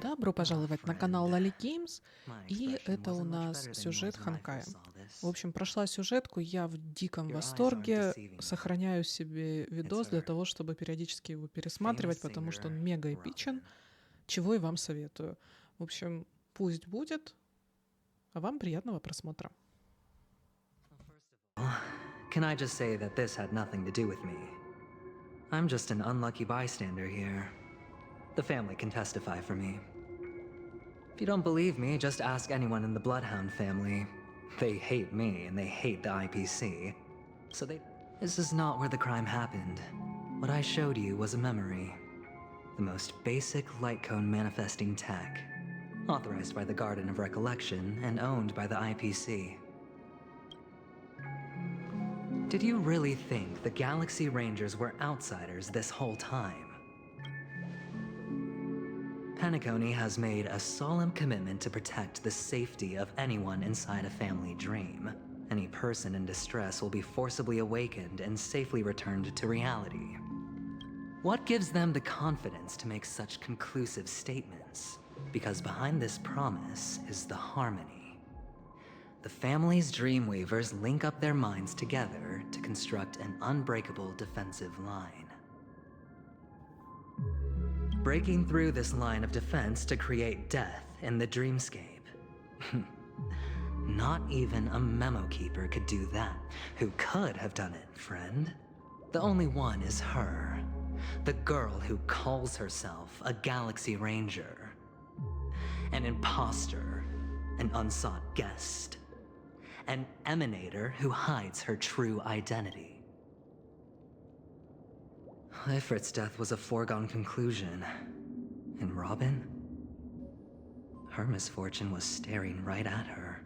Добро пожаловать на канал Lali Games, и это у нас сюжет Ханкая. В общем, прошла сюжетку, я в диком восторге, сохраняю себе видос для того, чтобы периодически его пересматривать, потому что он мега эпичен, чего и вам советую. В общем, пусть будет, а вам приятного просмотра. Can I just say that this had nothing to do with me? I'm just an unlucky bystander here. The family can testify for me. If you don't believe me, just ask anyone in the Bloodhound family. They hate me and they hate the IPC. This is not where the crime happened. What I showed you was a memory. The most basic light cone manifesting tech. Authorized by the Garden of Recollection and owned by the IPC. Did you really think the Galaxy Rangers were outsiders this whole time? Penacony has made a solemn commitment to protect the safety of anyone inside a family dream. Any person in distress will be forcibly awakened and safely returned to reality. What gives them the confidence to make such conclusive statements? Because behind this promise is the harmony. The family's Dreamweavers link up their minds together to construct an unbreakable defensive line. Breaking through this line of defense to create death in the dreamscape. Not even a memo keeper could do that. Who could have done it, friend? The only one is her. The girl who calls herself a Galaxy Ranger. An imposter. An unsought guest. An emanator who hides her true identity. Ifrit's death was a foregone conclusion. And Robin? Her misfortune was staring right at her.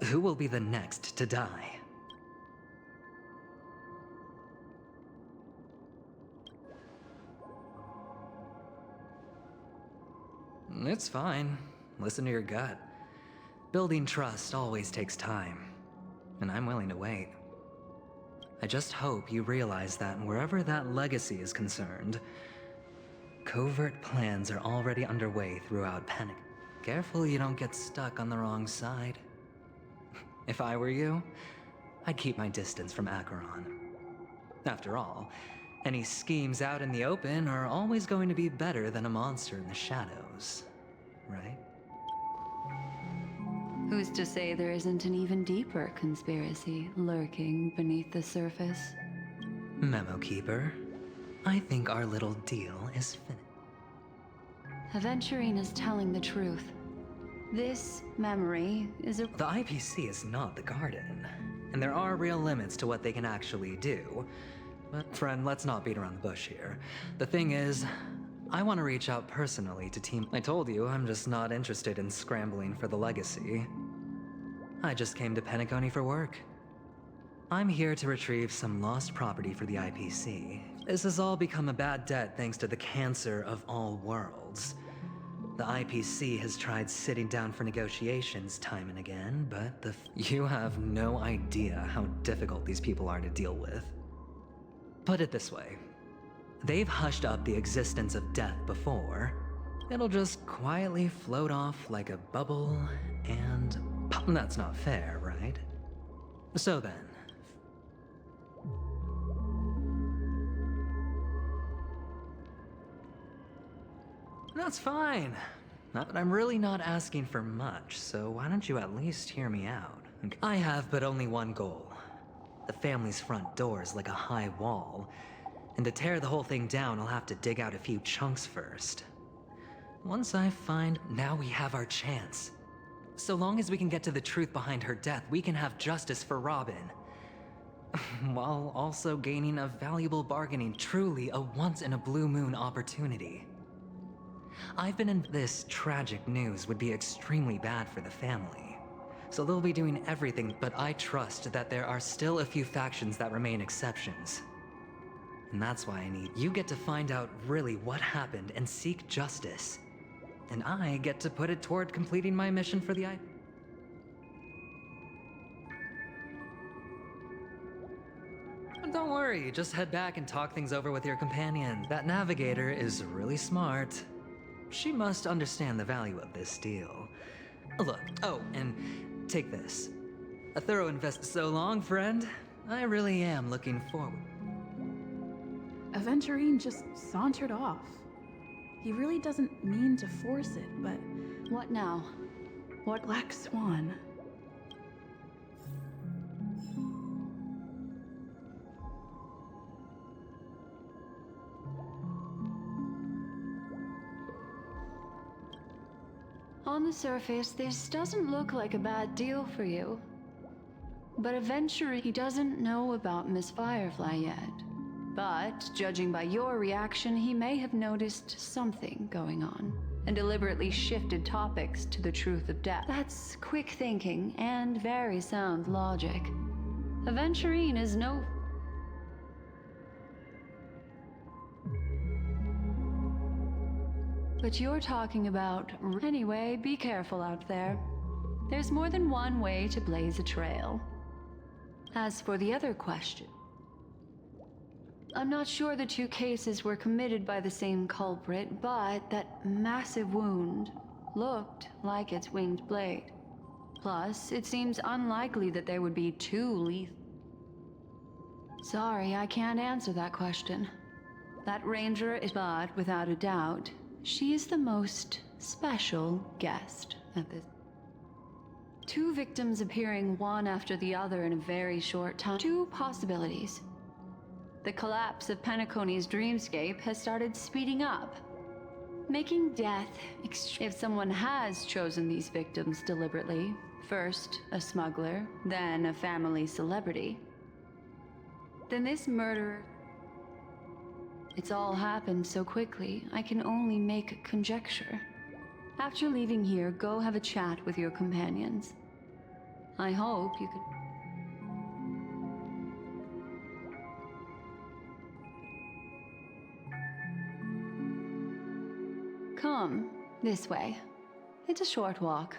Who will be the next to die? It's fine. Listen to your gut. Building trust always takes time, and I'm willing to wait. I just hope you realize that wherever that legacy is concerned, covert plans are already underway throughout Panic. Careful you don't get stuck on the wrong side. If I were you, I'd keep my distance from Acheron. After all, any schemes out in the open are always going to be better than a monster in the shadows, right? Who's to say there isn't an even deeper conspiracy lurking beneath the surface? Memo Keeper, I think our little deal is finished. Aventurine is telling the truth. This memory is a... The IPC is not the Garden, and there are real limits to what they can actually do. But friend, let's not beat around the bush here. The thing is, I want to reach out personally to Team... I told you, I'm just not interested in scrambling for the legacy. I just came to Penacony for work. I'm here to retrieve some lost property for the IPC. This has all become a bad debt thanks to the cancer of all worlds. The IPC has tried sitting down for negotiations time and again, but you have no idea how difficult these people are to deal with. Put it this way. They've hushed up the existence of death before. It'll just quietly float off like a bubble, and that's not fair, right? So then. That's fine. But I'm really not asking for much, so why don't you at least hear me out? Okay. I have but only one goal. The family's front door is like a high wall. And to tear the whole thing down, I'll have to dig out a few chunks first. Once I find... Now we have our chance. So long as we can get to the truth behind her death, we can have justice for Robin. While also gaining a valuable bargaining, truly a once-in-a-blue-moon opportunity. I've been in... This tragic news would be extremely bad for the family. So they'll be doing everything, but I trust that there are still a few factions that remain exceptions. And that's why I need you get to find out really what happened and seek justice. And I get to put it toward completing my mission for the Don't worry, just head back and talk things over with your companion. That navigator is really smart. she must understand the value of this deal. Look, oh, and take this. A thorough invest so long, friend. I really am looking forward. Aventurine just sauntered off. He really doesn't mean to force it, but What now? what Black Swan? On the surface, this doesn't look like a bad deal for you. But eventually, he doesn't know about Miss Firefly yet. But, judging by your reaction, he may have noticed something going on, and deliberately shifted topics to the truth of death. That's quick thinking and very sound logic. Aventurine is no... But you're talking about... Anyway, be careful out there. There's more than one way to blaze a trail. As for the other question, I'm not sure the two cases were committed by the same culprit, but that massive wound looked like its winged blade. Plus, it seems unlikely that there would be two lethal... Sorry, I can't answer that question. That ranger is, but without a doubt, she is the most special guest at this. Two victims appearing one after the other in a very short time. Two possibilities. The collapse of Penacony's dreamscape has started speeding up, making death if someone has chosen these victims deliberately. First a smuggler, then a family celebrity. Then this murderer... It's all happened so quickly, I can only make conjecture. After leaving here, go have a chat with your companions. I hope you could... Come, this way. It's a short walk.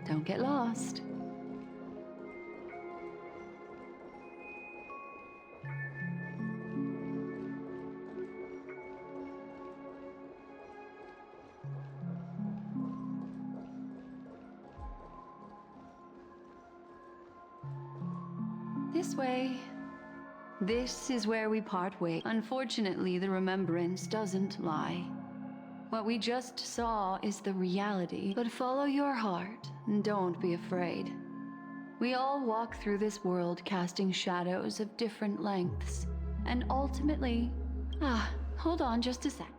Don't get lost. This way. This is where we part ways. Unfortunately, the remembrance doesn't lie. What we just saw is the reality, but follow your heart and don't be afraid. We all walk through this world casting shadows of different lengths, and ultimately... hold on just a sec.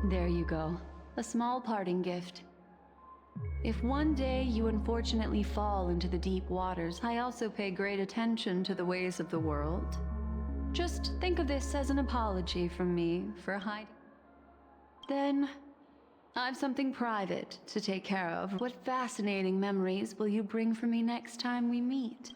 There you go. A small parting gift. If one day you unfortunately fall into the deep waters, I also pay great attention to the ways of the world. Just think of this as an apology from me for hiding. Then, I've something private to take care of. What fascinating memories will you bring for me next time we meet?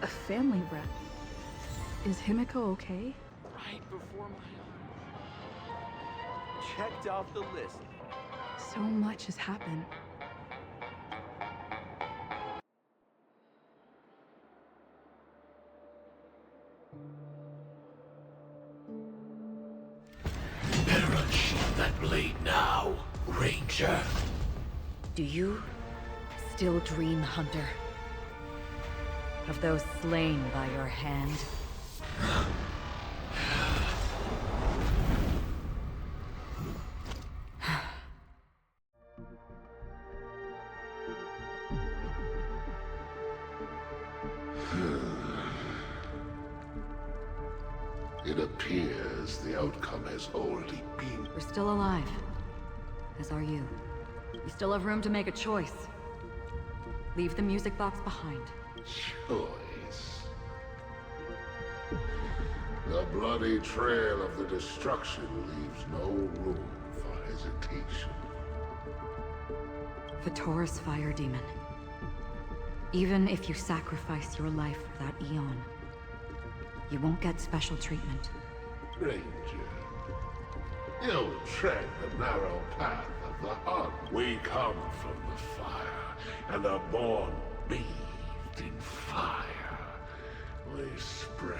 A family rep. Is Himiko okay? Right before my eyes. Checked off the list. So much has happened. Better unsheath that blade now, Ranger. Do you still dream, Hunter? Of those slain by your hand? It appears the outcome has already been. We're still alive. As are you. You still have room to make a choice. Leave the music box behind. Choice. The bloody trail of the destruction leaves no room for hesitation. The Taurus Fire Demon. Even if you sacrifice your life for that eon, you won't get special treatment. Ranger, you tread the narrow path of the hunt. We come from the fire, and are born bathed in fire. We spread,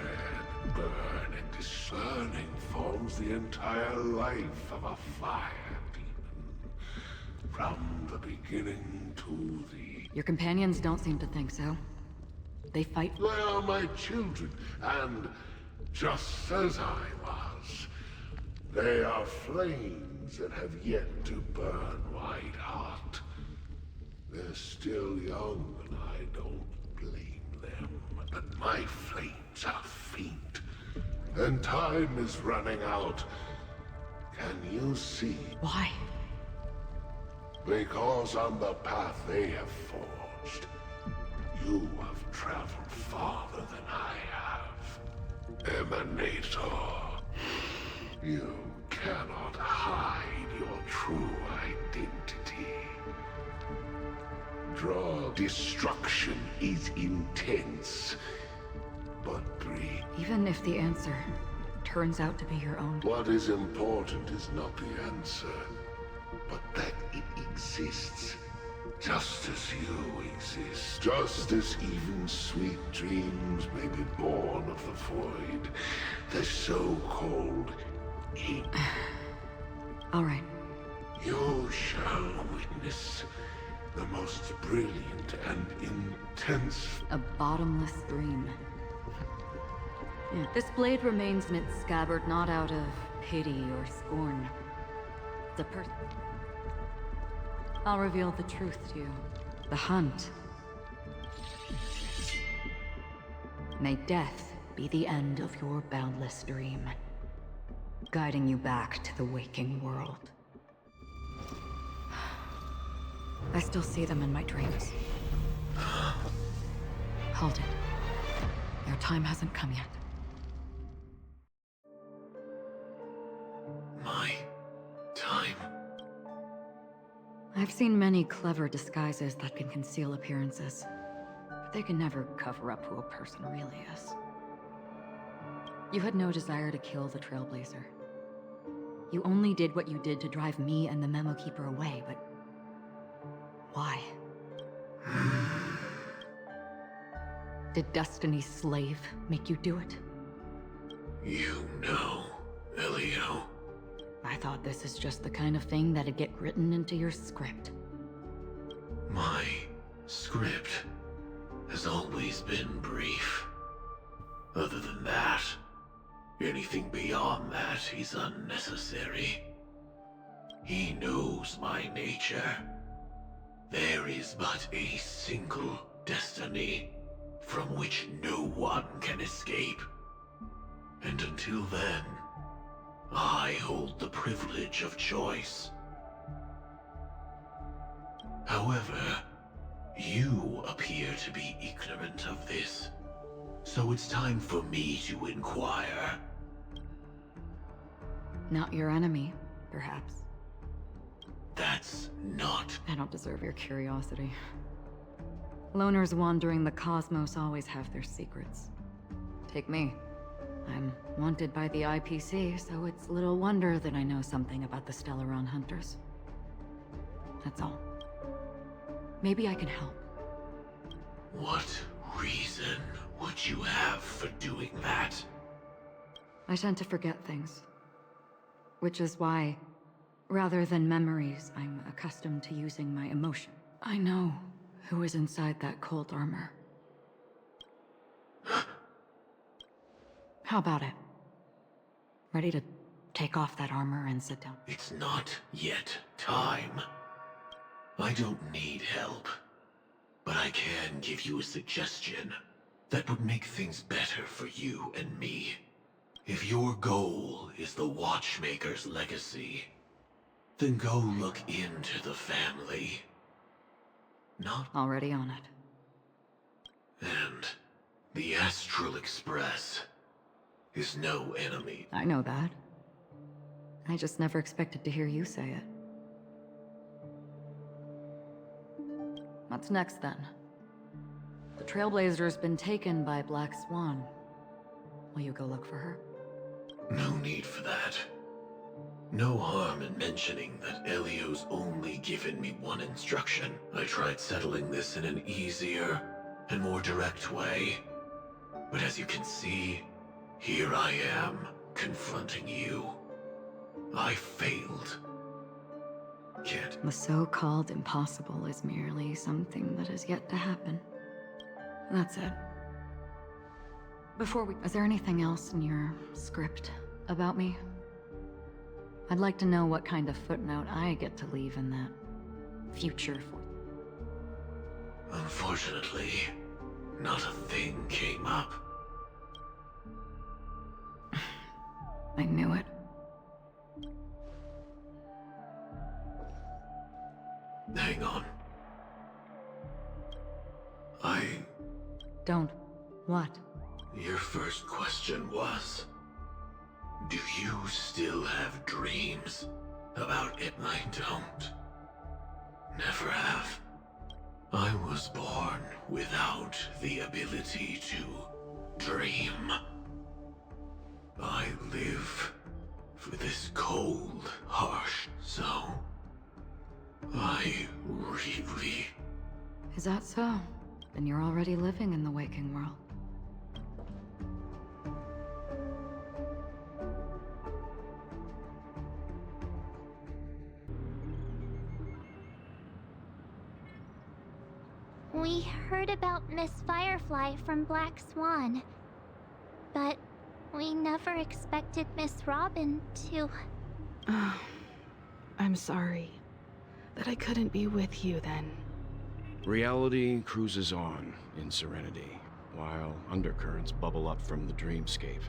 burn, and discerning forms the entire life of a fire demon. From the beginning to the... Your companions don't seem to think so. They fight. They are my children, and just as I was, they are flames that have yet to burn white hot. They're still young, and I don't blame them. But my flames are faint, and time is running out. Can you see? Why? Because on the path they have forged, you have traveled farther than I have. Emanator, you cannot hide your true identity. Draw destruction is intense, but brief. Even if the answer turns out to be your own. What is important is not the answer, but that it exists. Just as you exist. Just as even sweet dreams may be born of the void. The so-called ink. All right. You shall witness the most brilliant and intense... A bottomless dream. Yeah. This blade remains in its scabbard not out of pity or scorn. The person... I'll reveal the truth to you. The hunt. May death be the end of your boundless dream, guiding you back to the waking world. I still see them in my dreams. Hold it. Your time hasn't come yet. My time. I've seen many clever disguises that can conceal appearances, but they can never cover up who a person really is. You had no desire to kill the Trailblazer. You only did what you did to drive me and the Memo Keeper away, but... why? Did Destiny's slave make you do it? You know, Elio. I thought this is just the kind of thing that'd get written into your script. My script has always been brief. Other than that, anything beyond that is unnecessary. He knows my nature. There is but a single destiny from which no one can escape. And until then, I hold the privilege of choice. However, you appear to be ignorant of this, so it's time for me to inquire. Not your enemy, perhaps. That's not... I don't deserve your curiosity. Loners wandering the cosmos always have their secrets. Take me. I'm wanted by the IPC, so it's little wonder that I know something about the Stellaron Hunters. That's all. Maybe I can help. What reason would you have for doing that? I tend to forget things. Which is why, rather than memories, I'm accustomed to using my emotion. I know who is inside that cold armor. How about it? Ready to take off that armor and sit down? It's not yet time. I don't need help, but I can give you a suggestion that would make things better for you and me. If If your goal is the Watchmaker's legacy, then go look into the family. Not Already on it. and the Astral Express is no enemy. I know that. I just never expected to hear you say it. What's next, then? The Trailblazer's been taken by Black Swan. Will you go look for her? No need for that. No harm in mentioning that Elio's only given me one instruction. I tried settling this in an easier and more direct way. But as you can see, here I am, confronting you. I failed. Can't. The so-called impossible is merely something that is yet to happen. That's it. Is there anything else in your script about me? I'd like to know what kind of footnote I get to leave in that future Unfortunately, not a thing came up. I knew it. Hang on. Don't. What? Your first question was, do you still have dreams about it? I don't. Never have. I was born without the ability to dream. I live for this cold, harsh zone. I really... Is that so? Then you're already living in the waking world. We heard about Miss Firefly from Black Swan, but we never expected Miss Robin to... I'm sorry that I couldn't be with you then. Reality cruises on in serenity, while undercurrents bubble up from the dreamscape.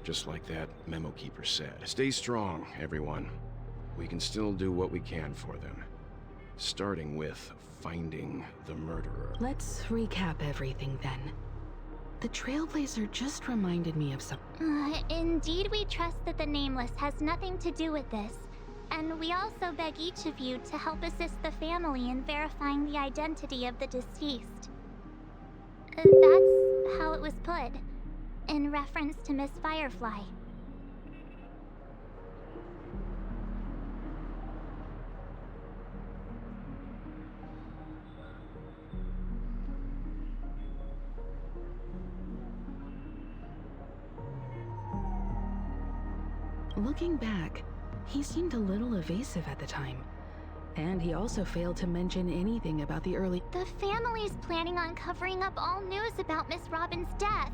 Just like that memo keeper said. Stay strong, everyone. We can still do what we can for them. Starting with finding the murderer. Let's recap everything then. The Trailblazer just reminded me of something. Indeed, we trust that the Nameless has nothing to do with this. And we also beg each of you to help assist the family in verifying the identity of the deceased. That's how it was put, in reference to Miss Firefly. Looking back, he seemed a little evasive at the time. And he also failed to mention anything about the early... The family's planning on covering up all news about Miss Robin's death.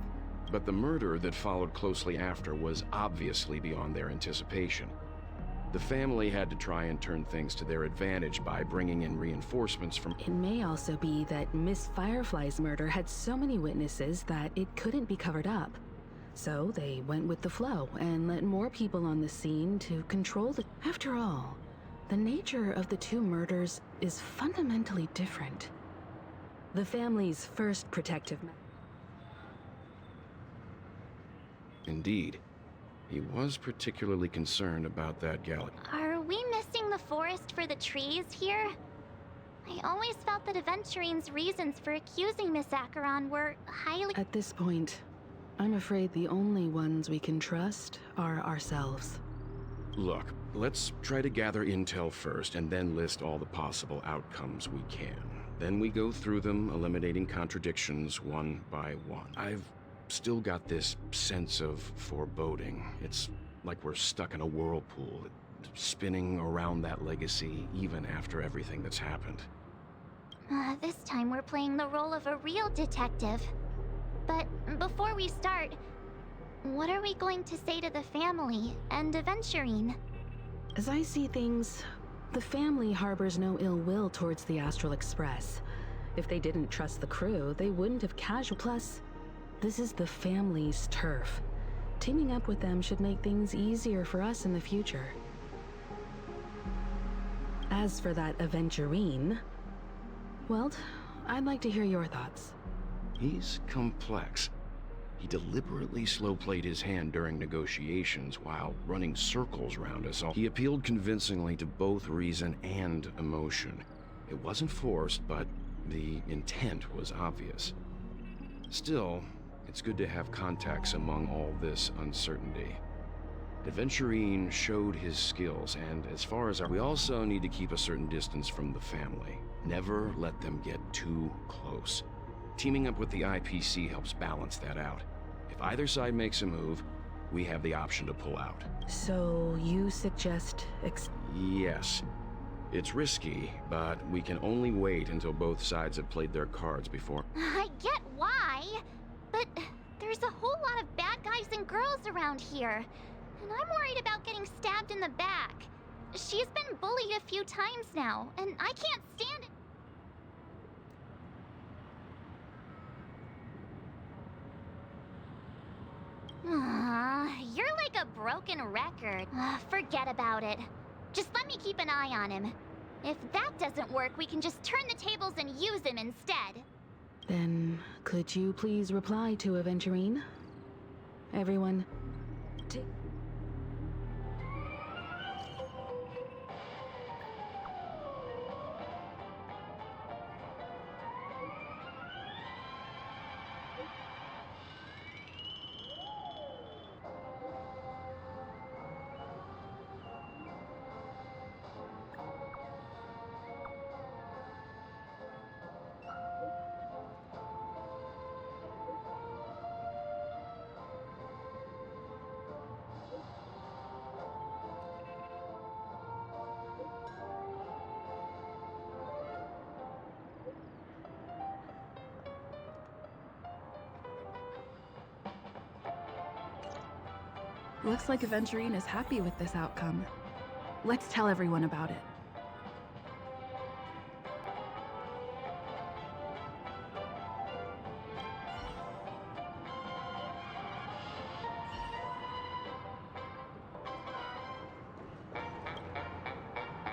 But the murder that followed closely after was obviously beyond their anticipation. The family had to try and turn things to their advantage by bringing in reinforcements from... It may also be that Miss Firefly's murder had so many witnesses that it couldn't be covered up. So they went with the flow and let more people on the scene to control the... After all, the nature of the two murders is fundamentally different. The family's first protective... Indeed. He was particularly concerned about that galaxy. Are we missing the forest for the trees here? I always felt that Aventurine's reasons for accusing Miss Acheron were highly... At this point, I'm afraid the only ones we can trust are ourselves. Look, let's try to gather intel first and then list all the possible outcomes we can. Then we go through them, eliminating contradictions one by one. I've still got this sense of foreboding. It's like we're stuck in a whirlpool, spinning around that legacy even after everything that's happened. This time we're playing the role of a real detective. But before we start, what are we going to say to the family and Aventurine? As I see things, the family harbors no ill will towards the Astral Express. If they didn't trust the crew, they wouldn't have Plus, this is the family's turf. Teaming up with them should make things easier for us in the future. As for that aventurine, well, I'd like to hear your thoughts. He's complex. He deliberately slow-played his hand during negotiations while running circles around us all. He appealed convincingly to both reason and emotion. It wasn't forced, but the intent was obvious. Still, it's good to have contacts among all this uncertainty. Aventurine showed his skills, and as far as we also need to keep a certain distance from the family. Never let them get too close. Teaming up with the IPC helps balance that out. If either side makes a move, we have the option to pull out. So you suggest Yes. It's risky, but we can only wait until both sides have played their cards before. I get why, but there's a whole lot of bad guys and girls around here, and I'm worried about getting stabbed in the back. She's been bullied a few times now, and I can't stand it. You're like a broken record. Forget about it. Just let me keep an eye on him. If that doesn't work, we can just turn the tables and use him instead. Then, could you please reply to Aventurine? Everyone, take... Looks like Aventurine is happy with this outcome. Let's tell everyone about it.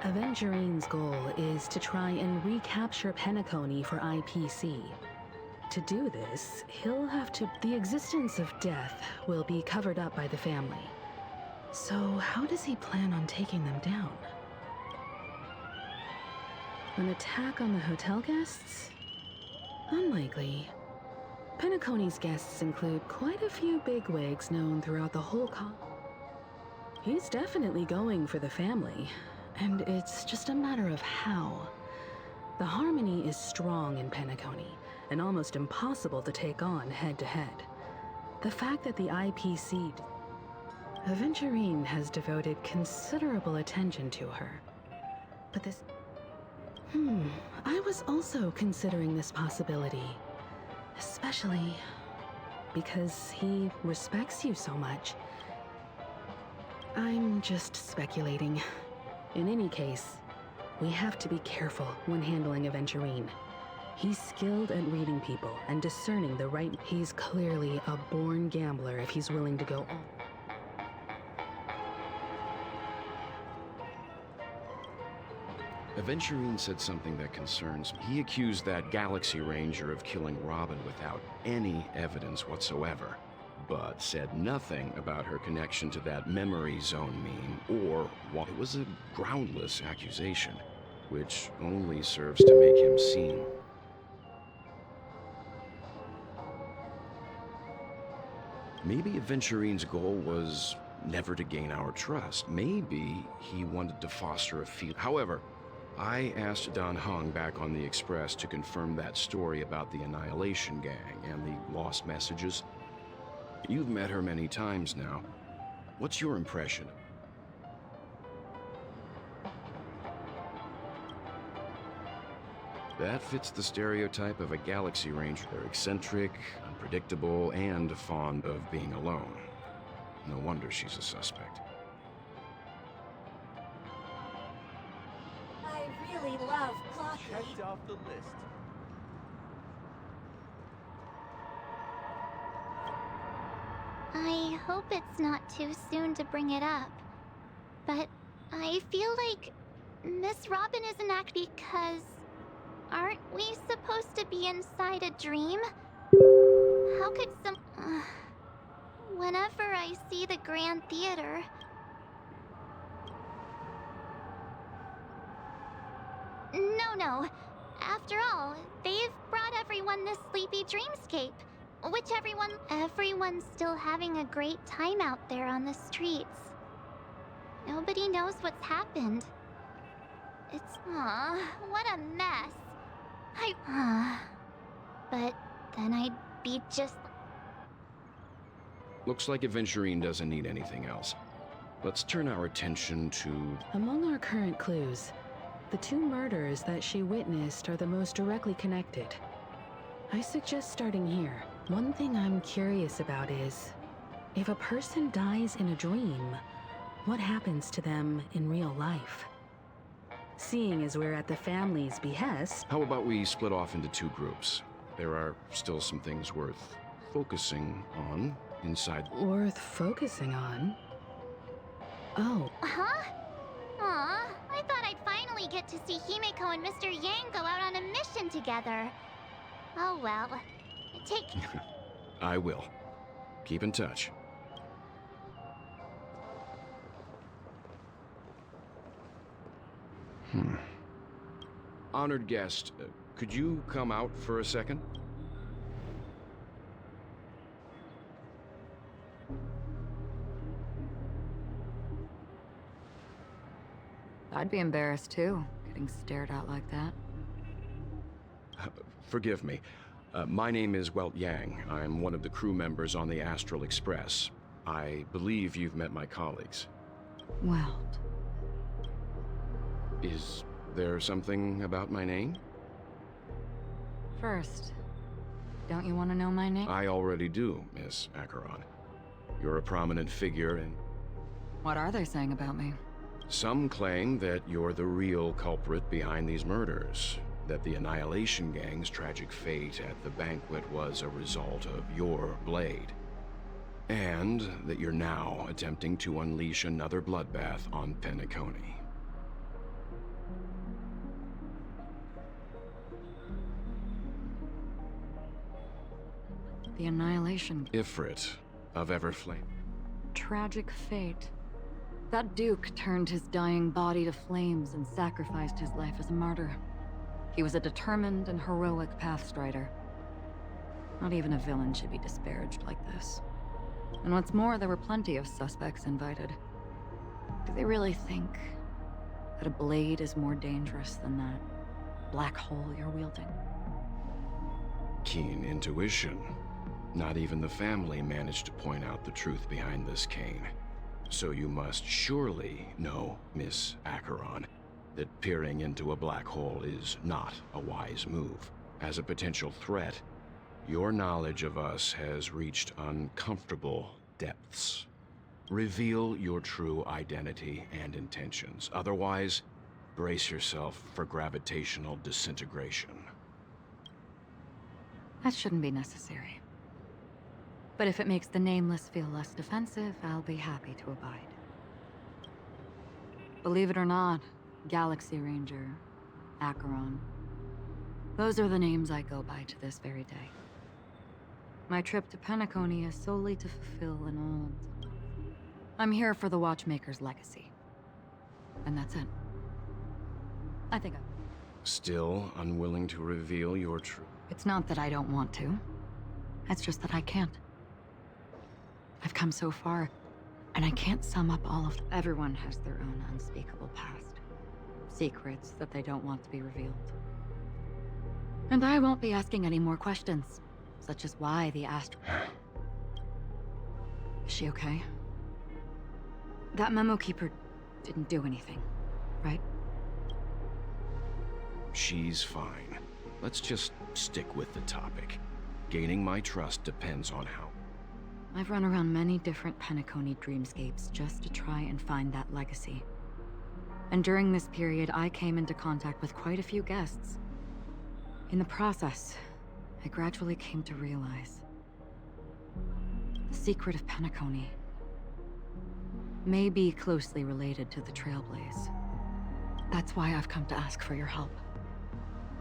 Aventurine's goal is to try and recapture Penacony for IPC. To do this, he'll have to... The existence of death will be covered up by the family. So how does he plan on taking them down? An attack on the hotel guests? Unlikely. Penacony's guests include quite a few bigwigs known throughout the whole He's definitely going for the family, and it's just a matter of how. The harmony is strong in Penacony, and almost impossible to take on head-to-head. The fact that the IPC... Aventurine has devoted considerable attention to her. But this... I was also considering this possibility. Especially because he respects you so much. I'm just speculating. In any case, we have to be careful when handling Aventurine. He's skilled at reading people and discerning the right... He's clearly a born gambler if he's willing to go all... Aventurine said something that concerns me. He accused that Galaxy Ranger of killing Robin without any evidence whatsoever, but said nothing about her connection to that memory zone meme, or why it was a groundless accusation, which only serves to make him seem... Maybe Aventurine's goal was never to gain our trust. Maybe he wanted to foster a feel. However, I asked Don Hung back on the Express to confirm that story about the Annihilation Gang and the lost messages. You've met her many times now. What's your impression? That fits the stereotype of a Galaxy Ranger. They're eccentric, unpredictable, and fond of being alone. No wonder she's a suspect. I really love coffee. Checked off the list. I I hope it's not too soon to bring it up. But I feel like Miss Robin isn't acting because... Aren't we supposed to be inside a dream? How could some... Whenever I see the Grand Theater... No. After all, they've brought everyone this sleepy dreamscape. Which everyone's still having a great time out there on the streets. Nobody knows what's happened. It's... what a mess. But then I'd be just... Looks like Aventurine doesn't need anything else. Let's turn our attention to... Among our current clues, the 2 murders that she witnessed are the most directly connected. I suggest starting here. One thing I'm curious about is, if a person dies in a dream, what happens to them in real life? Seeing as we're at the family's behest... How about we split off into 2 groups? There are still some things worth focusing on inside... Worth focusing on? Oh. Huh? Aw, I thought I'd finally get to see Himeko and Mr. Yang go out on a mission together. Oh well. Take... I will. Keep in touch. Honored guest, could you come out for a second? I'd be embarrassed too, getting stared at like that. Forgive me. My name is Yang. I'm one of the crew members on the Astral Express. I believe you've met my colleagues. Welt. Is there something about my name? First, don't you want to know my name? I already do, Miss Acheron. You're a prominent figure in... What are they saying about me? Some claim that you're the real culprit behind these murders. That the Annihilation Gang's tragic fate at the banquet was a result of your blade. And that you're now attempting to unleash another bloodbath on Penacony. The Annihilation... Ifrit of Everflame. Tragic fate. That Duke turned his dying body to flames and sacrificed his life as a martyr. He was a determined and heroic pathstrider. Not even a villain should be disparaged like this. And what's more, there were plenty of suspects invited. Do they really think that a blade is more dangerous than that black hole you're wielding? Keen intuition. Not even the family managed to point out the truth behind this cane. So you must surely know, Miss Acheron, that peering into a black hole is not a wise move. As a potential threat, your knowledge of us has reached uncomfortable depths. Reveal your true identity and intentions. Otherwise, brace yourself for gravitational disintegration. That shouldn't be necessary. But if it makes the Nameless feel less defensive, I'll be happy to abide. Believe it or not, Galaxy Ranger, Acheron. Those are the names I go by to this very day. My trip to Penacony is solely to fulfill an old... I'm here for the Watchmaker's legacy. And that's it. I think I... Still unwilling to reveal your truth? It's not that I don't want to. It's just that I can't. I've come so far, and I can't sum up all of them. Everyone has their own unspeakable past. Secrets that they don't want to be revealed. And I won't be asking any more questions, such as why the Astral... Is she okay? That memo keeper didn't do anything, right? She's fine. Let's just stick with the topic. Gaining my trust depends on how... I've run around many different Penacony dreamscapes just to try and find that legacy. And during this period, I came into contact with quite a few guests. In the process, I gradually came to realize the secret of Penacony may be closely related to the Trailblaze. That's why I've come to ask for your help.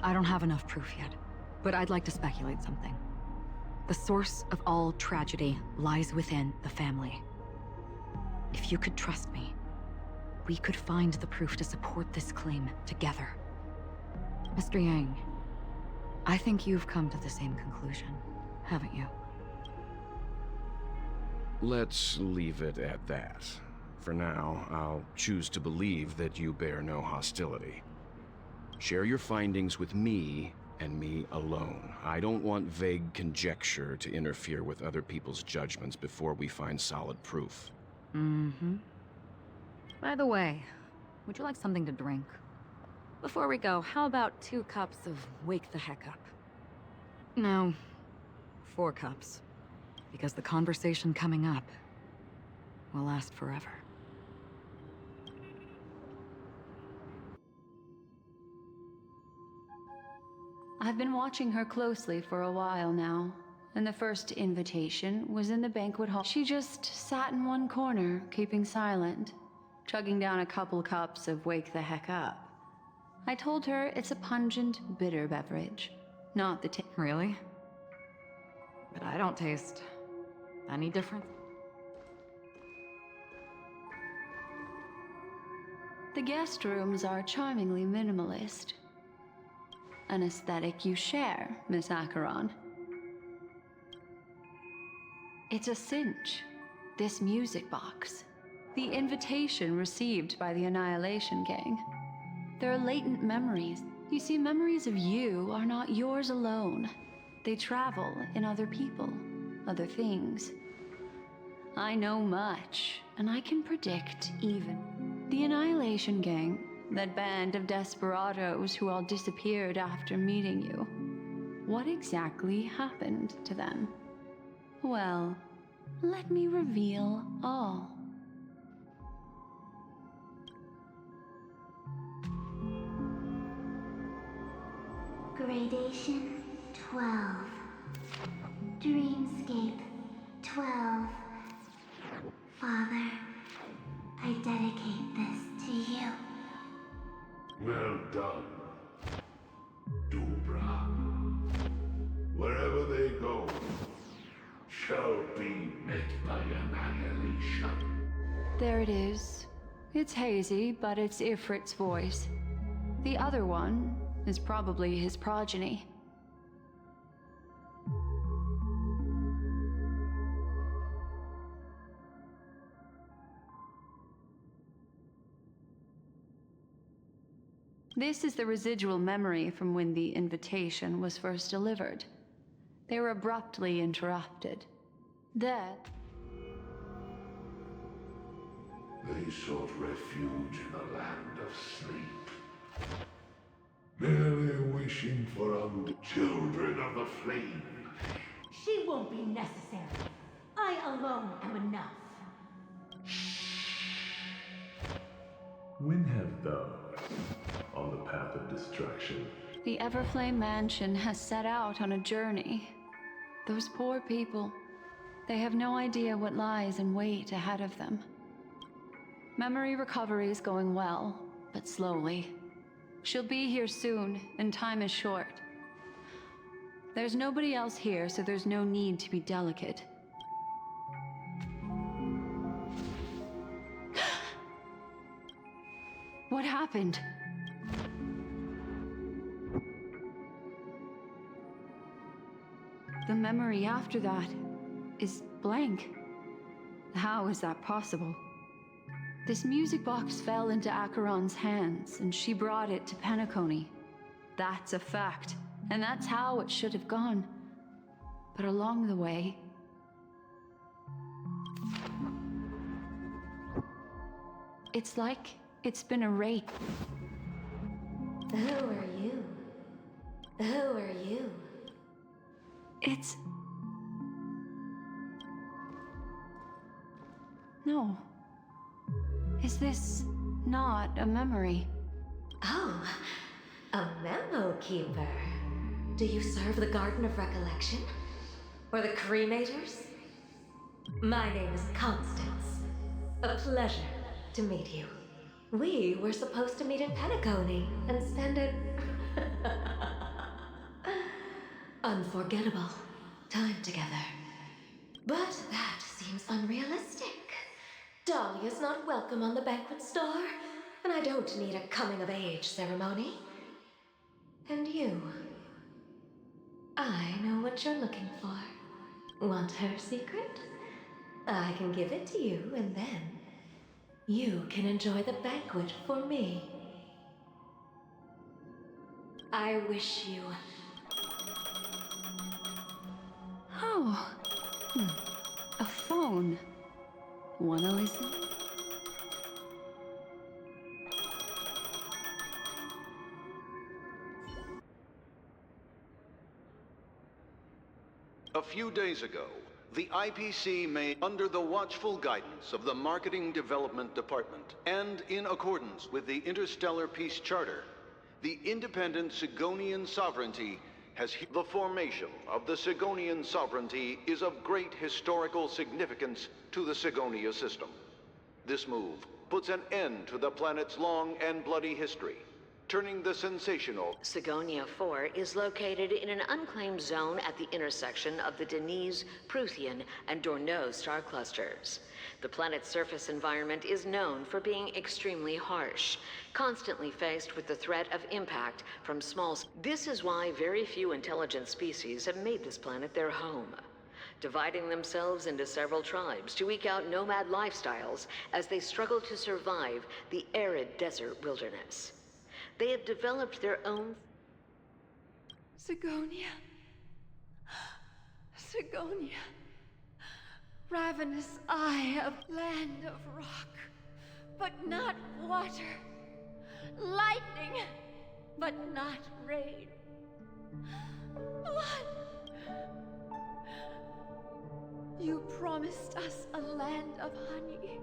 I don't have enough proof yet, but I'd like to speculate something. The source of all tragedy lies within the family. If you could trust me, we could find the proof to support this claim together. Mr. Yang, I think you've come to the same conclusion, haven't you? Let's leave it at that. For now, I'll choose to believe that you bear no hostility. Share your findings with me, and me alone. I don't want vague conjecture to interfere with other people's judgments before we find solid proof. Mm-hmm. By the way, would you like something to drink? Before we go, how about 2 cups of Wake the Heck Up? No, 4 cups. Because the conversation coming up will last forever. I've been watching her closely for a while now, and the first invitation was in the banquet hall. She just sat in one corner, keeping silent, chugging down a couple cups of Wake the Heck Up. I told her it's a pungent, bitter beverage, not the Really? But I don't taste any different. The guest rooms are charmingly minimalist. An aesthetic you share, Miss Acheron. It's a cinch, this music box. The invitation received by the Annihilation Gang. There are latent memories. You see, memories of you are not yours alone. They travel in other people, other things. I know much, and I can predict even. The Annihilation Gang, that band of desperados who all disappeared after meeting you. What exactly happened to them? Well, let me reveal all. Gradation 12. Dreamscape 12. Father, I dedicate this to you. Well done, Dubra. Wherever they go, shall be met by annihilation. There it is. It's hazy, but it's Ifrit's voice. The other one is probably his progeny. This is the residual memory from when the invitation was first delivered. They were abruptly interrupted. Then They sought refuge in a land of sleep, merely wishing for children of the flame. She won't be necessary. I alone am enough. When have thou on the path of destruction? the Everflame Mansion has set out on a journey. Those poor people, they have no idea what lies in wait ahead of them. Memory recovery is going well, but slowly. She'll be here soon, and time is short. There's nobody else here, so there's no need to be delicate. What happened? The memory after that is blank. How is that possible? This music box fell into Acheron's hands, and she brought it to Penacony. That's a fact, and that's how it should have gone. But along the way, it's like it's been erased. Who are you? Who are you? It's... No. Is this not a memory? Oh, a memo keeper. Do you serve the Garden of Recollection? Or the Cremators? My name is Constance. A pleasure to meet you. We were supposed to meet in Penacony and spend an unforgettable time together. But that seems unrealistic. Dahlia's not welcome on the banquet star, and I don't need a coming-of-age ceremony. And you, I know what you're looking for. Want her secret? I can give it to you, and then you can enjoy the banquet for me. I wish you... Oh. A phone. Wanna listen? A few days ago, the IPC made, under the watchful guidance of the Marketing Development Department, and in accordance with the Interstellar Peace Charter, the independent Sigonian sovereignty has... The formation of the Sigonian sovereignty is of great historical significance to the Sigonia system. This move puts an end to the planet's long and bloody history, turning the sensational... Sigonia 4 is located in an unclaimed zone at the intersection of the Denise, Prothean, and Dorneau star clusters. The planet's surface environment is known for being extremely harsh, constantly faced with the threat of impact from small... This is why very few intelligent species have made this planet their home, dividing themselves into several tribes to eke out nomad lifestyles as they struggle to survive the arid desert wilderness. They have developed their own... Sigonia. Sigonia. Ravenous eye of land of rock, but not water. Lightning, but not rain. Blood. You promised us a land of honey,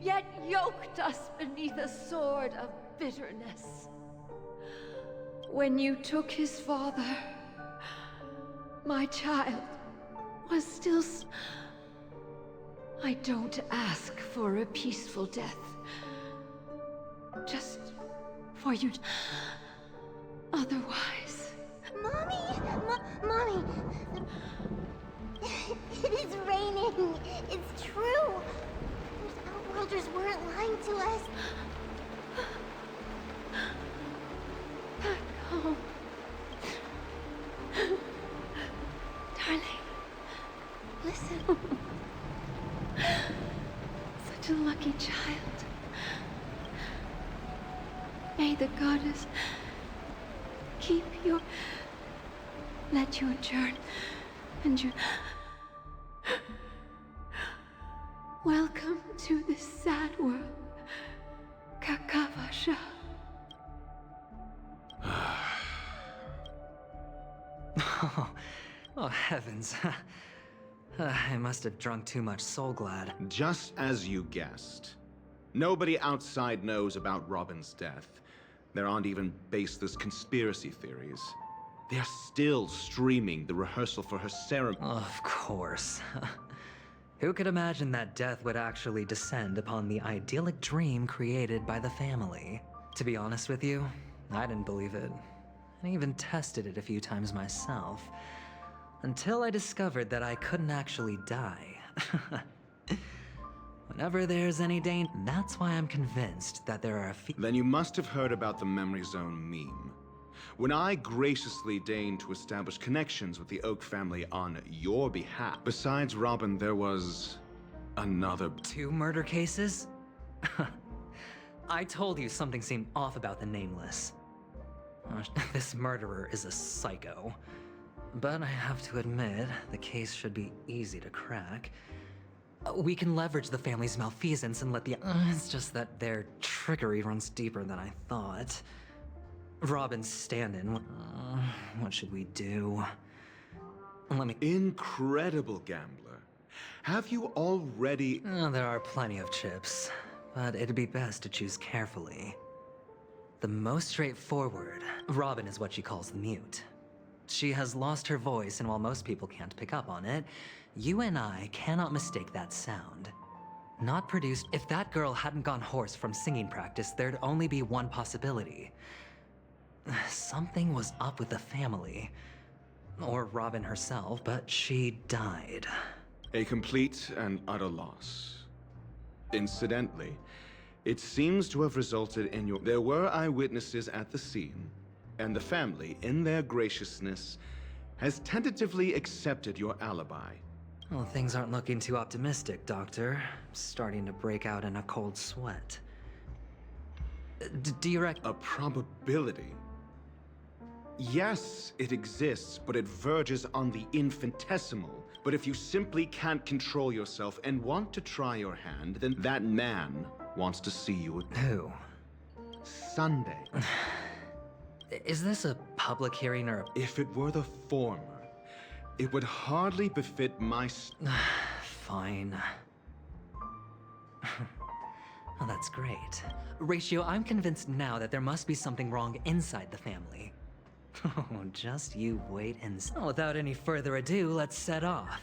yet yoked us beneath a sword of bitterness. When you took his father, my child was still... I don't ask for a peaceful death. Just for you to... Otherwise... Mommy! Mommy! It is raining! It's true! Those Outworlders weren't lying to us. Back home. Darling, listen. Such a lucky child. May the goddess keep your... Let your journey and your... Welcome to this sad world, Kakavasha. Oh, heavens. I must have drunk too much Soul Glad. Just as you guessed. Nobody outside knows about Robin's death. There aren't even baseless conspiracy theories. They're still streaming the rehearsal for her ceremony. Of course. Who could imagine that death would actually descend upon the idyllic dream created by the family? To be honest with you, I didn't believe it. I even tested it a few times myself, until I discovered that I couldn't actually die. Whenever there's any danger, that's why I'm convinced that there are a few... Then you must have heard about the Memory Zone meme. When I graciously deigned to establish connections with the Oak family on your behalf, besides Robin, there was... another... 2 murder cases? I told you something seemed off about the Nameless. This murderer is a psycho. But I have to admit, the case should be easy to crack. We can leverage the family's malfeasance and let the... it's just that their trickery runs deeper than I thought. Robin's stand-in. What should we do? Let me... Incredible gambler. Have you already... there are plenty of chips, but it'd be best to choose carefully. The most straightforward, Robin is what she calls the mute. She has lost her voice, and while most people can't pick up on it, You and I cannot mistake that sound. Not produced. If that girl hadn't gone hoarse from singing practice, there'd only be one possibility. Something was up with the family. Or Robin herself, but she died. A complete and utter loss. Incidentally, it seems to have resulted in your... There were eyewitnesses at the scene, and the family, in their graciousness, has tentatively accepted your alibi. Well, things aren't looking too optimistic, Doctor. I'm starting to break out in a cold sweat. Do you reckon... A probability? Yes, it exists, but it verges on the infinitesimal. But if you simply can't control yourself and want to try your hand, then that man wants to see you again. Who? Sunday. Is this a public hearing or... If it were the former, it would hardly befit my... Fine. Oh, that's great. Ratio, I'm convinced now that there must be something wrong inside the family. Oh, just you wait and... Without any further ado, let's set off.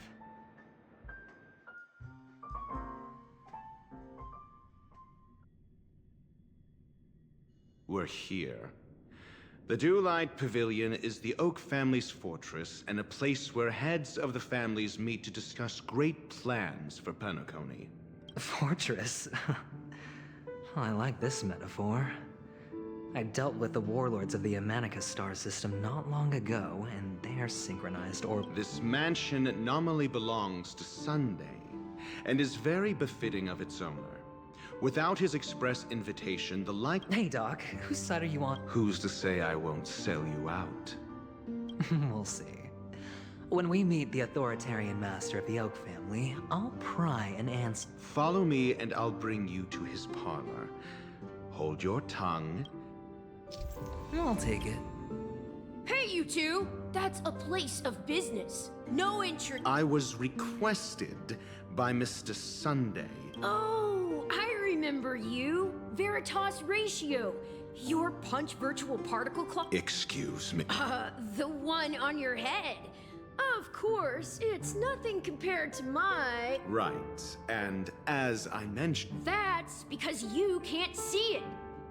We're here. The Dewlight Pavilion is the Oak family's fortress and a place where heads of the families meet to discuss great plans for Penacony. Fortress? I like this metaphor. I dealt with the warlords of the Honkai Star system not long ago, and they're synchronized or... This mansion nominally belongs to Sunday, and is very befitting of its owner. Without his express invitation, the like... Hey, Doc, whose side are you on? Who's to say I won't sell you out? We'll see. When we meet the authoritarian master of the Oak family, I'll pry and answer. Follow me and I'll bring you to his parlor. Hold your tongue. I'll take it. Hey, you two! That's a place of business. No intro- I was requested by Mr. Sunday. Oh, I remember you. Veritas Ratio. Your punch virtual particle clock. Excuse me. The one on your head. Of course, it's nothing compared to my... Right, and as I mentioned... That's because you can't see it.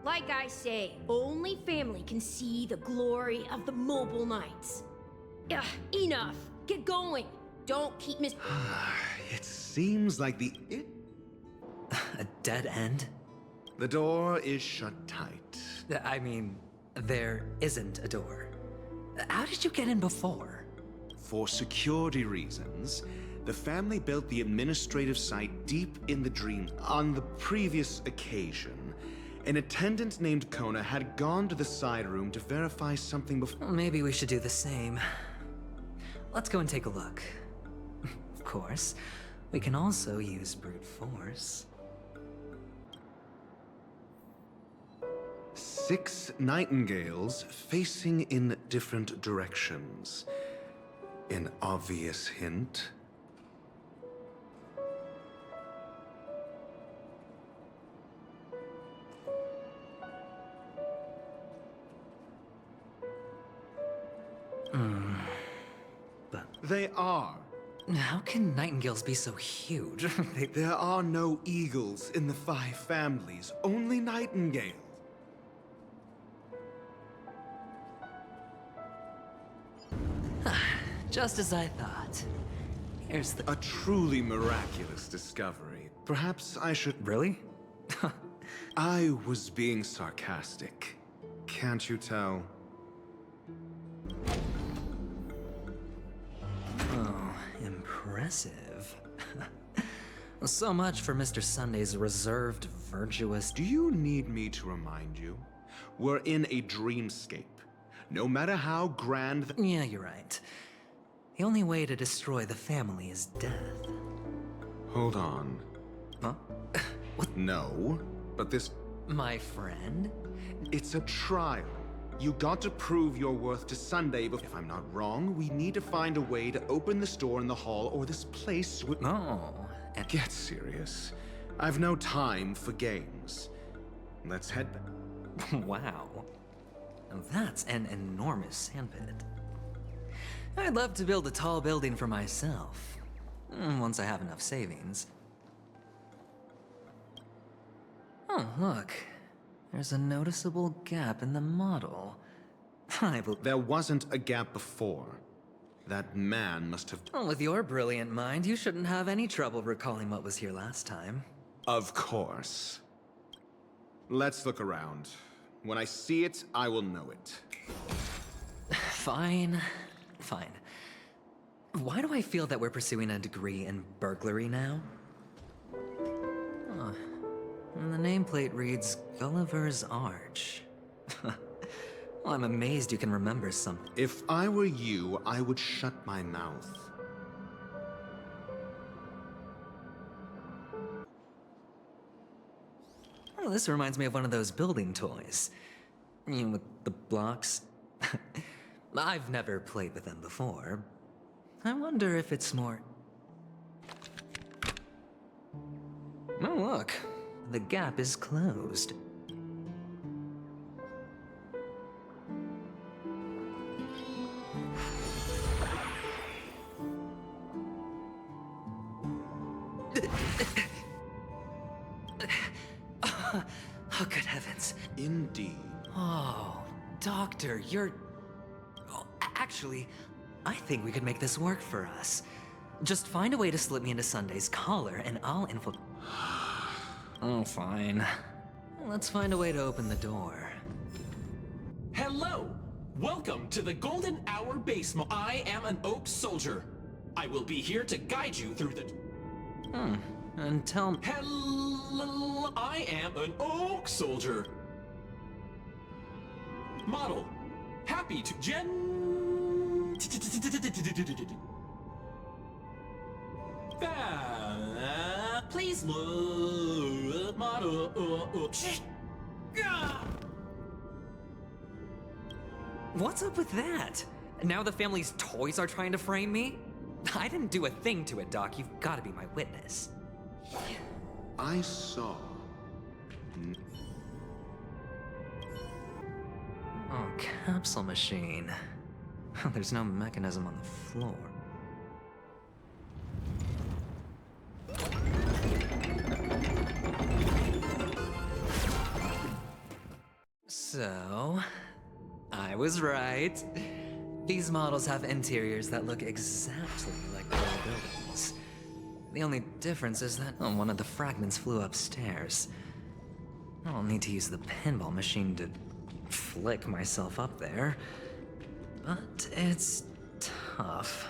Like I say, only family can see the glory of the Mobile Knights. Enough. Get going. Don't keep mis... It seems like A dead end? The door is shut tight. I mean, there isn't a door. How did you get in before? For security reasons, the family built the administrative site deep in the dream. On the previous occasion, an attendant named Kona had gone to the side room to verify something before... Maybe we should do the same. Let's go and take a look. Of course, we can also use brute force. 6 nightingales facing in different directions. An obvious hint. But... They are. How can nightingales be so huge? There are no eagles in the 5 families, only nightingales. Just as I thought. Here's the... A truly miraculous discovery. Perhaps I should... Really? I was being sarcastic. Can't you tell? Oh, impressive. So much for Mr. Sunday's reserved, virtuous... Do you need me to remind you? We're in a dreamscape. No matter how grand the... Yeah, you're right. The only way to destroy the family is death. Hold on. Huh? What? No, but this... My friend? It's a trial. You got to prove your worth to Sunday, but if I'm not wrong, we need to find a way to open the store in the hall or this place would... Oh, and... Get serious. I've no time for games. Let's head back. Wow. That's an enormous sandpit. I'd love to build a tall building for myself. Once I have enough savings. Oh, look. There's a noticeable gap in the model. There wasn't a gap before. That man must have... Well, with your brilliant mind, you shouldn't have any trouble recalling what was here last time. Of course. Let's look around. When I see it, I will know it. Fine. Fine. Why do I feel that we're pursuing a degree in burglary now? Huh. And the nameplate reads Gulliver's Arch. Well, I'm amazed you can remember something. If I were you, I would shut my mouth. Oh, this reminds me of one of those building toys. You know, with the blocks. I've never played with them before. I wonder if it's more... Oh, look. The gap is closed. Oh, good heavens. Indeed. Oh, Doctor, you're... Oh, actually, I think we could make this work for us. Just find a way to slip me into Sunday's collar, and I'll Oh, fine. Let's find a way to open the door. Hello! Welcome to the Golden Hour Basement. I am an Oak Soldier. I will be here to guide you through the... And tell me... Hello! I am an Oak Soldier. Model. Happy to... Please look, model. What's up with that? Now the family's toys are trying to frame me? I didn't do a thing to it, Doc. You've got to be my witness. I saw... Oh, capsule machine. There's no mechanism on the floor. So, I was right. These models have interiors that look exactly like real buildings. The only difference is that one of the fragments flew upstairs. I'll need to use the pinball machine to flick myself up there, but it's tough.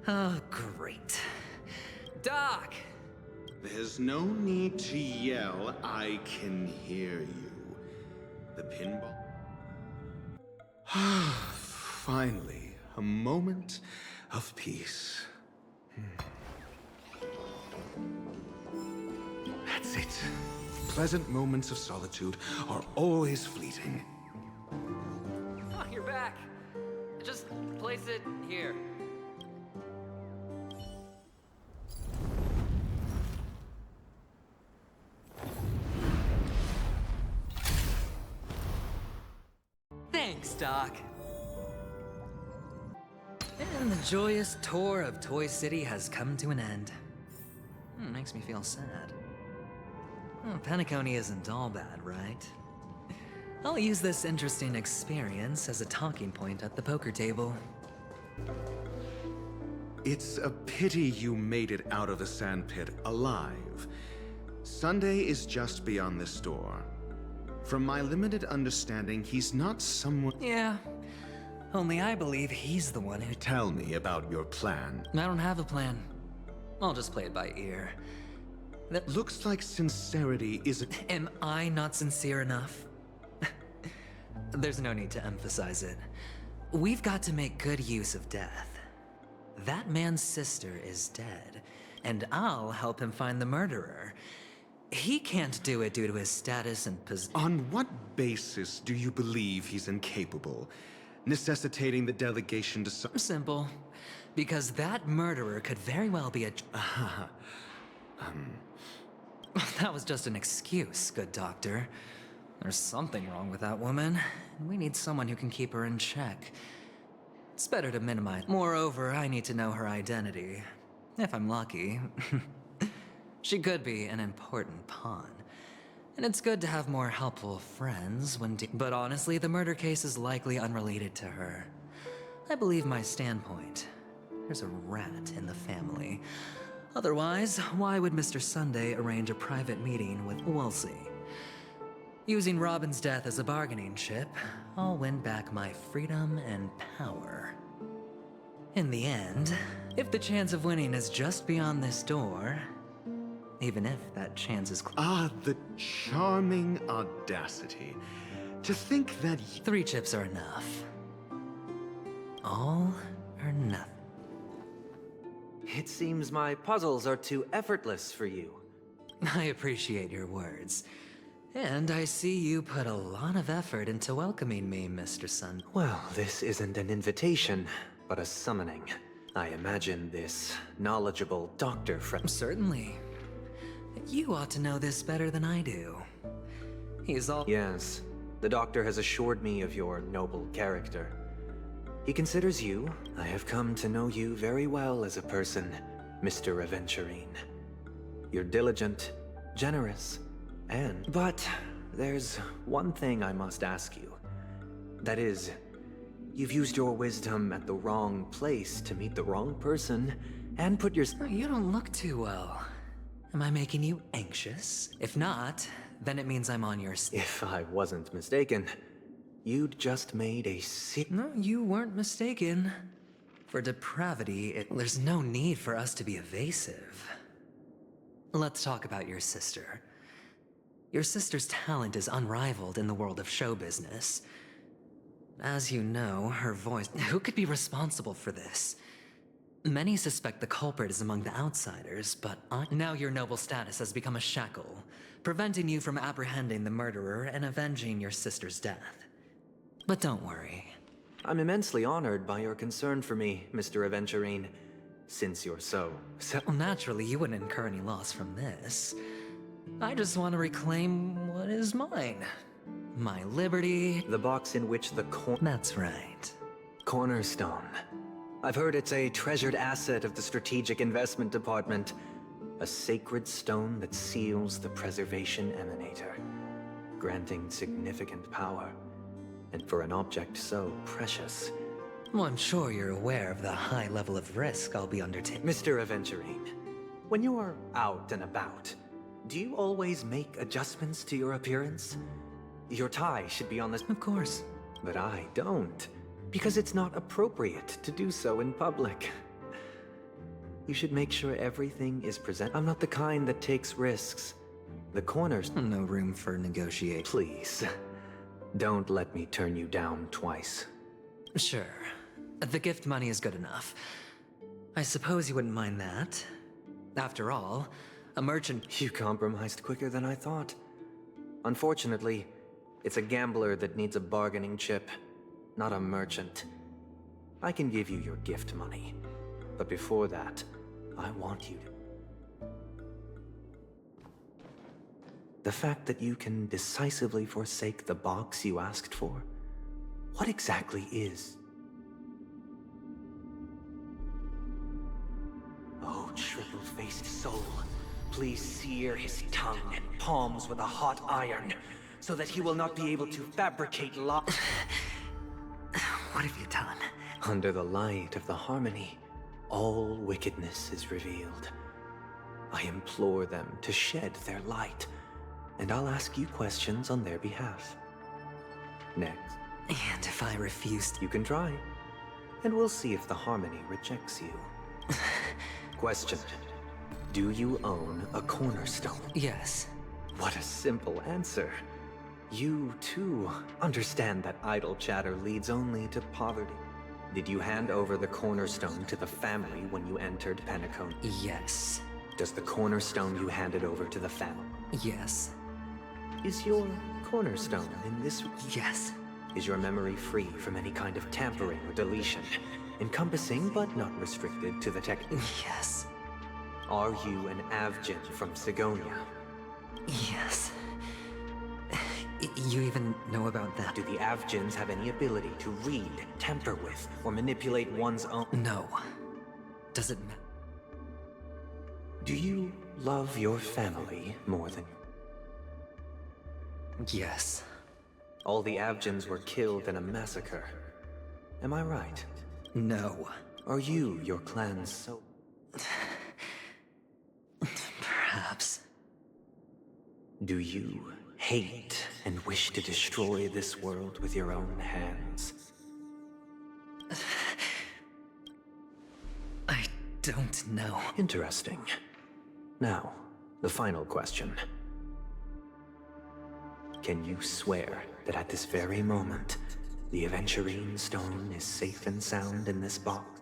Oh, great. Doc! There's no need to yell. I can hear you. The pinball... Finally, a moment of peace. That's it. Pleasant moments of solitude are always fleeting. Oh, you're back. Just place it here. Thanks, Doc. And the joyous tour of Toy City has come to an end. Makes me feel sad. Oh, Penacony isn't all bad, right? I'll use this interesting experience as a talking point at the poker table. It's a pity you made it out of the sandpit alive. Sunday is just beyond this door. From my limited understanding, he's not someone... Yeah, only I believe he's the one who... Tell me about your plan. I don't have a plan. I'll just play it by ear. That looks like sincerity isn't... Am I not sincere enough? There's no need to emphasize it. We've got to make good use of death. That man's sister is dead, and I'll help him find the murderer. He can't do it due to his status and position. On what basis do you believe he's incapable, necessitating the delegation to some... Simple. Because that murderer could very well be a... That was just an excuse, good doctor. There's something wrong with that woman, and we need someone who can keep her in check. It's better to minimize. Moreover, I need to know her identity. If I'm lucky. She could be an important pawn. And it's good to have more helpful friends when but honestly, the murder case is likely unrelated to her. I believe my standpoint. There's a rat in the family. Otherwise, why would Mr. Sunday arrange a private meeting with... We'll see. Using Robin's death as a bargaining chip, I'll win back my freedom and power. In the end, if the chance of winning is just beyond this door, even if that chance is... The charming audacity. To think that... 3 chips are enough. All or nothing. It seems my puzzles are too effortless for you. I appreciate your words. And I see you put a lot of effort into welcoming me, Mr. Sun. Well, this isn't an invitation, but a summoning. I imagine this knowledgeable doctor friend... Certainly. You ought to know this better than I do. He's all... Yes, the doctor has assured me of your noble character. He considers you. I have come to know you very well as a person, Mr. Aventurine. You're diligent, generous, and... But there's one thing I must ask you. That is, you've used your wisdom at the wrong place to meet the wrong person, and put your... You don't look too well. Am I making you anxious? If not, then it means I'm on your... If I wasn't mistaken, you'd just made a No, you weren't mistaken. For depravity, there's no need for us to be evasive. Let's talk about your sister. Your sister's talent is unrivaled in the world of show business. As you know, her voice... Who could be responsible for this? Many suspect the culprit is among the outsiders, but now your noble status has become a shackle, preventing you from apprehending the murderer and avenging your sister's death. But don't worry. I'm immensely honored by your concern for me, Mr. Aventurine, since you're so... Well, naturally, you wouldn't incur any loss from this. I just want to reclaim what is mine. My liberty... The box in which the That's right. Cornerstone. I've heard it's a treasured asset of the Strategic Investment Department. A sacred stone that seals the Preservation Emanator, granting significant power. And for an object so precious... Well, I'm sure you're aware of the high level of risk I'll be undertaking. Mr. Aventurine, when you're out and about, do you always make adjustments to your appearance? Your tie should be on this... Of course. But I don't. Because it's not appropriate to do so in public. You should make sure everything is present. I'm not the kind that takes risks. The corners... No room for negotiation. Please, don't let me turn you down twice. Sure. The gift money is good enough. I suppose you wouldn't mind that. After all, a merchant... You compromised quicker than I thought. Unfortunately, it's a gambler that needs a bargaining chip. Not a merchant. I can give you your gift money. But before that, I want you to... The fact that you can decisively forsake the box you asked for, what exactly is? Oh, triple-faced soul, please sear his tongue and palms with a hot iron, so that he will not be able to fabricate What have you done? Under the light of the harmony, all wickedness is revealed. I implore them to shed their light, and I'll ask you questions on their behalf. Next. And if I refuse... You can try, and we'll see if the harmony rejects you. Question. Do you own a cornerstone? Yes. What a simple answer. You, too, understand that idle chatter leads only to poverty. Did you hand over the cornerstone to the family when you entered Penacone? Yes. Does the cornerstone you handed over to the family? Yes. Is your cornerstone in this... Yes. Is your memory free from any kind of tampering or deletion, encompassing but not restricted to the tech... Yes. Are you an Avgin from Sigonia? Yes. You even know about that? Do the Avgens have any ability to read, tamper with, or manipulate one's own? No. Does it matter? Do you love your family more than... Yes. All the Avgens were killed in a massacre. Am I right? No. Are you your clan's so... Perhaps. Do you hate and wish to destroy this world with your own hands? I don't know. Interesting. Now, the final question. Can you swear that at this very moment, the Aventurine Stone is safe and sound in this box?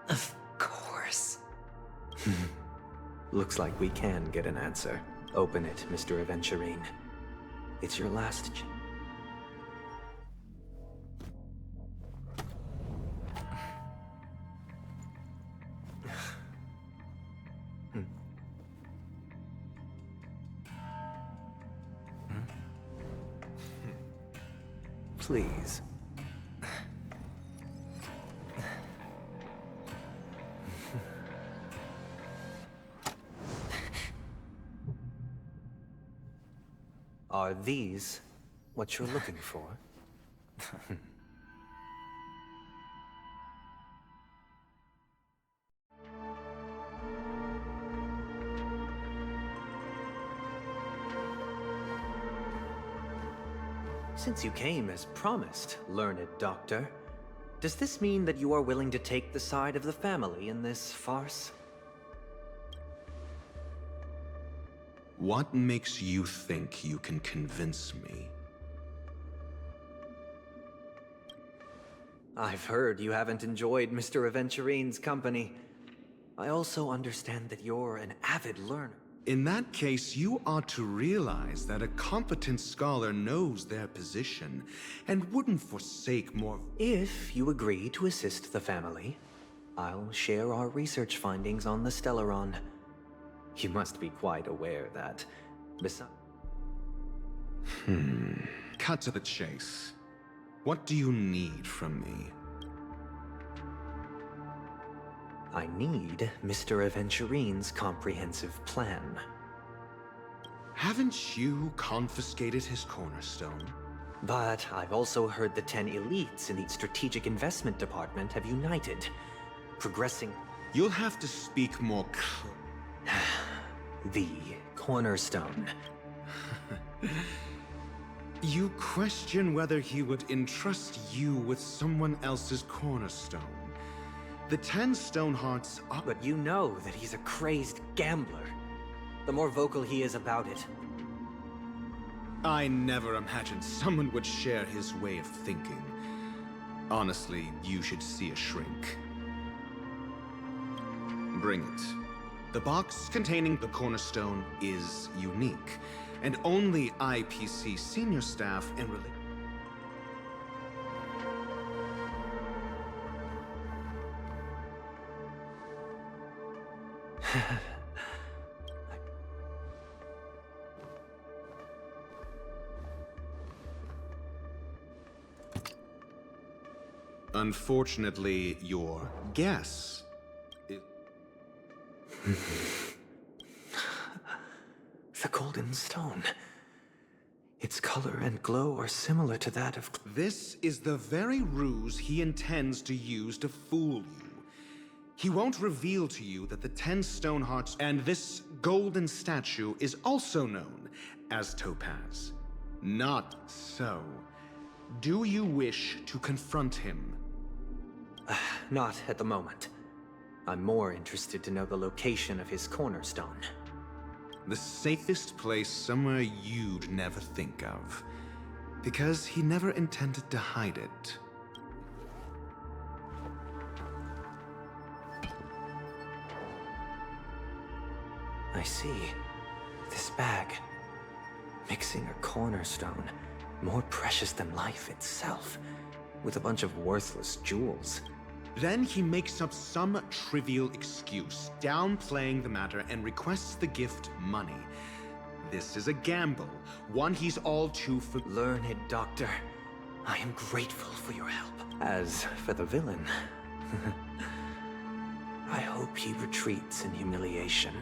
Of course. Looks like we can get an answer. Open it, Mr. Aventurine. It's your last chance. Please. Are these what you're looking for? Since you came as promised, learned doctor, does this mean that you are willing to take the side of the family in this farce? What makes you think you can convince me? I've heard you haven't enjoyed Mr. Aventurine's company. I also understand that you're an avid learner. In that case, you ought to realize that a competent scholar knows their position and wouldn't forsake more. If you agree to assist the family, I'll share our research findings on the Stellaron. You must be quite aware that, besides... Cut to the chase. What do you need from me? I need Mr. Aventurine's comprehensive plan. Haven't you confiscated his cornerstone? But I've also heard the 10 elites in the Strategic Investment Department have united, progressing... You'll have to speak more The cornerstone. You question whether he would entrust you with someone else's cornerstone. The 10 Stonehearts are... But you know that he's a crazed gambler. The more vocal he is about it. I never imagined someone would share his way of thinking. Honestly, you should see a shrink. Bring it. The box containing the cornerstone is unique, and only IPC senior staff and Unfortunately, your guess is... The golden stone. Its color and glow are similar to that of... This is the very ruse he intends to use to fool you. He won't reveal to you that the 10 Stonehearts and this golden statue is also known as Topaz. Not so. Do you wish to confront him? Not at the moment. I'm more interested to know the location of his cornerstone. The safest place somewhere you'd never think of. Because he never intended to hide it. I see. This bag. Mixing a cornerstone. More precious than life itself. With a bunch of worthless jewels. Then he makes up some trivial excuse, downplaying the matter, and requests the gift money. This is a gamble, one he's all too Learn it, Doctor. I am grateful for your help. As for the villain, I hope he retreats in humiliation.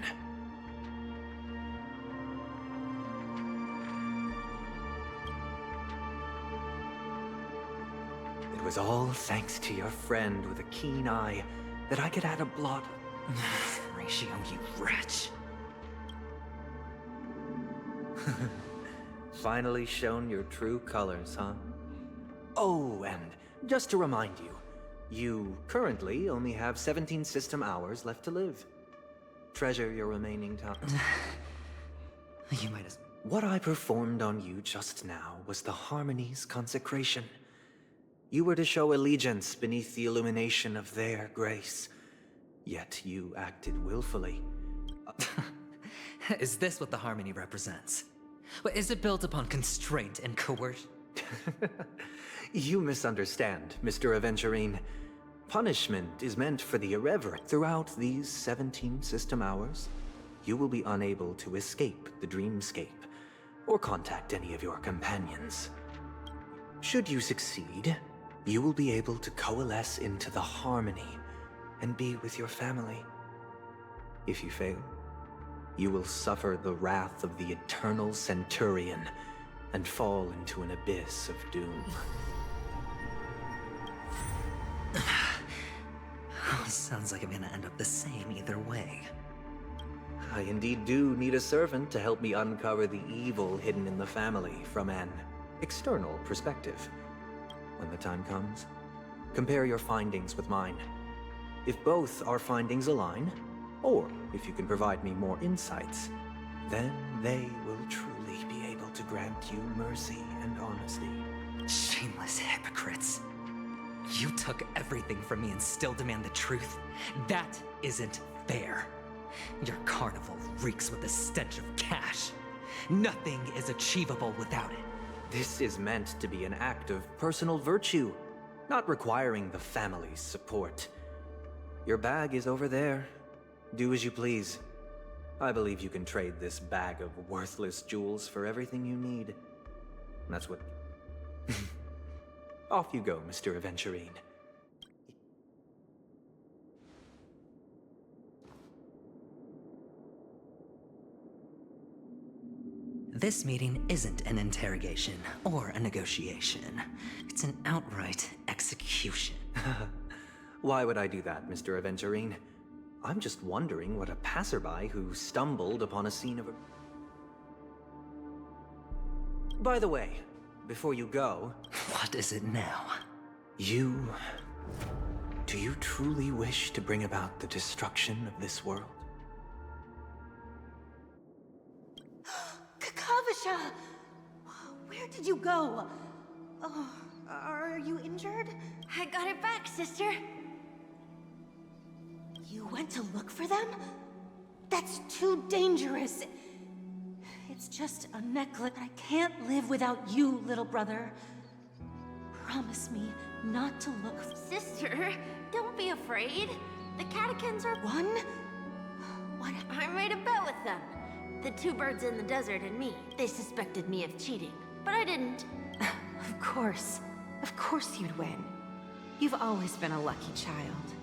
It was all thanks to your friend with a keen eye that I could add a blot. Ratio, you wretch. Finally shown your true colors, huh? Oh, and just to remind you, you currently only have 17 system hours left to live. Treasure your remaining time. You might as... What I performed on you just now was the Harmony's consecration. You were to show allegiance beneath the illumination of their grace. Yet you acted willfully. Is this what the Harmony represents? Is it built upon constraint and coercion? You misunderstand, Mr. Aventurine. Punishment is meant for the irreverent. Throughout these 17 system hours, you will be unable to escape the dreamscape or contact any of your companions. Should you succeed, you will be able to coalesce into the Harmony and be with your family. If you fail, you will suffer the wrath of the Eternal Centurion and fall into an abyss of doom. Sounds like I'm gonna end up the same either way. I indeed do need a servant to help me uncover the evil hidden in the family from an external perspective. When the time comes, compare your findings with mine. If both our findings align, or if you can provide me more insights, then they will truly be able to grant you mercy and honesty. Shameless hypocrites. You took everything from me and still demand the truth? That isn't fair. Your carnival reeks with the stench of cash. Nothing is achievable without it. This is meant to be an act of personal virtue, not requiring the family's support. Your bag is over there. Do as you please. I believe you can trade this bag of worthless jewels for everything you need. That's what... Off you go, Mr. Aventurine. This meeting isn't an interrogation or a negotiation. It's an outright execution. Why would I do that, Mr. Aventurine? I'm just wondering what a passerby who stumbled upon a scene of a... By the way, before you go... What is it now? Do you truly wish to bring about the destruction of this world? Kakavasha! Where did you go? Oh, are you injured? I got it back, sister. You went to look for them? That's too dangerous. It's just a necklace. I can't live without you, little brother. Promise me not to look for... Sister, don't be afraid. The catechins are... One? What? I made a bet with them. The two birds in the desert and me. They suspected me of cheating, but I didn't. Of course. Of course you'd win. You've always been a lucky child.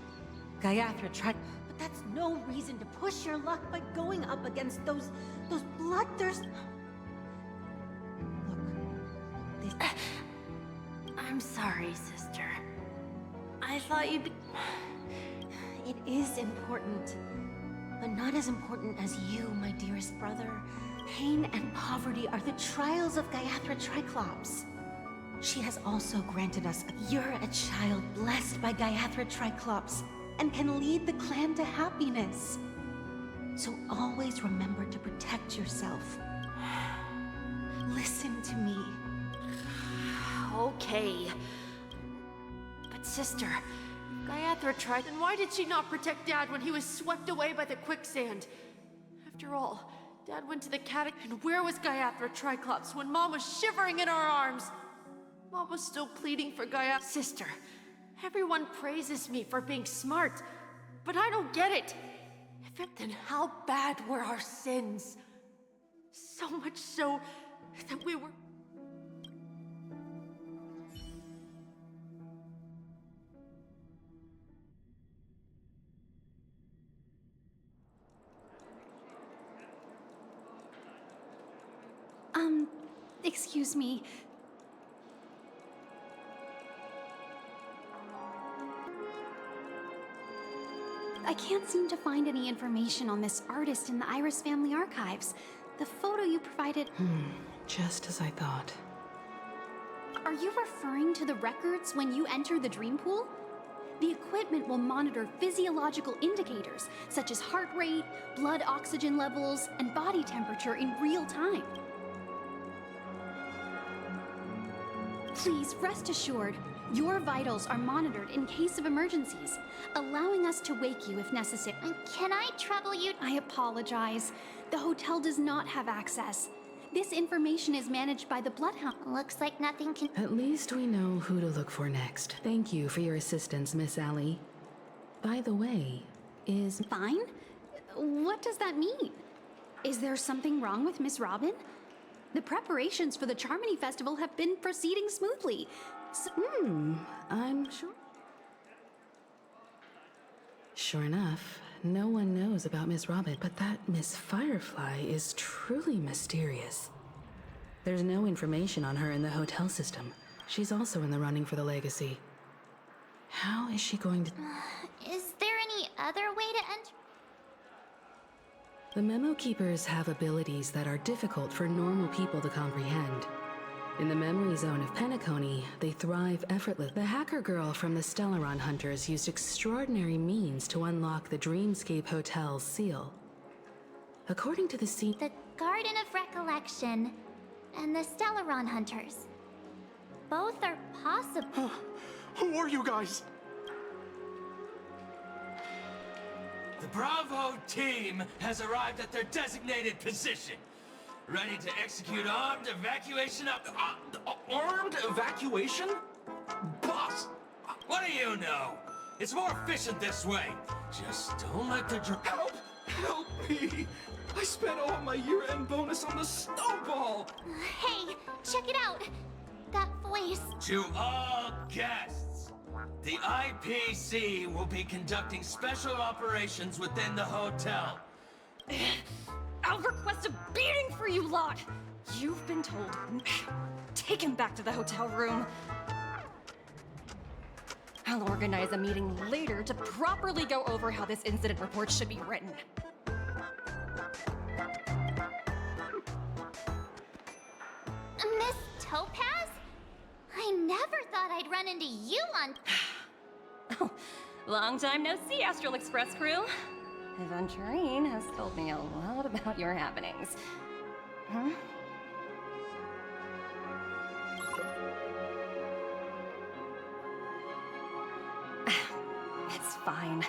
Gayatri tried... But that's no reason to push your luck by going up against those bloodthirsty... Look, this... I'm sorry, sister. I thought you'd be... It is important, but not as important as you, my dearest brother. Pain and poverty are the trials of Gayatri Triclops. She has also granted us... You're a child blessed by Gayatri Triclops and can lead the clan to happiness. So always remember to protect yourself. Listen to me. Okay. But sister, Gayatri tried, then why did she not protect Dad when he was swept away by the quicksand? After all, Dad went to the catechins, and where was Gayatri Triclops when Mom was shivering in our arms? Mom was still pleading for Gayatri. Sister, Everyone praises me for being smart, but I don't get it. Then how bad were our sins? So much so that we were... Excuse me. I can't seem to find any information on this artist in the Iris family archives. The photo you provided... Just as I thought. Are you referring to the records when you enter the dream pool? The equipment will monitor physiological indicators, such as heart rate, blood oxygen levels, and body temperature in real time. Please rest assured, your vitals are monitored in case of emergencies, allowing us to wake you if necessary. Can I trouble you? I apologize. The hotel does not have access. This information is managed by the Bloodhound. Looks like nothing can... At least we know who to look for next. Thank you for your assistance, Miss Allie. By the way, is... Fine? What does that mean? Is there something wrong with Miss Robin? The preparations for the Charmony Festival have been proceeding smoothly. So I'm sure. Sure enough, no one knows about Miss Robin, but that Miss Firefly is truly mysterious. There's no information on her in the hotel system. She's also in the running for the legacy. How is she going to... Is there any other way to enter? The Memo Keepers have abilities that are difficult for normal people to comprehend. In the memory zone of Penacony, they thrive effortlessly. The hacker girl from the Stellaron Hunters used extraordinary means to unlock the Dreamscape Hotel's seal. According to the The Garden of Recollection and the Stellaron Hunters. Both are possible. Who are you guys? The Bravo team has arrived at their designated position. Ready to execute armed evacuation of... armed evacuation? Boss, what do you know? It's more efficient this way. Just don't let the Help! Help me! I spent all my year-end bonus on the snowball! Hey, check it out! That voice. To all guests, the IPC will be conducting special operations within the hotel. I'll request a beating for you lot! You've been told. Take him back to the hotel room. I'll organize a meeting later to properly go over how this incident report should be written. Miss Topaz? I never thought I'd run into you on... Oh, long time no see, Astral Express crew. Aventurine has told me a lot about your happenings. Huh? It's fine.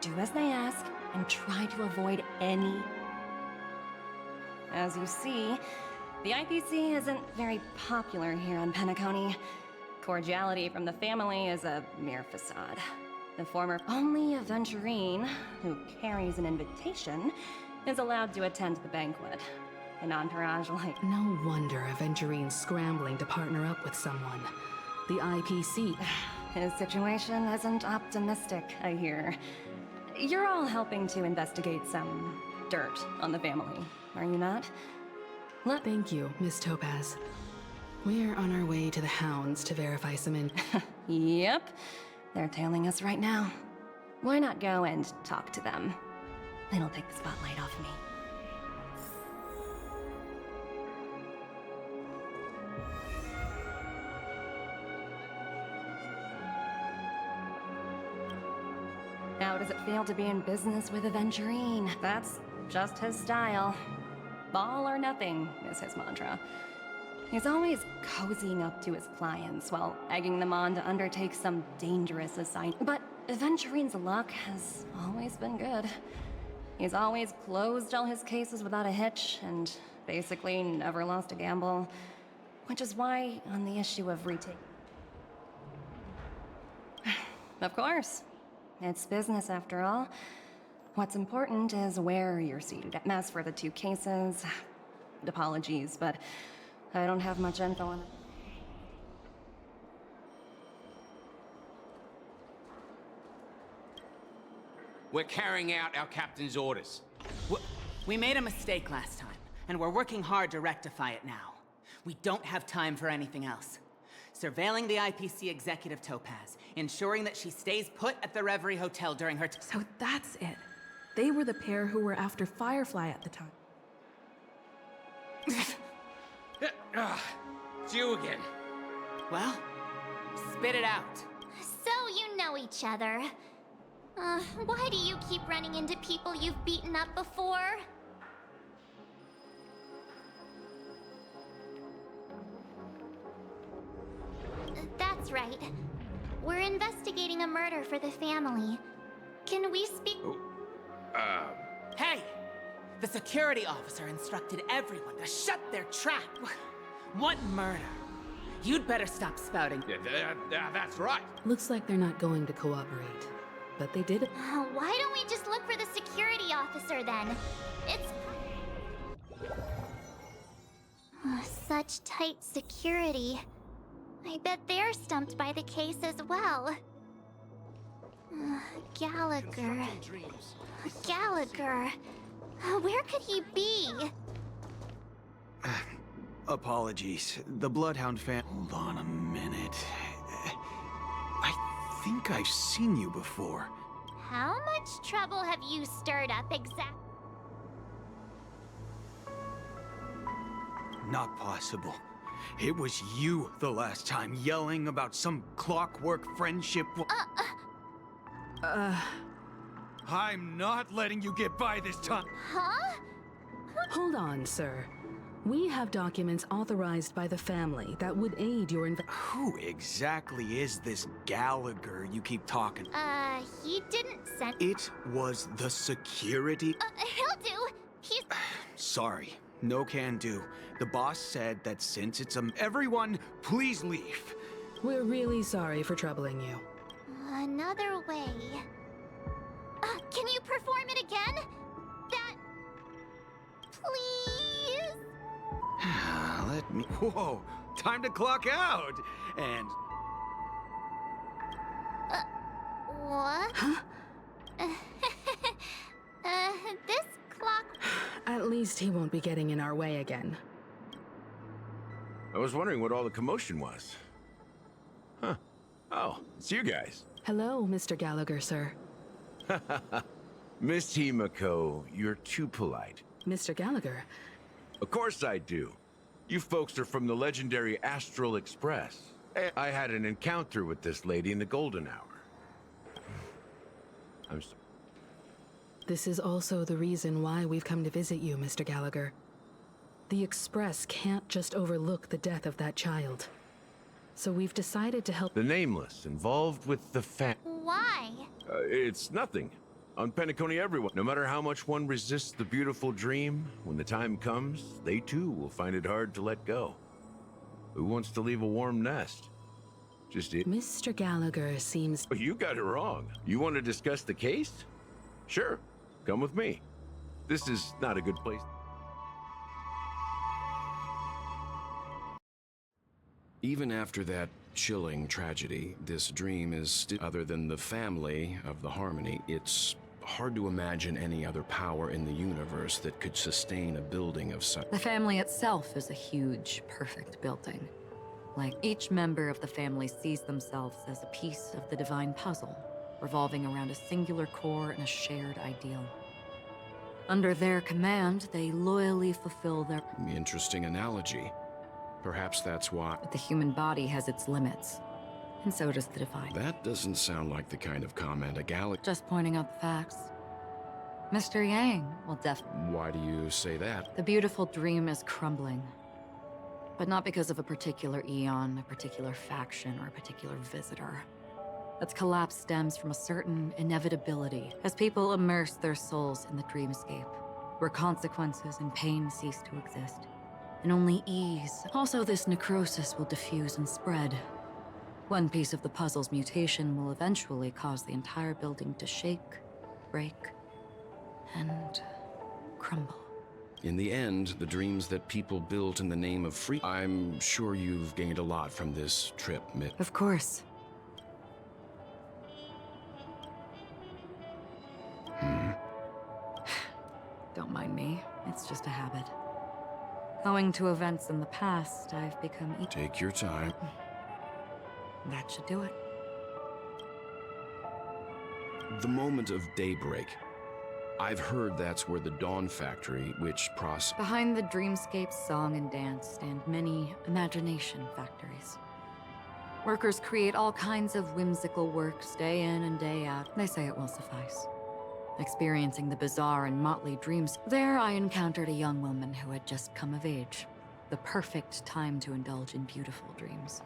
Do as they ask and try to avoid any... As you see, the IPC isn't very popular here on Penacony. Cordiality from the family is a mere facade. The former only Aventurine, who carries an invitation, is allowed to attend the banquet. An entourage like... No wonder Aventurine's scrambling to partner up with someone. The IPC... His situation isn't optimistic, I hear. You're all helping to investigate some dirt on the family, are you not? Thank you, Miss Topaz. We're on our way to the Hounds to verify some Yep. They're tailing us right now. Why not go and talk to them? It'll take the spotlight off me. How does it feel to be in business with Aventurine? That's just his style. All or nothing is his mantra. He's always cozying up to his clients while egging them on to undertake some dangerous assignment. But Aventurine's luck has always been good. He's always closed all his cases without a hitch and basically never lost a gamble. Which is why, on the issue of retake... Of course. It's business after all. What's important is where you're seated. As for the 2 cases, apologies, but I don't have much info on it. We're carrying out our captain's orders. We made a mistake last time, and we're working hard to rectify it now. We don't have time for anything else. Surveilling the IPC executive Topaz, ensuring that she stays put at the Reverie Hotel during her So that's it. They were the pair who were after Firefly at the time. It's you again. Well, spit it out. So you know each other. Why do you keep running into people you've beaten up before? That's right. We're investigating a murder for the family. Can we speak? Hey! The security officer instructed everyone to shut their trap. What murder? You'd better stop spouting. That's right. Looks like they're not going to cooperate. But they did it. Why don't we just look for the security officer then? It's... such tight security. I bet they're stumped by the case as well. Gallagher. Gallagher. Where could he be? Apologies. The Bloodhound fan... Hold on a minute. I think I've seen you before. How much trouble have you stirred up exactly? Not possible. It was you the last time, yelling about some clockwork friendship. I'm not letting you get by this time. Huh? Hold on, sir. We have documents authorized by the family that would aid your Who exactly is this Gallagher you keep talking? He didn't send... It was the security... he'll do. He's... Sorry. No can do. The boss said that since it's everyone, please leave. We're really sorry for troubling you. Another way. Can you perform it again? That... Please? Let me... Whoa! Time to clock out! And... What? Huh? This clock... At least he won't be getting in our way again. I was wondering what all the commotion was. Huh. Oh, it's you guys. Hello, Mr. Gallagher, sir. Miss Himiko, you're too polite. Mr. Gallagher? Of course I do. You folks are from the legendary Astral Express. I had an encounter with this lady in the golden hour. I'm sorry. This is also the reason why we've come to visit you, Mr. Gallagher. The Express can't just overlook the death of that child. So we've decided to help... The Nameless, involved with the Why? It's nothing. On Penacony, everyone, no matter how much one resists the beautiful dream, when the time comes, they too will find it hard to let go. Who wants to leave a warm nest? Just it. Mr. Gallagher seems... Oh, you got it wrong. You want to discuss the case? Sure. Come with me. This is not a good place. Even after that chilling tragedy, this dream is still, other than the family of the Harmony, it's hard to imagine any other power in the universe that could sustain a building of such. The family itself is a huge, perfect building. Like each member of the family sees themselves as a piece of the divine puzzle, revolving around a singular core and a shared ideal. Under their command, they loyally fulfill their... Interesting analogy. Perhaps that's why... But the human body has its limits, and so does the divine. That doesn't sound like the kind of comment a galaxy... Just pointing out the facts. Mr. Yang will definitely... Why do you say that? The beautiful dream is crumbling. But not because of a particular eon, a particular faction, or a particular visitor. Its collapse stems from a certain inevitability as people immerse their souls in the dreamscape, where consequences and pain cease to exist, and only ease. Also, this necrosis will diffuse and spread, One piece of the puzzle's mutation will eventually cause the entire building to shake, break, and crumble. In the end, the dreams that people built in the name of free... I'm sure you've gained a lot from this trip, Mitt. Of course. Don't mind me. It's just a habit. Owing to events in the past, I've become... Take your time. That should do it. The moment of daybreak. I've heard that's where the Dawn Factory, which Behind the dreamscape song and dance stand many imagination factories. Workers create all kinds of whimsical works day in and day out. They say it will suffice. Experiencing the bizarre and motley dreams, there I encountered a young woman who had just come of age. The perfect time to indulge in beautiful dreams.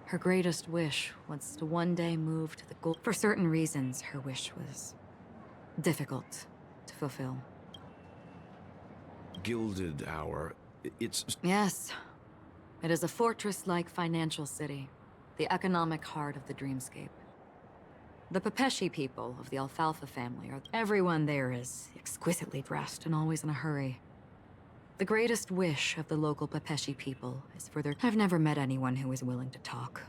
Her greatest wish was to one day move to the goal. For certain reasons, her wish was difficult to fulfill. Gilded Hour, it's... Yes. It is a fortress-like financial city, the economic heart of the dreamscape. The Pepeshi people of the Alfalfa family are... Everyone there is exquisitely dressed and always in a hurry. The greatest wish of the local Pepeshi people is for their... I've never met anyone who is willing to talk.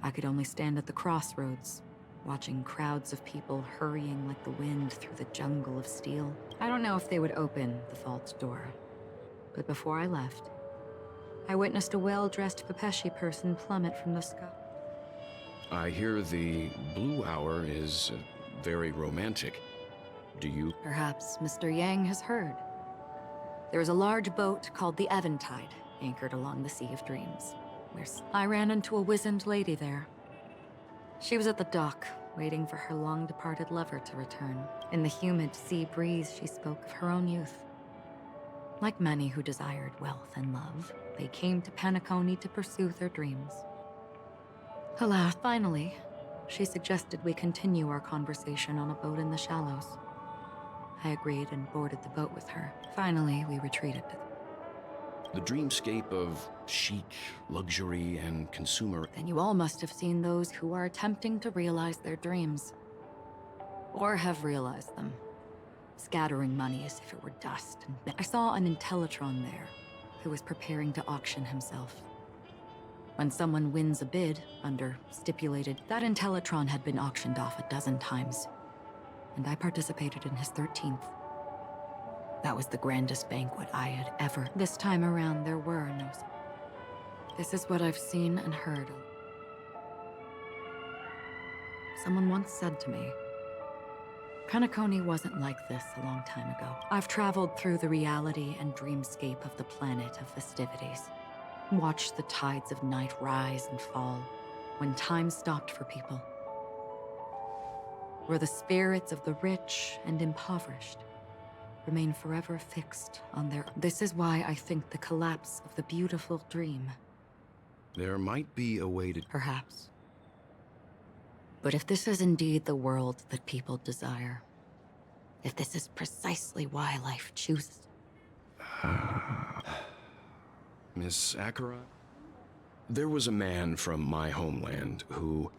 I could only stand at the crossroads, watching crowds of people hurrying like the wind through the jungle of steel. I don't know if they would open the vault door, but before I left, I witnessed a well-dressed Pepeshi person plummet from the sky. I hear the Blue Hour is very romantic. Do you? Perhaps Mr. Yang has heard. There is a large boat called the Eventide, anchored along the Sea of Dreams. I ran into a wizened lady there. She was at the dock, waiting for her long-departed lover to return. In the humid sea breeze, she spoke of her own youth. Like many who desired wealth and love, they came to Penacony to pursue their dreams. Alas, finally, she suggested we continue our conversation on a boat in the shallows. I agreed and boarded the boat with her. Finally, we retreated to the dreamscape of chic, luxury, and consumer. Then you all must have seen those who are attempting to realize their dreams. Or have realized them. Scattering money as if it were dust. I saw an Intellitron there, who was preparing to auction himself. When someone wins a bid under stipulated, that Intellitron had been auctioned off a dozen times. And I participated in his 13th. That was the grandest banquet I had ever. This time around, there were no... This is what I've seen and heard. Someone once said to me, Penacony wasn't like this a long time ago. I've traveled through the reality and dreamscape of the planet of festivities. Watched the tides of night rise and fall when time stopped for people. Where the spirits of the rich and impoverished remain forever fixed on their... This is why I think the collapse of the beautiful dream. There might be a way to... Perhaps. But if this is indeed the world that people desire, if this is precisely why life chooses... Miss Akira? There was a man from my homeland who,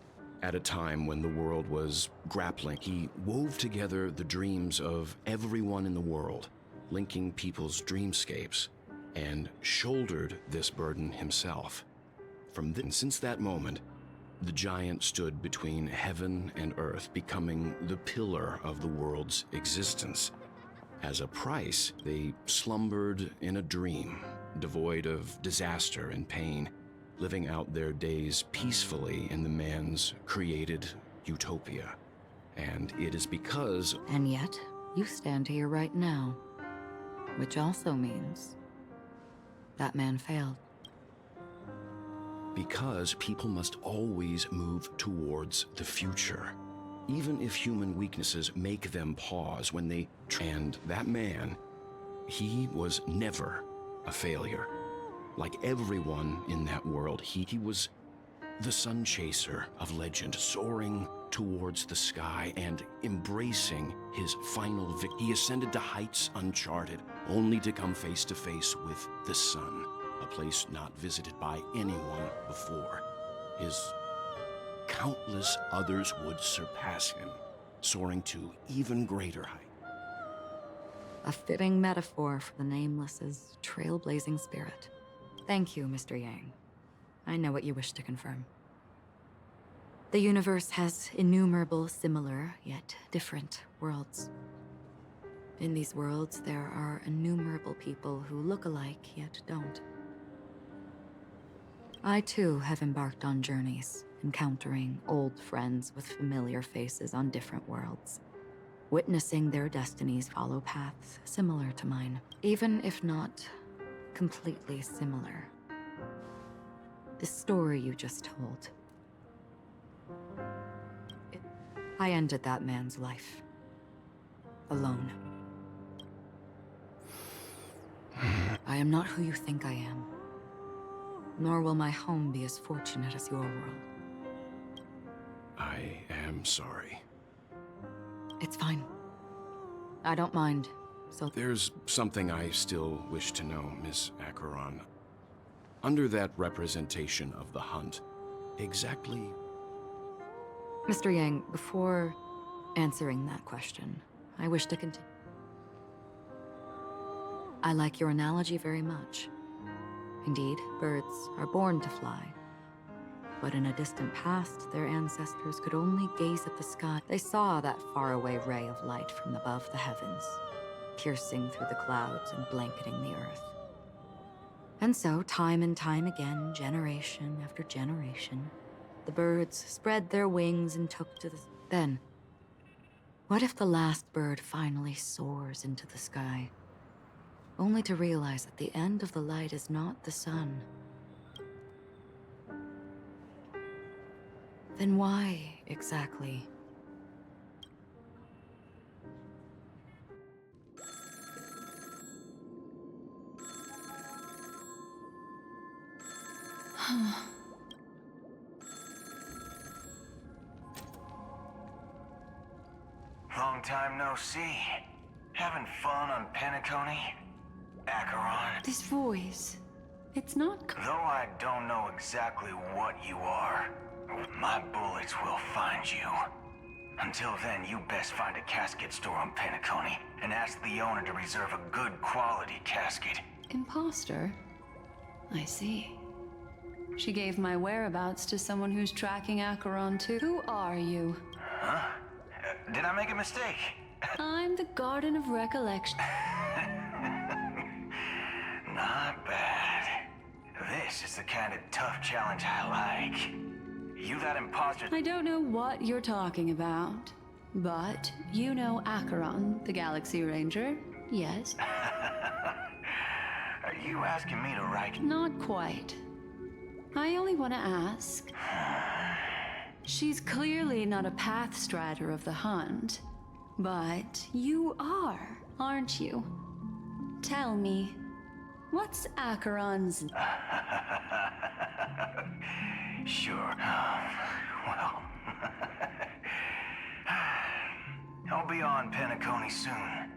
at a time when the world was grappling, he wove together the dreams of everyone in the world, linking people's dreamscapes, and shouldered this burden himself. Since that moment, the giant stood between heaven and earth, becoming the pillar of the world's existence. As a price, they slumbered in a dream, devoid of disaster and pain, living out their days peacefully in the man's created utopia. And it is because... And yet, you stand here right now, which also means that man failed. Because people must always move towards the future, even if human weaknesses make them pause when they... And that man, he was never a failure. Like everyone in that world, he was the sun chaser of legend, soaring towards the sky and embracing his final victory. He ascended to heights uncharted, only to come face to face with the sun, a place not visited by anyone before. his countless others would surpass him, soaring to even greater height. A fitting metaphor for the Nameless's trailblazing spirit. Thank you, Mr. Yang. I know what you wish to confirm. The universe has innumerable similar, yet different worlds. In these worlds, there are innumerable people who look alike, yet don't. I too have embarked on journeys, encountering old friends with familiar faces on different worlds, witnessing their destinies follow paths similar to mine, even if not completely similar. The story you just told. I ended that man's life. Alone. I am not who you think I am. Nor will my home be as fortunate as your world. I am sorry. It's fine. I don't mind, so... There's something I still wish to know, Miss Acheron. Under that representation of the hunt, exactly... Mr. Yang, before answering that question, I wish to continue. I like your analogy very much. Indeed, birds are born to fly. But in a distant past, their ancestors could only gaze at the sky. They saw that faraway ray of light from above the heavens, piercing through the clouds and blanketing the earth. And so, time and time again, generation after generation, the birds spread their wings and took to the... Then, what if the last bird finally soars into the sky, only to realize that the end of the light is not the sun? Then why, exactly? Long time no see. Having fun on Penacony? Acheron? This voice, it's not... Though I don't know exactly what you are, my bullets will find you. Until then, you best find a casket store on Penacony and ask the owner to reserve a good quality casket. Imposter? I see. She gave my whereabouts to someone who's tracking Acheron too. Who are you? Huh? Did I make a mistake? I'm the Garden of Recollection. Not bad. This is the kind of tough challenge I like. You that imposter... I don't know what you're talking about, but you know Acheron, the Galaxy Ranger, yes? Are you asking me to write? Not quite. I only want to ask. She's clearly not a path strider of the hunt, but you are, aren't you? Tell me, what's Acheron's... Sure. Well... I'll be on Penacony soon.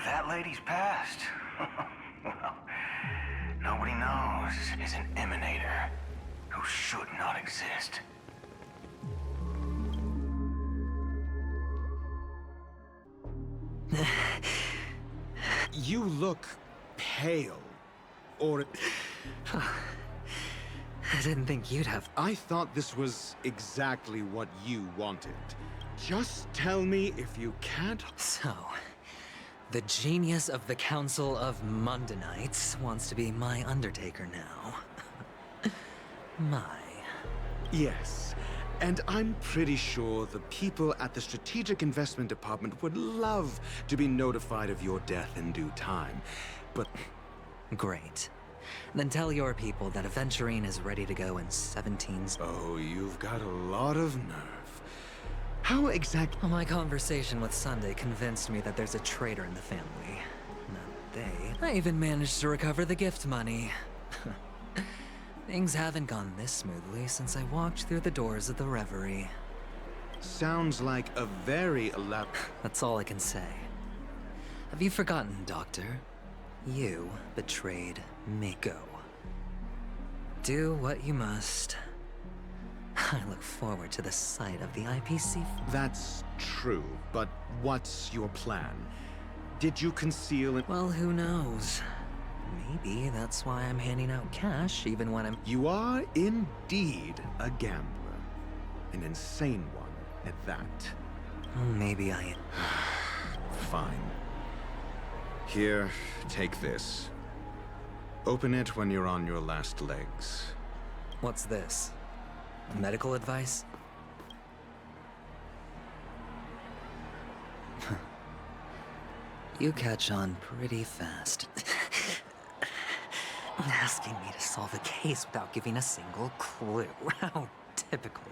That lady's passed. Well, nobody knows is an emanator who should not exist. You look pale. Or... I didn't think you'd have... I thought this was exactly what you wanted. Just tell me if you can't... So, the genius of the Council of Mundanites wants to be my Undertaker now. My. Yes, and I'm pretty sure the people at the Strategic Investment Department would love to be notified of your death in due time, but... Great. Then tell your people that Aventurine is ready to go in 17... Oh, you've got a lot of nerve. How exactly... Well, my conversation with Sunday convinced me that there's a traitor in the family. Not they. I even managed to recover the gift money. Things haven't gone this smoothly since I walked through the doors of the Reverie. Sounds like a very elaborate... That's all I can say. Have you forgotten, Doctor? You betrayed Mako. Do what you must. I look forward to the sight of the IPC. That's true, but what's your plan? Did you conceal it? Well, who knows? Maybe that's why I'm handing out cash even when I'm... You are indeed a gambler. An insane one at that. Maybe I... Fine. Here, take this. Open it when you're on your last legs. What's this? Medical advice? You catch on pretty fast. Asking me to solve a case without giving a single clue. How typical.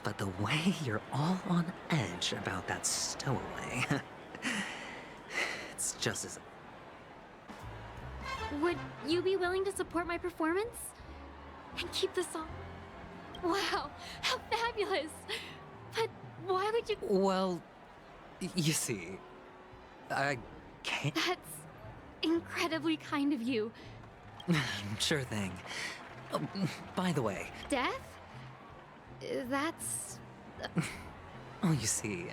But the way you're all on edge about that stowaway... it's just as... Would you be willing to support my performance? And keep the song? Wow, how fabulous! But why would you... Well, you see, I can't... That's incredibly kind of you. Sure thing. Oh, by the way... Death? That's... Oh, you see,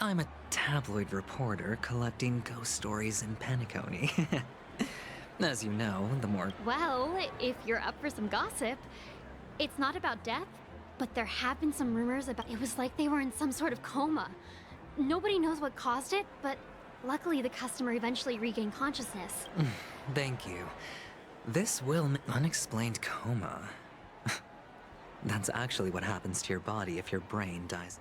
I'm a tabloid reporter collecting ghost stories in Penacony. As you know, the more... Well, if you're up for some gossip, it's not about death, but there have been some rumors about it was like they were in some sort of coma. Nobody knows what caused it, but luckily the customer eventually regained consciousness. Thank you. This will... Unexplained coma. That's actually what happens to your body if your brain dies.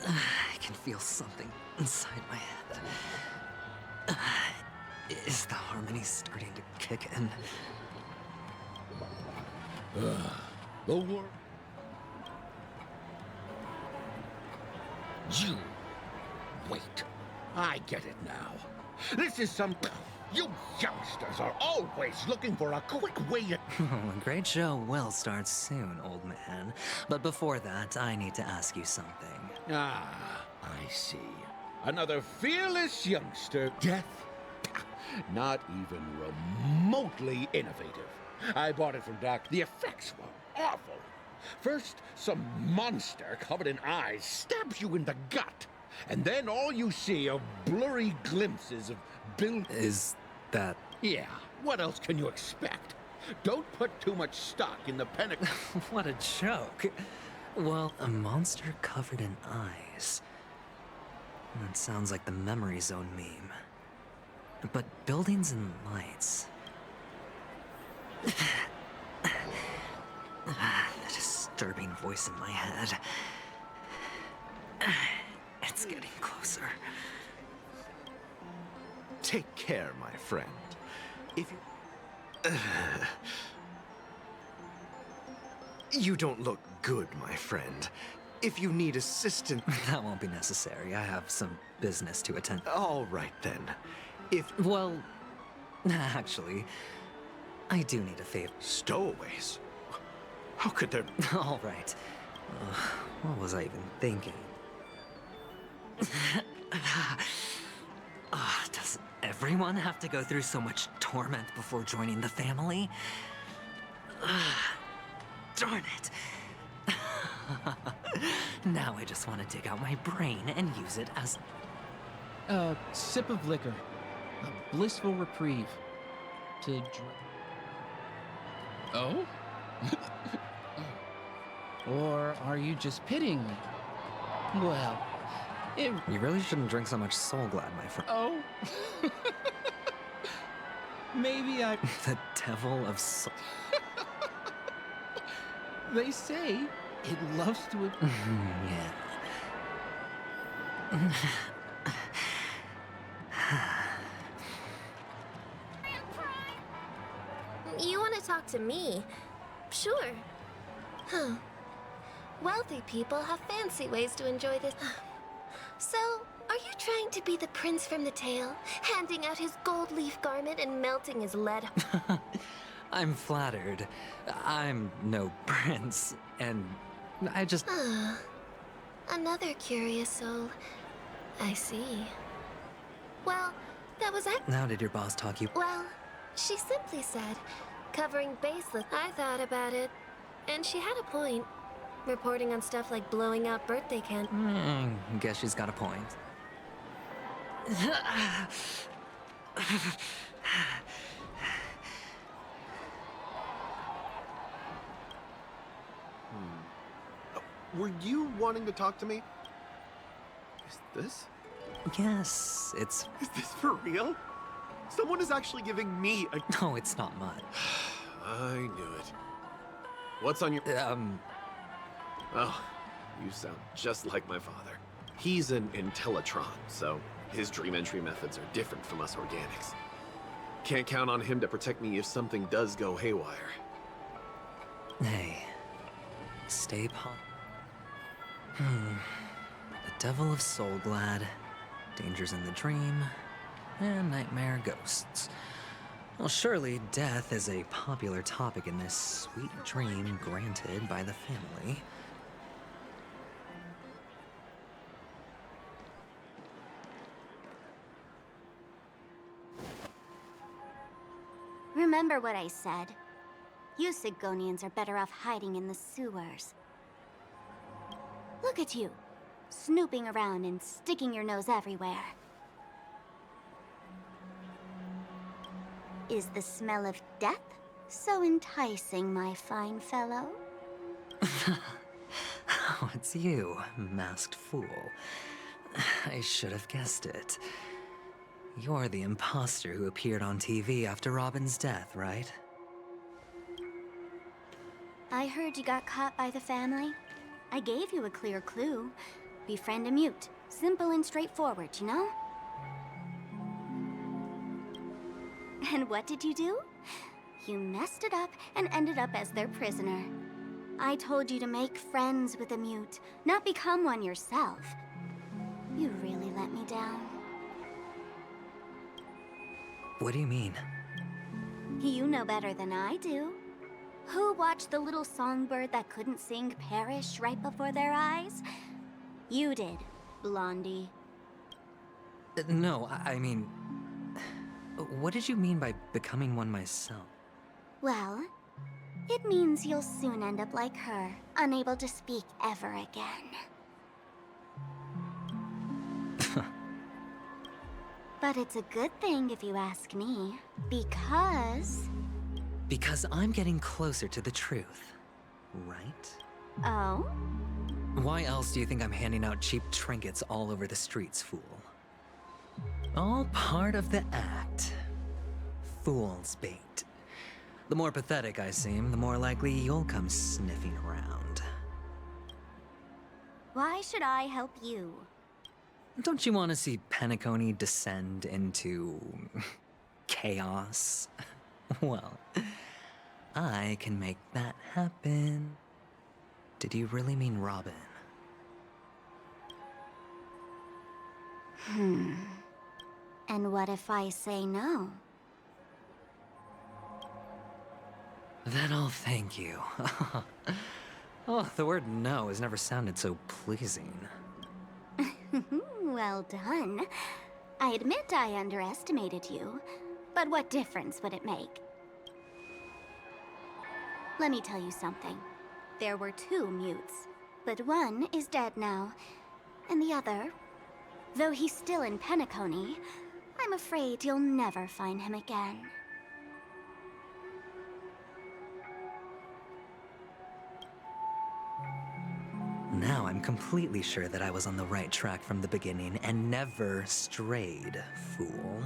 I can feel something inside my head. Is the harmony starting to kick in? The war. You. Wait. I get it now. This is some... You youngsters are always looking for a quick way to... A great show will start soon, old man. But before that, I need to ask you something. Ah, I see. Another fearless youngster. Death? Not even remotely innovative. I bought it from Doc. The effects were awful. First, some monster covered in eyes stabs you in the gut. And then all you see are blurry glimpses of Bill... Is that... Yeah, what else can you expect? Don't put too much stock in the panic... What a joke. Well, a monster covered in eyes. That sounds like the Memory Zone meme. But buildings and lights... The disturbing voice in my head. It's getting closer. Take care, my friend. If you... You don't look good, my friend. If you need assistance... That won't be necessary. I have some business to attend. All right, then. Well... Actually... I do need a favor. Stowaways? How could there... All right. What was I even thinking? Does everyone have to go through so much torment before joining the family? Darn it. Now I just want to dig out my brain and use it as... A sip of liquor. A blissful reprieve. To drink. Oh? Or are you just pitying me? Well, You really shouldn't drink so much Soul Glad, my friend. Oh? Maybe I... The devil of soul... They say it loves to... Yeah. You want to talk to me? Sure. Huh. Wealthy people have fancy ways to enjoy this. So, are you trying to be the prince from the tale, handing out his gold leaf garment and melting his lead? I'm flattered. I'm no prince, and I just... Another curious soul. I see. Well, that was How did your boss talk you? Well, she simply said, covering baseless. I thought about it. And she had a point. Reporting on stuff like blowing out birthday candles. Guess she's got a point. Were you wanting to talk to me? Is this? Yes, it's... Is this for real? Someone is actually giving me a... No, it's not mine. I knew it. What's on your... Oh, you sound just like my father. He's an Intellitron, so his dream entry methods are different from us organics. Can't count on him to protect me if something does go haywire. Hey, stay calm. The Devil of Soulglad, Dangers in the Dream, and Nightmare Ghosts. Well, surely death is a popular topic in this sweet dream granted by the family. Remember what I said. You Sigonians are better off hiding in the sewers. Look at you, snooping around and sticking your nose everywhere. Is the smell of death so enticing, my fine fellow? Oh, it's you, masked fool. I should have guessed it. You're the imposter who appeared on TV after Robin's death, right? I heard you got caught by the family. I gave you a clear clue. Befriend a mute. Simple and straightforward, you know? And what did you do? You messed it up and ended up as their prisoner. I told you to make friends with a mute, not become one yourself. You really let me down. What do you mean? You know better than I do. Who watched the little songbird that couldn't sing perish right before their eyes? You did, Blondie. No, I mean... What did you mean by becoming one myself? Well, it means you'll soon end up like her, unable to speak ever again. But it's a good thing if you ask me, because... Because I'm getting closer to the truth, right? Oh? Why else do you think I'm handing out cheap trinkets all over the streets, fool? All part of the act. Fool's bait. The more pathetic I seem, the more likely you'll come sniffing around. Why should I help you? Don't you want to see Penacony descend into... chaos? Well, I can make that happen. Did you really mean Robin? And what if I say no? Then I'll thank you. Oh, the word no has never sounded so pleasing. Well done. I admit I underestimated you, but what difference would it make? Let me tell you something. There were 2 mutes, but one is dead now, and the other, though he's still in Penacony, I'm afraid you'll never find him again. Now I'm completely sure that I was on the right track from the beginning and never strayed, fool.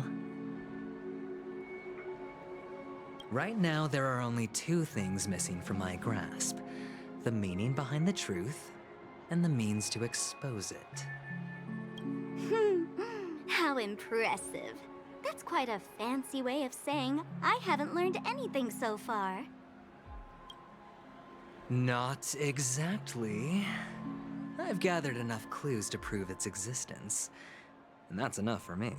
Right now, there are only 2 things missing from my grasp. The meaning behind the truth, and the means to expose it. How impressive. That's quite a fancy way of saying I haven't learned anything so far. Not exactly. I've gathered enough clues to prove its existence, and that's enough for me.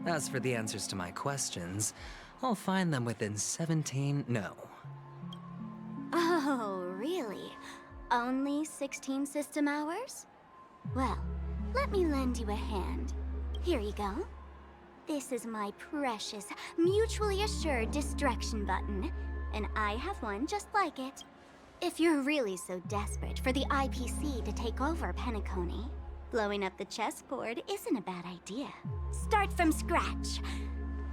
As for the answers to my questions, I'll find them within 17... no. Oh, really? Only 16 system hours? Well, let me lend you a hand. Here you go. This is my precious, mutually assured distraction button, and I have one just like it. If you're really so desperate for the IPC to take over Penacony, blowing up the chessboard isn't a bad idea. Start from scratch.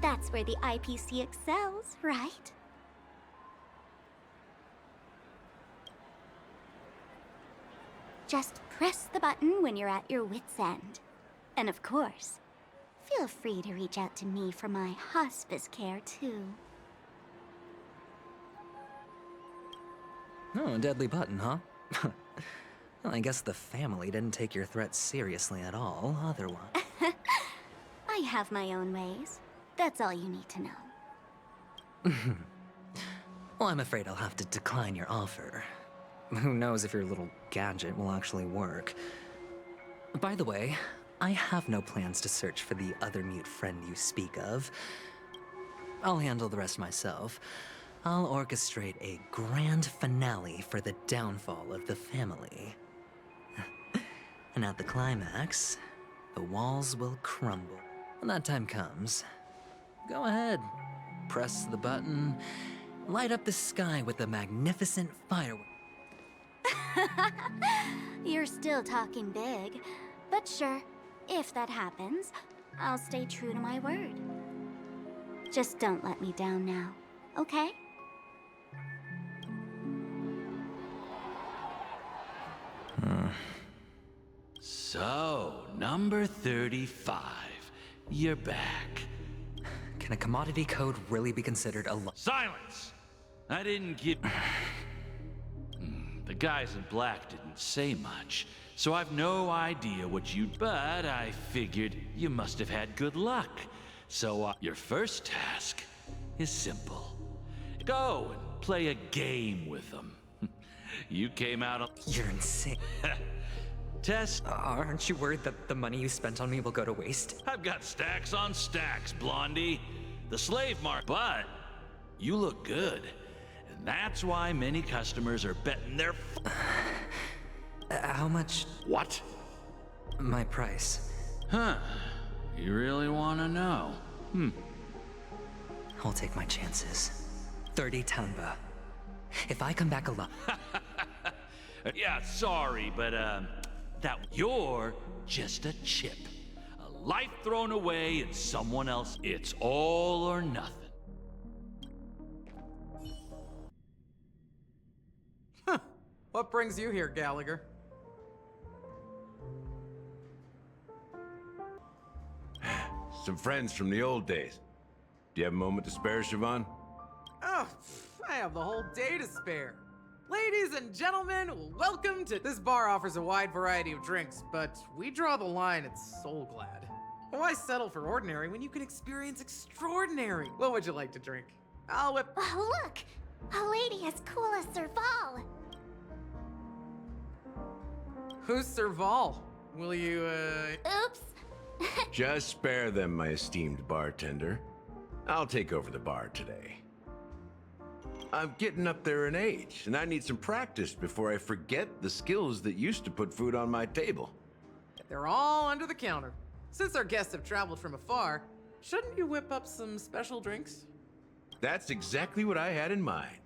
That's where the IPC excels, right? Just press the button when you're at your wit's end. And of course, feel free to reach out to me for my hospice care, too. Oh, a deadly button, huh? Well, I guess the family didn't take your threats seriously at all, otherwise. I have my own ways. That's all you need to know. Well, I'm afraid I'll have to decline your offer. Who knows if your little gadget will actually work. By the way, I have no plans to search for the other mute friend you speak of. I'll handle the rest myself. I'll orchestrate a grand finale for the downfall of the family. And at the climax, the walls will crumble. When that time comes, go ahead, press the button, light up the sky with a magnificent firework. You're still talking big, but sure, if that happens, I'll stay true to my word. Just don't let me down now, okay? So, number 35. You're back. Can a commodity code really be considered a Silence! I didn't give... The guys in black didn't say much, so I've no idea what you... But I figured you must have had good luck. So your first task is simple. Go and play a game with them. You came out on... You're insane. Tess... Aren't you worried that the money you spent on me will go to waste? I've got stacks on stacks, Blondie. The slave market. But you look good. And that's why many customers are betting their... How much? What? My price. Huh. You really want to know? I'll take my chances. 30 Tanba. If I come back alive... Yeah, sorry, but, that you're just a chip. A life thrown away in someone else. It's all or nothing. Huh. What brings you here, Gallagher? Some friends from the old days. Do you have a moment to spare, Siobhan? Oh, I have the whole day to spare. Ladies and gentlemen, welcome to... This bar offers a wide variety of drinks, but we draw the line at Soul Glad. Why settle for ordinary when you can experience extraordinary? What would you like to drink? I'll whip... Oh, look! A lady as cool as Serval. Who's Serval? Will you, Oops. Just spare them, my esteemed bartender. I'll take over the bar today. I'm getting up there in age, and I need some practice before I forget the skills that used to put food on my table. They're all under the counter. Since our guests have traveled from afar, shouldn't you whip up some special drinks? That's exactly what I had in mind.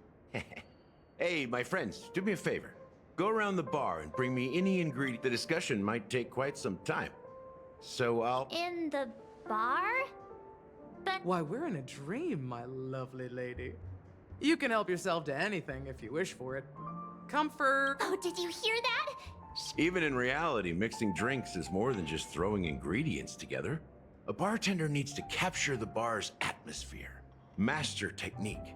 Hey, my friends, do me a favor. Go around the bar and bring me any ingredient. The discussion might take quite some time. So I'll... In the bar? But... Why, we're in a dream, my lovely lady. You can help yourself to anything if you wish for it. Comfort... Oh, did you hear that? Even in reality, mixing drinks is more than just throwing ingredients together. A bartender needs to capture the bar's atmosphere, master technique,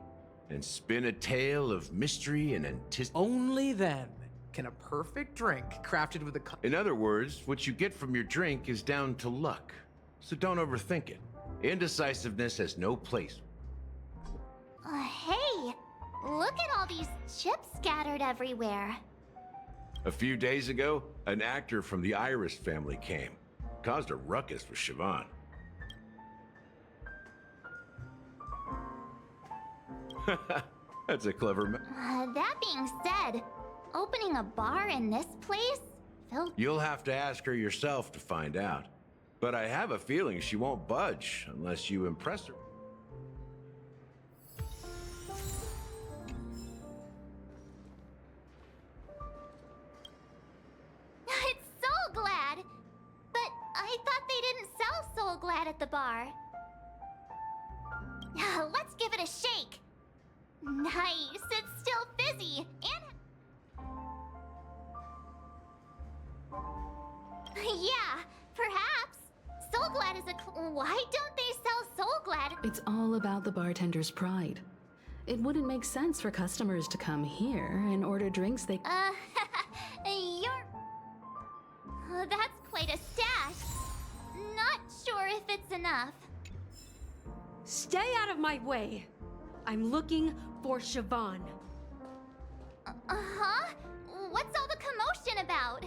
and spin a tale of mystery and anticipation. Only then can a perfect drink crafted with a... In other words, what you get from your drink is down to luck. So don't overthink it. Indecisiveness has no place. Hey! Look at all these chips scattered everywhere. A few days ago, an actor from the Iris family came. Caused a ruckus with Siobhan. That's a clever That being said, opening a bar in this place? You'll have to ask her yourself to find out. But I have a feeling she won't budge unless you impress her. set at the bar. Let's give it a shake. Nice, it's still fizzy, and... Yeah, perhaps. Soulglad is a why don't they sell Soulglad? It's all about the bartender's pride. It wouldn't make sense for customers to come here and order drinks they... That's quite a stash. Not sure if it's enough. Stay out of my way. I'm looking for Siobhan. Huh? What's all the commotion about?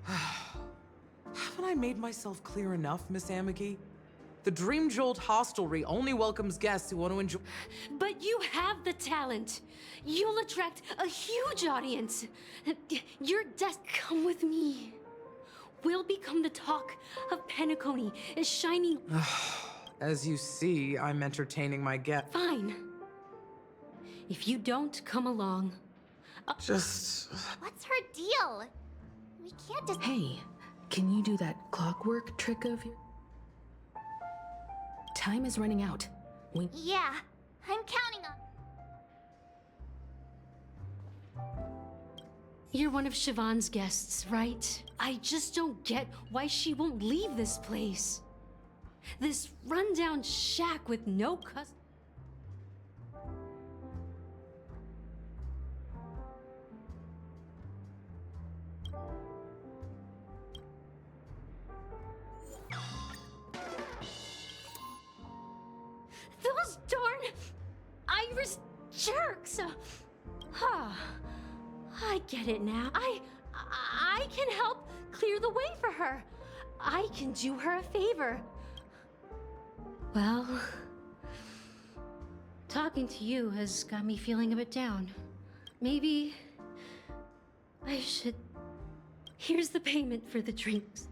Haven't I made myself clear enough, Miss Amiki? The Dream Jolt hostelry only welcomes guests who want to enjoy. But you have the talent. You'll attract a huge audience. Your desk, come with me. We'll become the talk of Penacony, a shining. As you see, I'm entertaining my guest. Fine. If you don't come along, Just. What's her deal? We can't just. Hey, can you do that clockwork trick of yours? Time is running out. Yeah, I'm counting on. You're one of Siobhan's guests, right? I just don't get why she won't leave this place. This rundown shack with no customers. Those darn Irish jerks! I get it now. I can help clear the way for her. I can do her a favor. Well, talking to you has got me feeling a bit down. Maybe I should... Here's the payment for the drinks.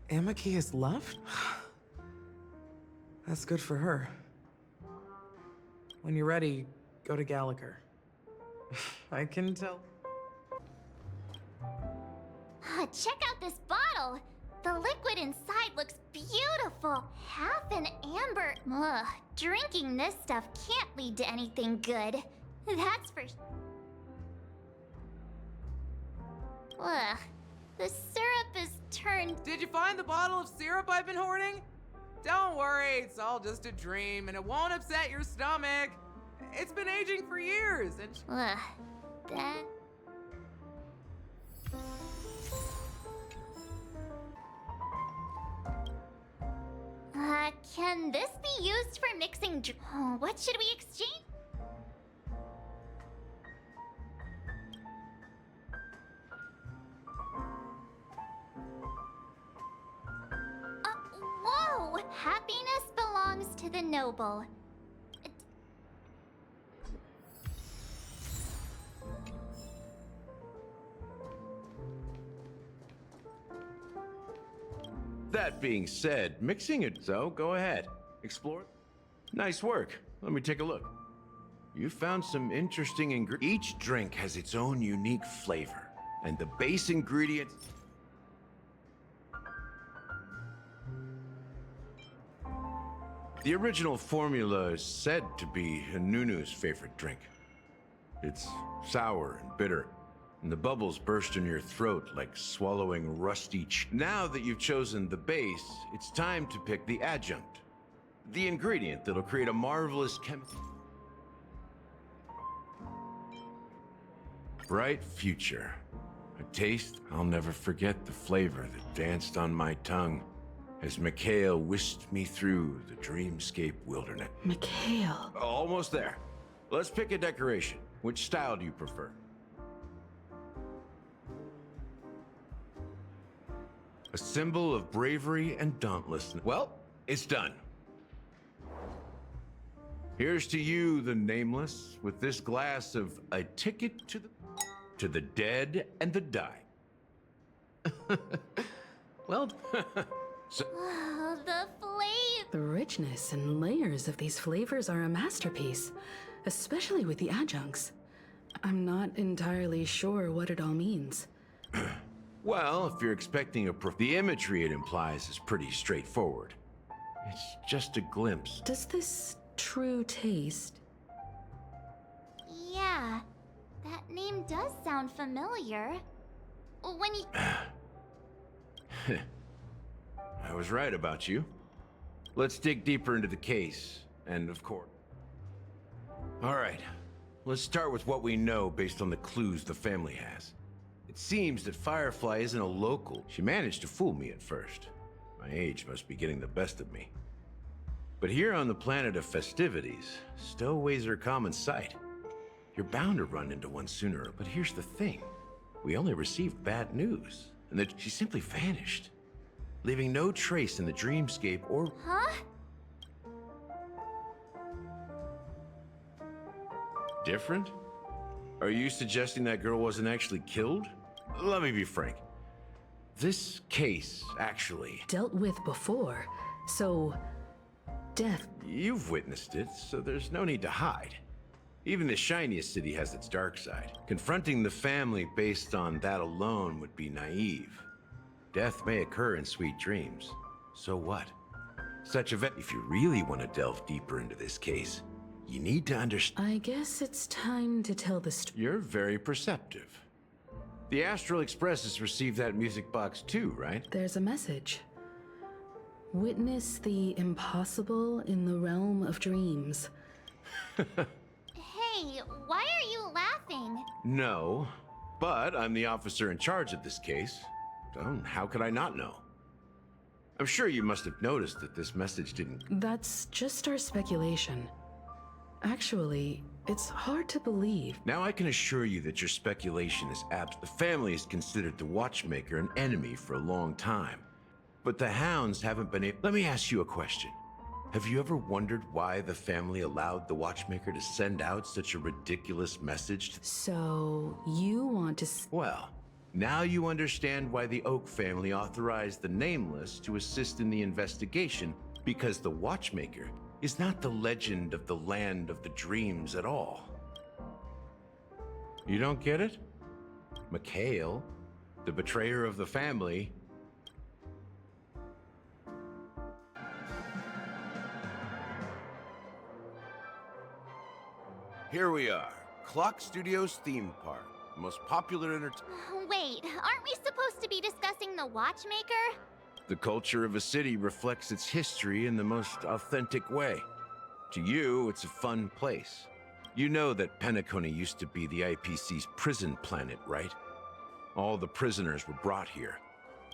Amiki has left? That's good for her. When you're ready, go to Gallagher. I can tell. Check out this bottle. The liquid inside looks beautiful. Half an amber. Ugh, drinking this stuff can't lead to anything good. That's for Ugh, the syrup is turned. Did you find the bottle of syrup I've been hoarding? Don't worry, it's all just a dream and it won't upset your stomach. It's been aging for years and... Ugh, that... Can this be used for mixing what should we exchange? Whoa! Happiness belongs to the noble. That being said, mixing it, so go ahead. Explore. Nice work. Let me take a look. You found some interesting ingredients. Each drink has its own unique flavor, and the base ingredient... The original formula is said to be Nunu's favorite drink. It's sour and bitter, and the bubbles burst in your throat like swallowing rusty Now that you've chosen the base, it's time to pick the adjunct. The ingredient that'll create a marvelous bright future. A taste I'll never forget, the flavor that danced on my tongue as Mikhail whisked me through the dreamscape wilderness. Mikhail. Almost there. Let's pick a decoration. Which style do you prefer? A symbol of bravery and dauntlessness. Well, it's done. Here's to you, the nameless, with this glass of a ticket to the dead and the dying. Well, Oh, the flavor. The richness and layers of these flavors are a masterpiece, especially with the adjuncts. I'm not entirely sure what it all means. Well, if you're expecting the imagery it implies is pretty straightforward. It's just a glimpse. Does this true taste? Yeah, that name does sound familiar. When you... I was right about you. Let's dig deeper into the case, and of course... All right, let's start with what we know based on the clues the family has. It seems that Firefly isn't a local. She managed to fool me at first. My age must be getting the best of me. But here on the planet of festivities, stowaways are common sight. You're bound to run into one sooner, but here's the thing. We only received bad news, and that she simply vanished, leaving no trace in the dreamscape or... Huh? Different? Are you suggesting that girl wasn't actually killed? Let me be frank. This case, actually... Dealt with before, so... Death... You've witnessed it, so there's no need to hide. Even the shiniest city has its dark side. Confronting the family based on that alone would be naive. Death may occur in sweet dreams. So what? Such event... If you really want to delve deeper into this case, you need to understand... I guess it's time to tell the story. You're very perceptive. The Astral Express has received that music box too, right? There's a message. Witness the impossible in the realm of dreams. Hey, why are you laughing? No, but I'm the officer in charge of this case. How could I not know? I'm sure you must have noticed that this message didn't... That's just our speculation. Actually, it's hard to believe. Now I can assure you that your speculation is apt. The family has considered the Watchmaker an enemy for a long time. But the Hounds haven't been able... Let me ask you a question. Have you ever wondered why the family allowed the Watchmaker to send out such a ridiculous message? So, you want to... Well, now you understand why the Oak family authorized the Nameless to assist in the investigation, because the Watchmaker is not the legend of the Land of the Dreams at all. You don't get it? Mikhail, the betrayer of the family... Here we are, Clock Studios theme park, the most popular Wait, aren't we supposed to be discussing the Watchmaker? The culture of a city reflects its history in the most authentic way. To you, it's a fun place. You know that Penacony used to be the IPC's prison planet, right? All the prisoners were brought here.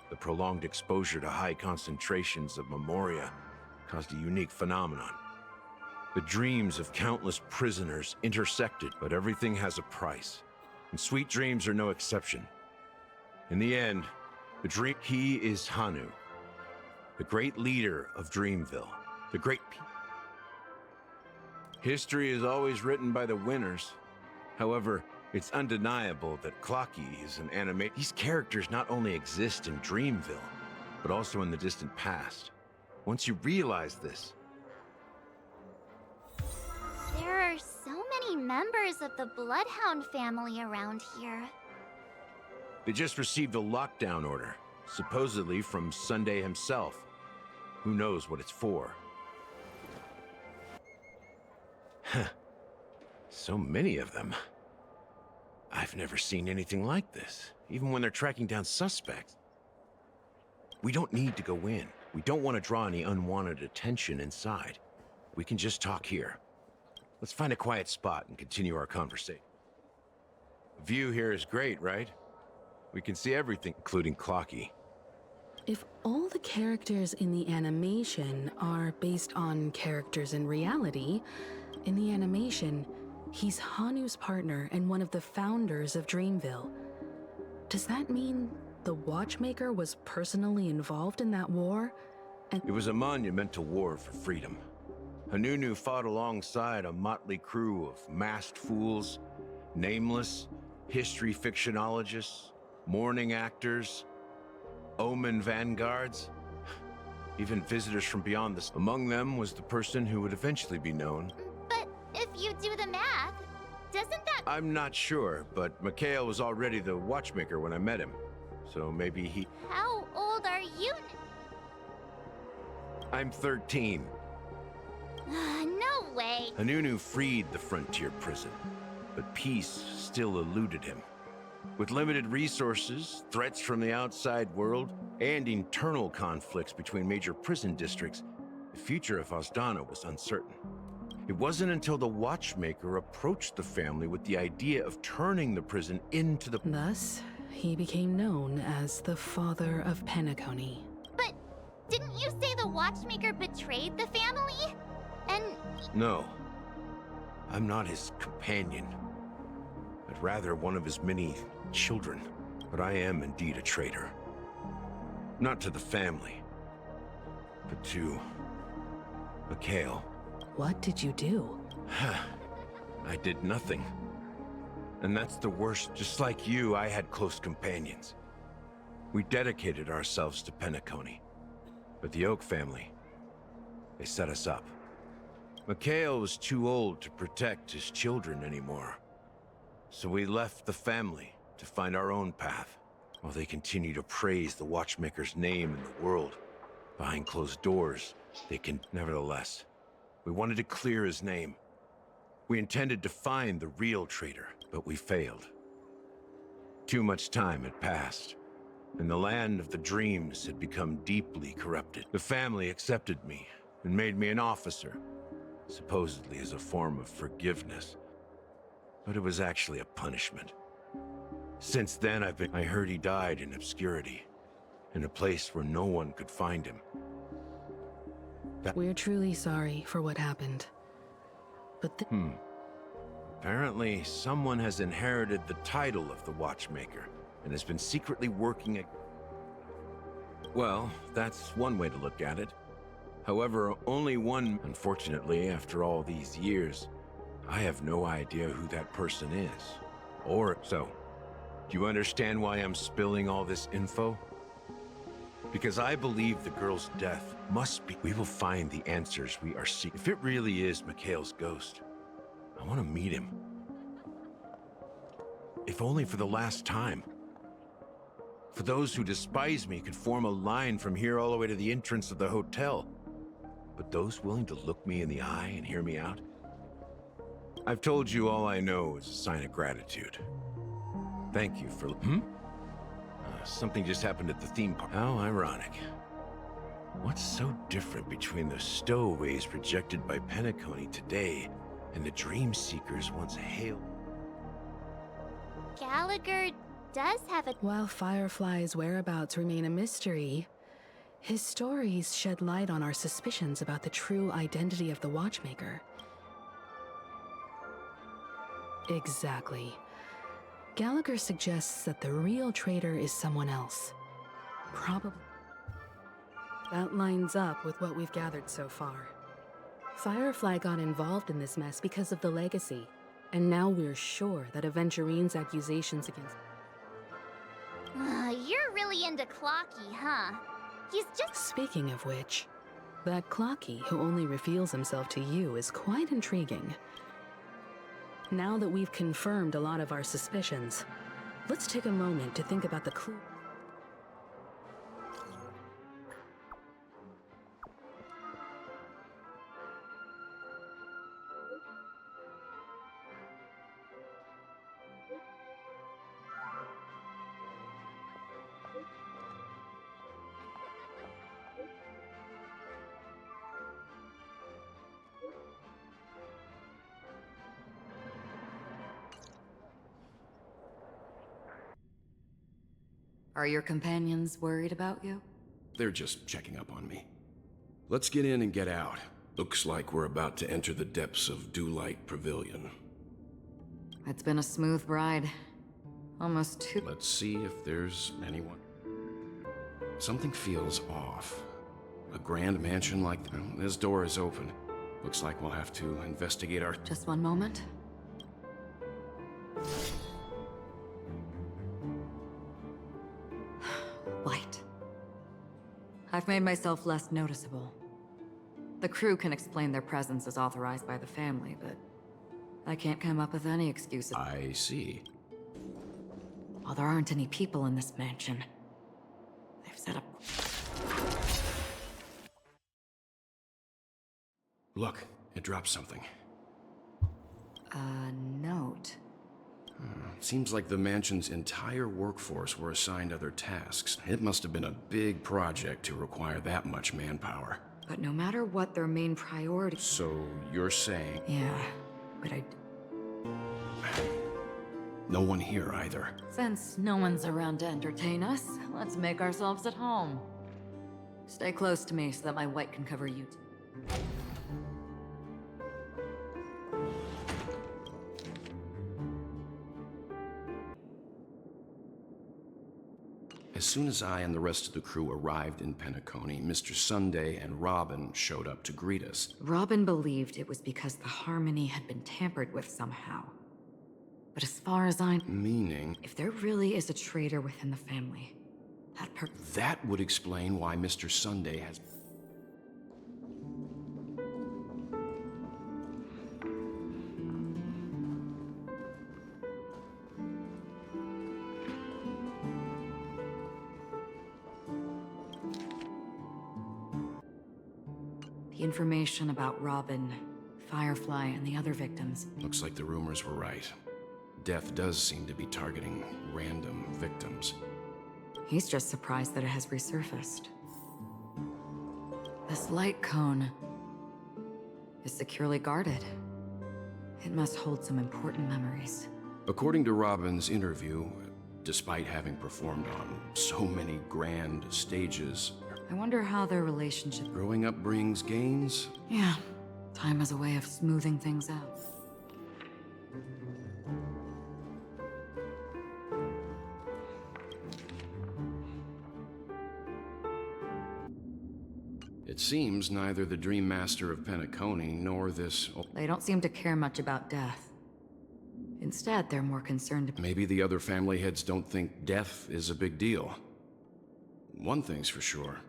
The prolonged exposure to high concentrations of memoria caused a unique phenomenon. The dreams of countless prisoners intersected, but everything has a price. And sweet dreams are no exception. In the end, he is Hanu, the great leader of Dreamville, the great History is always written by the winners. However, it's undeniable that Clocky is an animate. These characters not only exist in Dreamville, but also in the distant past. Once you realize this, there are so many members of the Bloodhound family around here. They just received a lockdown order, supposedly from Sunday himself. Who knows what it's for? So many of them. I've never seen anything like this, even when they're tracking down suspects. We don't need to go in. We don't want to draw any unwanted attention inside. We can just talk here. Let's find a quiet spot and continue our conversation. The view here is great, right? We can see everything, including Clocky. If all the characters in the animation are based on characters in reality, in the animation, he's Hanu's partner and one of the founders of Dreamville. Does that mean the Watchmaker was personally involved in that war? And it was a monumental war for freedom. Hanunu fought alongside a motley crew of masked fools, nameless, history fictionologists, mourning actors, omen vanguards, even visitors from beyond this. Among them was the person who would eventually be known. But if you do the math, doesn't that... I'm not sure, but Mikhail was already the Watchmaker when I met him. so maybe he... How old are you? I'm 13. No way. Anunu freed the frontier prison, but peace still eluded him. With limited resources, threats from the outside world, and internal conflicts between major prison districts, the future of Osdana was uncertain. It wasn't until the Watchmaker approached the family with the idea of turning the prison into the... Thus, he became known as the father of Penacony. But didn't you say the Watchmaker betrayed the family? And... No. I'm not his companion, but rather one of his many children. But I am indeed a traitor. Not to the family, but to... Mikhail. What did you do? I did nothing. And that's the worst. Just like you, I had close companions. We dedicated ourselves to Penacony. But the Oak family, they set us up. Mikhail was too old to protect his children anymore. So we left the family to find our own path, while they continue to praise the Watchmaker's name in the world. Behind closed doors, they can... Nevertheless, we wanted to clear his name. We intended to find the real traitor, but we failed. Too much time had passed, and the land of the dreams had become deeply corrupted. The family accepted me and made me an officer, supposedly as a form of forgiveness. But it was actually a punishment. Since then, I heard he died in obscurity, in a place where no one could find him. We're truly sorry for what happened. But Apparently, someone has inherited the title of the Watchmaker and has been secretly working. Well, that's one way to look at it. However, only one. Unfortunately, after all these years, I have no idea who that person is. Or so. Do you understand why I'm spilling all this info? Because I believe the girl's death must be... We will find the answers we are seeking. If it really is Mikhail's ghost, I want to meet him. If only for the last time. For those who despise me could form a line from here all the way to the entrance of the hotel. But those willing to look me in the eye and hear me out? I've told you all I know is a sign of gratitude. Thank you for... something just happened at the theme park. How ironic. What's so different between the stowaways rejected by Penacony today and the dream seekers once hailed? Gallagher does have a... While Firefly's whereabouts remain a mystery, his stories shed light on our suspicions about the true identity of the Watchmaker. Exactly. Gallagher suggests that the real traitor is someone else. Probably. That lines up with what we've gathered so far. Firefly got involved in this mess because of the legacy, and now we're sure that Aventurine's accusations against... You're really into Clocky, huh? He's just... Speaking of which, that Clocky who only reveals himself to you is quite intriguing. Now that we've confirmed a lot of our suspicions, let's take a moment to think about the clue. Are your companions worried about you? They're just checking up on me. Let's get in and get out. Looks like we're about to enter the depths of Dewlight Pavilion. It's been a smooth ride. Almost too... Let's see if there's anyone. Something feels off. A grand mansion like that. This door is open. Looks like we'll have to investigate our... Just one moment. Light. I've made myself less noticeable. The crew can explain their presence as authorized by the family, but I can't come up with any excuses. I see. Well, there aren't any people in this mansion. They've set up... Look, it dropped something. A note. Seems like the mansion's entire workforce were assigned other tasks. It must have been a big project to require that much manpower. But no matter what their main priority... So, you're saying... Yeah, but No one here either. Since no one's around to entertain us, let's make ourselves at home. Stay close to me so that my white can cover you. As soon as I and the rest of the crew arrived in Penacony, Mr. Sunday and Robin showed up to greet us. Robin believed it was because the harmony had been tampered with somehow. But as far as I know... Meaning? If there really is a traitor within the family, that would explain why Mr. Sunday has... The information about Robin, Firefly, and the other victims... Looks like the rumors were right. Death does seem to be targeting random victims. He's just surprised that it has resurfaced. This light cone is securely guarded. It must hold some important memories. According to Robin's interview, despite having performed on so many grand stages... I wonder how their relationship... Growing up brings gains? Yeah. Time has a way of smoothing things out. It seems neither the Dream Master of Penacony nor this... They don't seem to care much about death. Instead, they're more concerned... Maybe the other family heads don't think death is a big deal. One thing's for sure.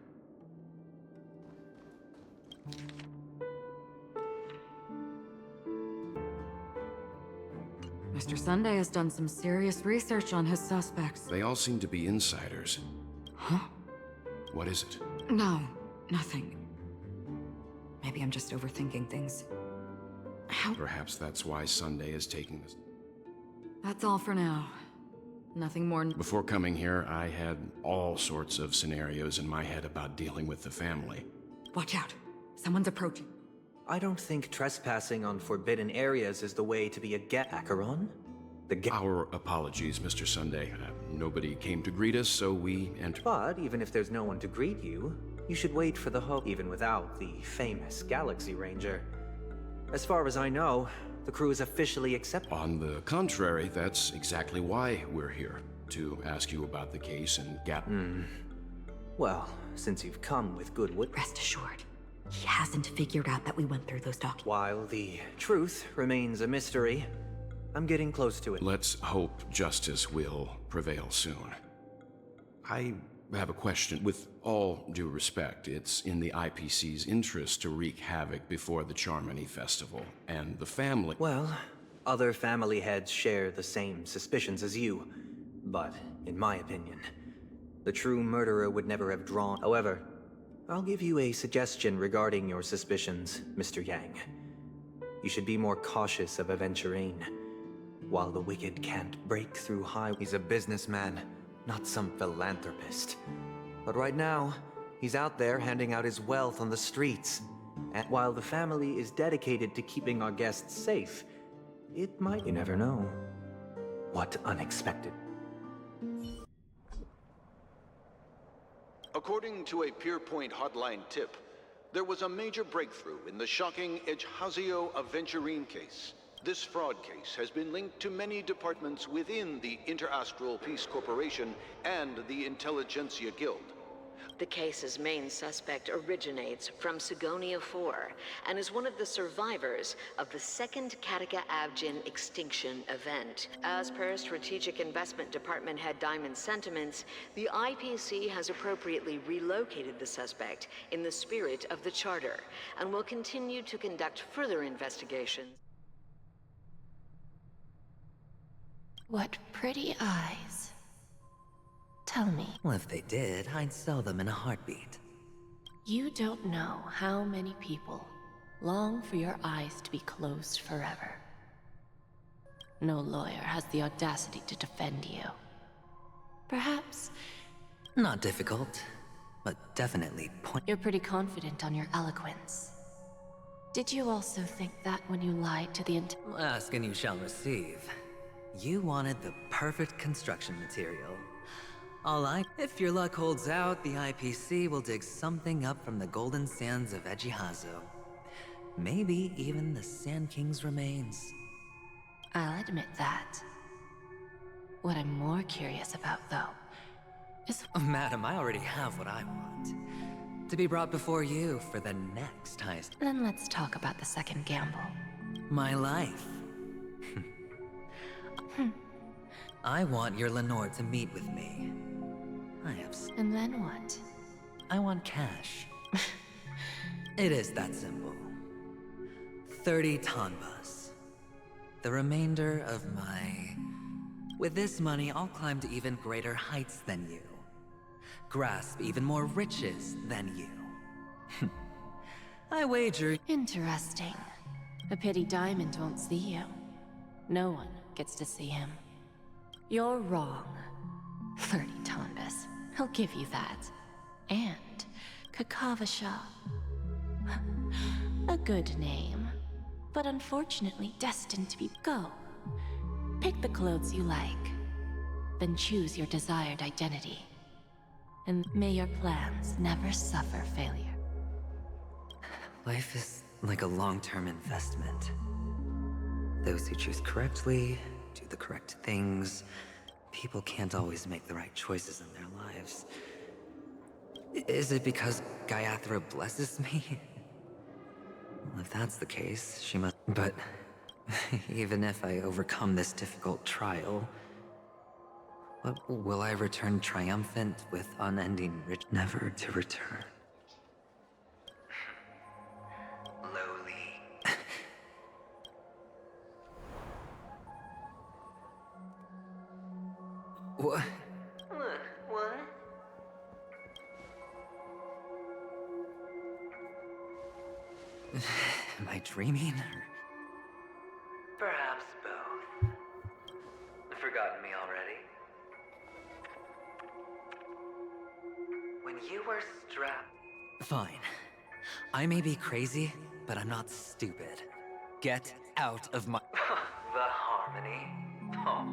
Mr. Sunday has done some serious research on his suspects. They all seem to be insiders. Huh? What is it? No, nothing. Maybe I'm just overthinking things. How? Perhaps that's why Sunday is taking this. That's all for now. Nothing more. Before coming here, I had all sorts of scenarios in my head about dealing with the family. Watch out. Someone's approaching. I don't think trespassing on forbidden areas is the way to be a Acheron. Our apologies, Mr. Sunday. Nobody came to greet us, so we entered. But even if there's no one to greet you, you should wait for the hope even without the famous Galaxy Ranger. As far as I know, the crew is officially accepted. On the contrary, that's exactly why we're here. To ask you about the case and Well, since you've come with goodwill... Rest assured, he hasn't figured out that we went through those documents. While the truth remains a mystery, I'm getting close to it. Let's hope justice will prevail soon. I have a question. With all due respect, it's in the IPC's interest to wreak havoc before the Charmony Festival, and the family... Well, other family heads share the same suspicions as you, but in my opinion, the true murderer would never have drawn... However, I'll give you a suggestion regarding your suspicions, Mr. Yang. You should be more cautious of Aventurine. While the wicked can't break through he's a businessman, not some philanthropist. But right now, he's out there handing out his wealth on the streets. And while the family is dedicated to keeping our guests safe, it might... You never know. What unexpected... According to a Pierpoint hotline tip, there was a major breakthrough in the shocking Ejhazio Aventurine case. This fraud case has been linked to many departments within the Interastral Peace Corporation and the Intelligentsia Guild. The case's main suspect originates from Sigonia 4 and is one of the survivors of the second Kataka Avgin extinction event. As per Strategic Investment Department head Diamond Sentiments, the IPC has appropriately relocated the suspect in the spirit of the Charter and will continue to conduct further investigations. What pretty eyes. Tell me. Well, if they did, I'd sell them in a heartbeat. You don't know how many people long for your eyes to be closed forever. No lawyer has the audacity to defend you. Perhaps... Not difficult, but definitely point. You're pretty confident on your eloquence. Did you also think that when you lied to the Ask and you shall receive. You wanted the perfect construction material. If your luck holds out, the IPC will dig something up from the golden sands of Ejihazo. Maybe even the Sand King's remains. I'll admit that. What I'm more curious about, though, is... Madam, I already have what I want. To be brought before you for the next heist. Then let's talk about the second gamble. My life. I want your Lenore to meet with me. And then what? I want cash. It is that simple. 30 tanbas. The remainder of my... With this money, I'll climb to even greater heights than you. Grasp even more riches than you. I wager... Interesting. A pity Diamond won't see you. No one gets to see him. You're wrong. 30 tanbas. He'll give you that. And Kakavasha. A good name, but unfortunately destined to be... Go. Pick the clothes you like, then choose your desired identity. And may your plans never suffer failure. Life is like a long-term investment. Those who choose correctly, do the correct things. People can't always make the right choices in their lives. Is it because Gayatri blesses me? Well, if that's the case, she must... But even if I overcome this difficult trial, will I return triumphant with unending rich, never to return? Lowly. What? What? Am I dreaming? Perhaps both. Forgotten me already? When you were strapped... Fine. I may be crazy, but I'm not stupid. Get out of my... The harmony? Oh,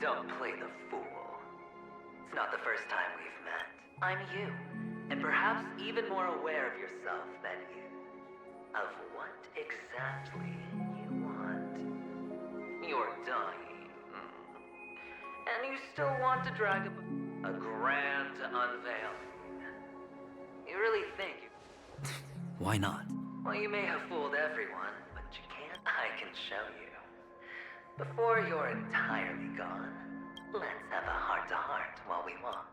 don't play the fool. It's not the first time we've met. I'm you, and perhaps even more aware of yourself than you. Of what exactly you want. You're dying. And you still want to drag a grand unveiling. You really think you... Why not? Well, you may have fooled everyone, but you can't. I can show you. Before you're entirely gone, let's have a heart-to-heart while we walk.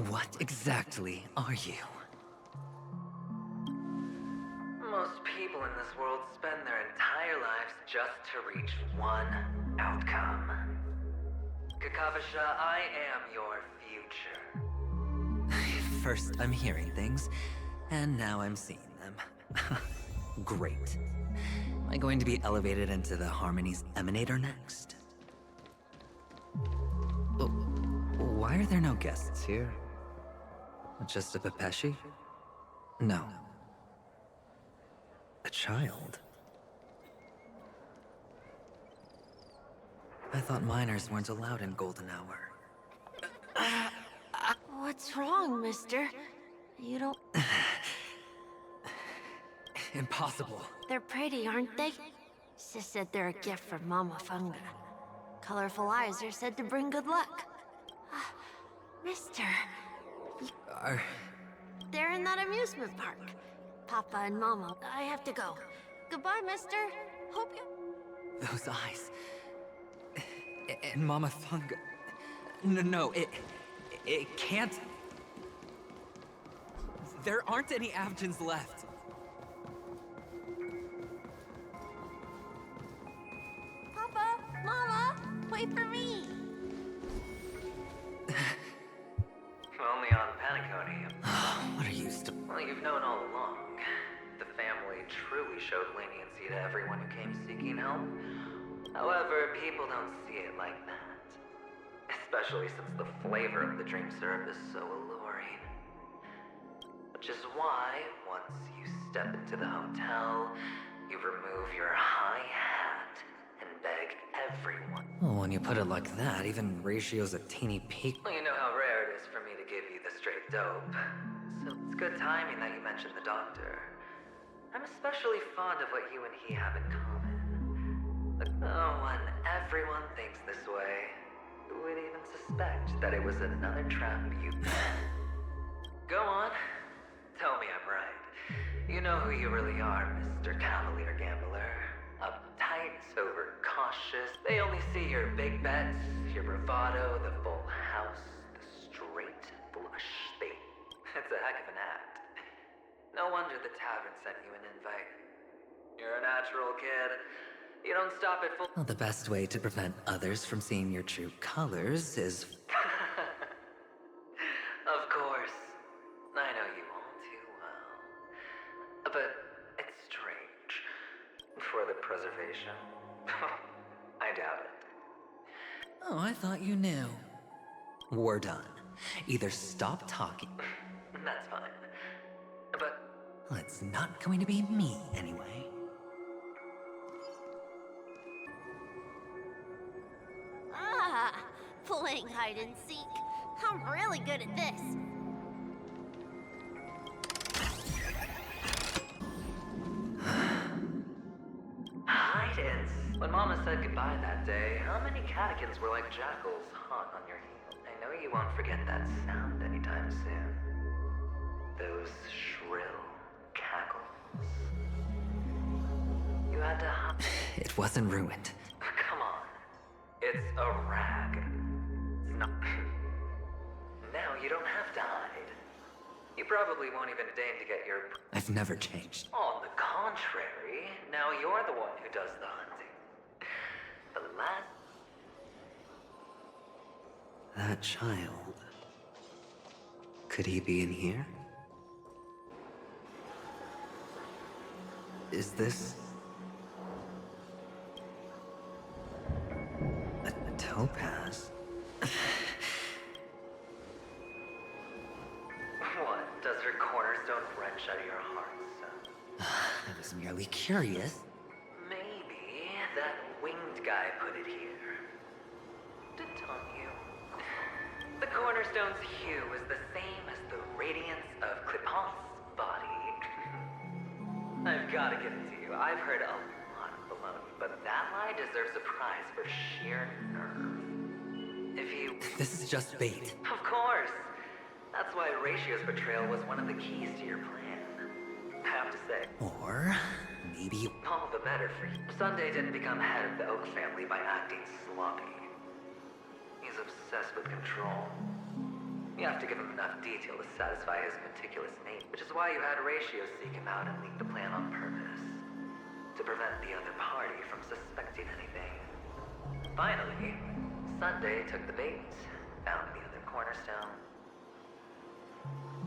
What exactly are you? Most people in this world spend their entire lives just to reach one outcome. Kakavasha, I am your future. First, I'm hearing things, and now I'm seeing them. Great. Am I going to be elevated into the Harmony's Emanator next? Why are there no guests here? Just a Pepeshi? No. A child? I thought minors weren't allowed in Golden Hour. What's wrong, mister? You don't... Impossible. They're pretty, aren't they? Sis said they're a gift from Mama Funga. Colorful eyes are said to bring good luck. Mister... They're in that amusement park. Papa and Mama, I have to go. Goodbye, mister. Hope you... Those eyes... And Mama Funga... No, it can't... There aren't any Avgens left. Papa! Mama! Well, you've known all along. The family truly showed leniency to everyone who came seeking help. However, people don't see it like that. Especially since the flavor of the dream syrup is so alluring. Which is why, once you step into the hotel, you remove your high hat and beg everyone. Well, when you put it like that, even Ratio's a teeny peek. Well, you know how rare it is for me to give you the straight dope. So it's good timing that you mentioned the doctor. I'm especially fond of what you and he have in common. But when everyone thinks this way, who would even suspect that it was another trap you... Go on. Tell me I'm right. You know who you really are, Mr. Cavalier Gambler. Uptight, overcautious. They only see your big bets, your bravado, the full house, the straight flush. It's a heck of an act. No wonder the tavern sent you an invite. You're a natural kid. You don't stop at full... Well, the best way to prevent others from seeing your true colors is... Of course. I know you all too well. But it's strange. For the preservation. I doubt it. Oh, I thought you knew. We're done. Either stop talking... That's fine. But... Well, it's not going to be me, anyway. Playing hide and seek. I'm really good at this. Hide and seek. When Mama said goodbye that day, how many catechins were like jackals hot on your heel? I know you won't forget that sound anytime soon. Those shrill cackles. You had to hide. It wasn't ruined. Come on. It's a rag. It's not... Now you don't have to hide. You probably won't even deign to get your... I've never changed. On the contrary, now you're the one who does the hunting. The last... That child... Could he be in here? Is this... a topaz? What? Does her cornerstone wrench out of your heart, son? I was merely curious. Maybe that winged guy put it here. To taunt you. The cornerstone's hue is the same as the radiance of Clipant's body. I've got to give it to you. I've heard a lot of baloney, but that lie deserves a prize for sheer nerve. If you... This is just bait. Of course. That's why Ratio's betrayal was one of the keys to your plan. I have to say. Or maybe... All the better for you. Sunday didn't become head of the Oak family by acting sloppy. He's obsessed with control. You have to give him enough detail to satisfy his meticulous nature, which is why you had Ratio seek him out and leak the plan on purpose. To prevent the other party from suspecting anything. Finally, Sunday took the bait, found the other cornerstone.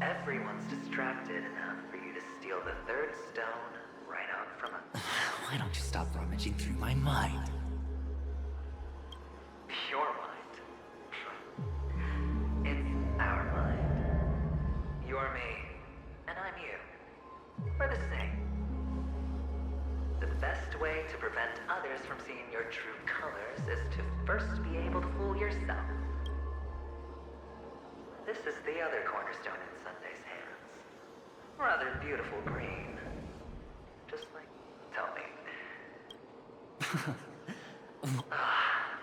Everyone's distracted enough for you to steal the third stone right out from us. Why don't you stop rummaging through my mind? Your mind. It's our mind. You're me, and I'm you. We're the same. The best way to prevent others from seeing your true colors is to first be able to fool yourself. This is the other cornerstone in Sunday's hands. Rather beautiful green. Just like... Tell me.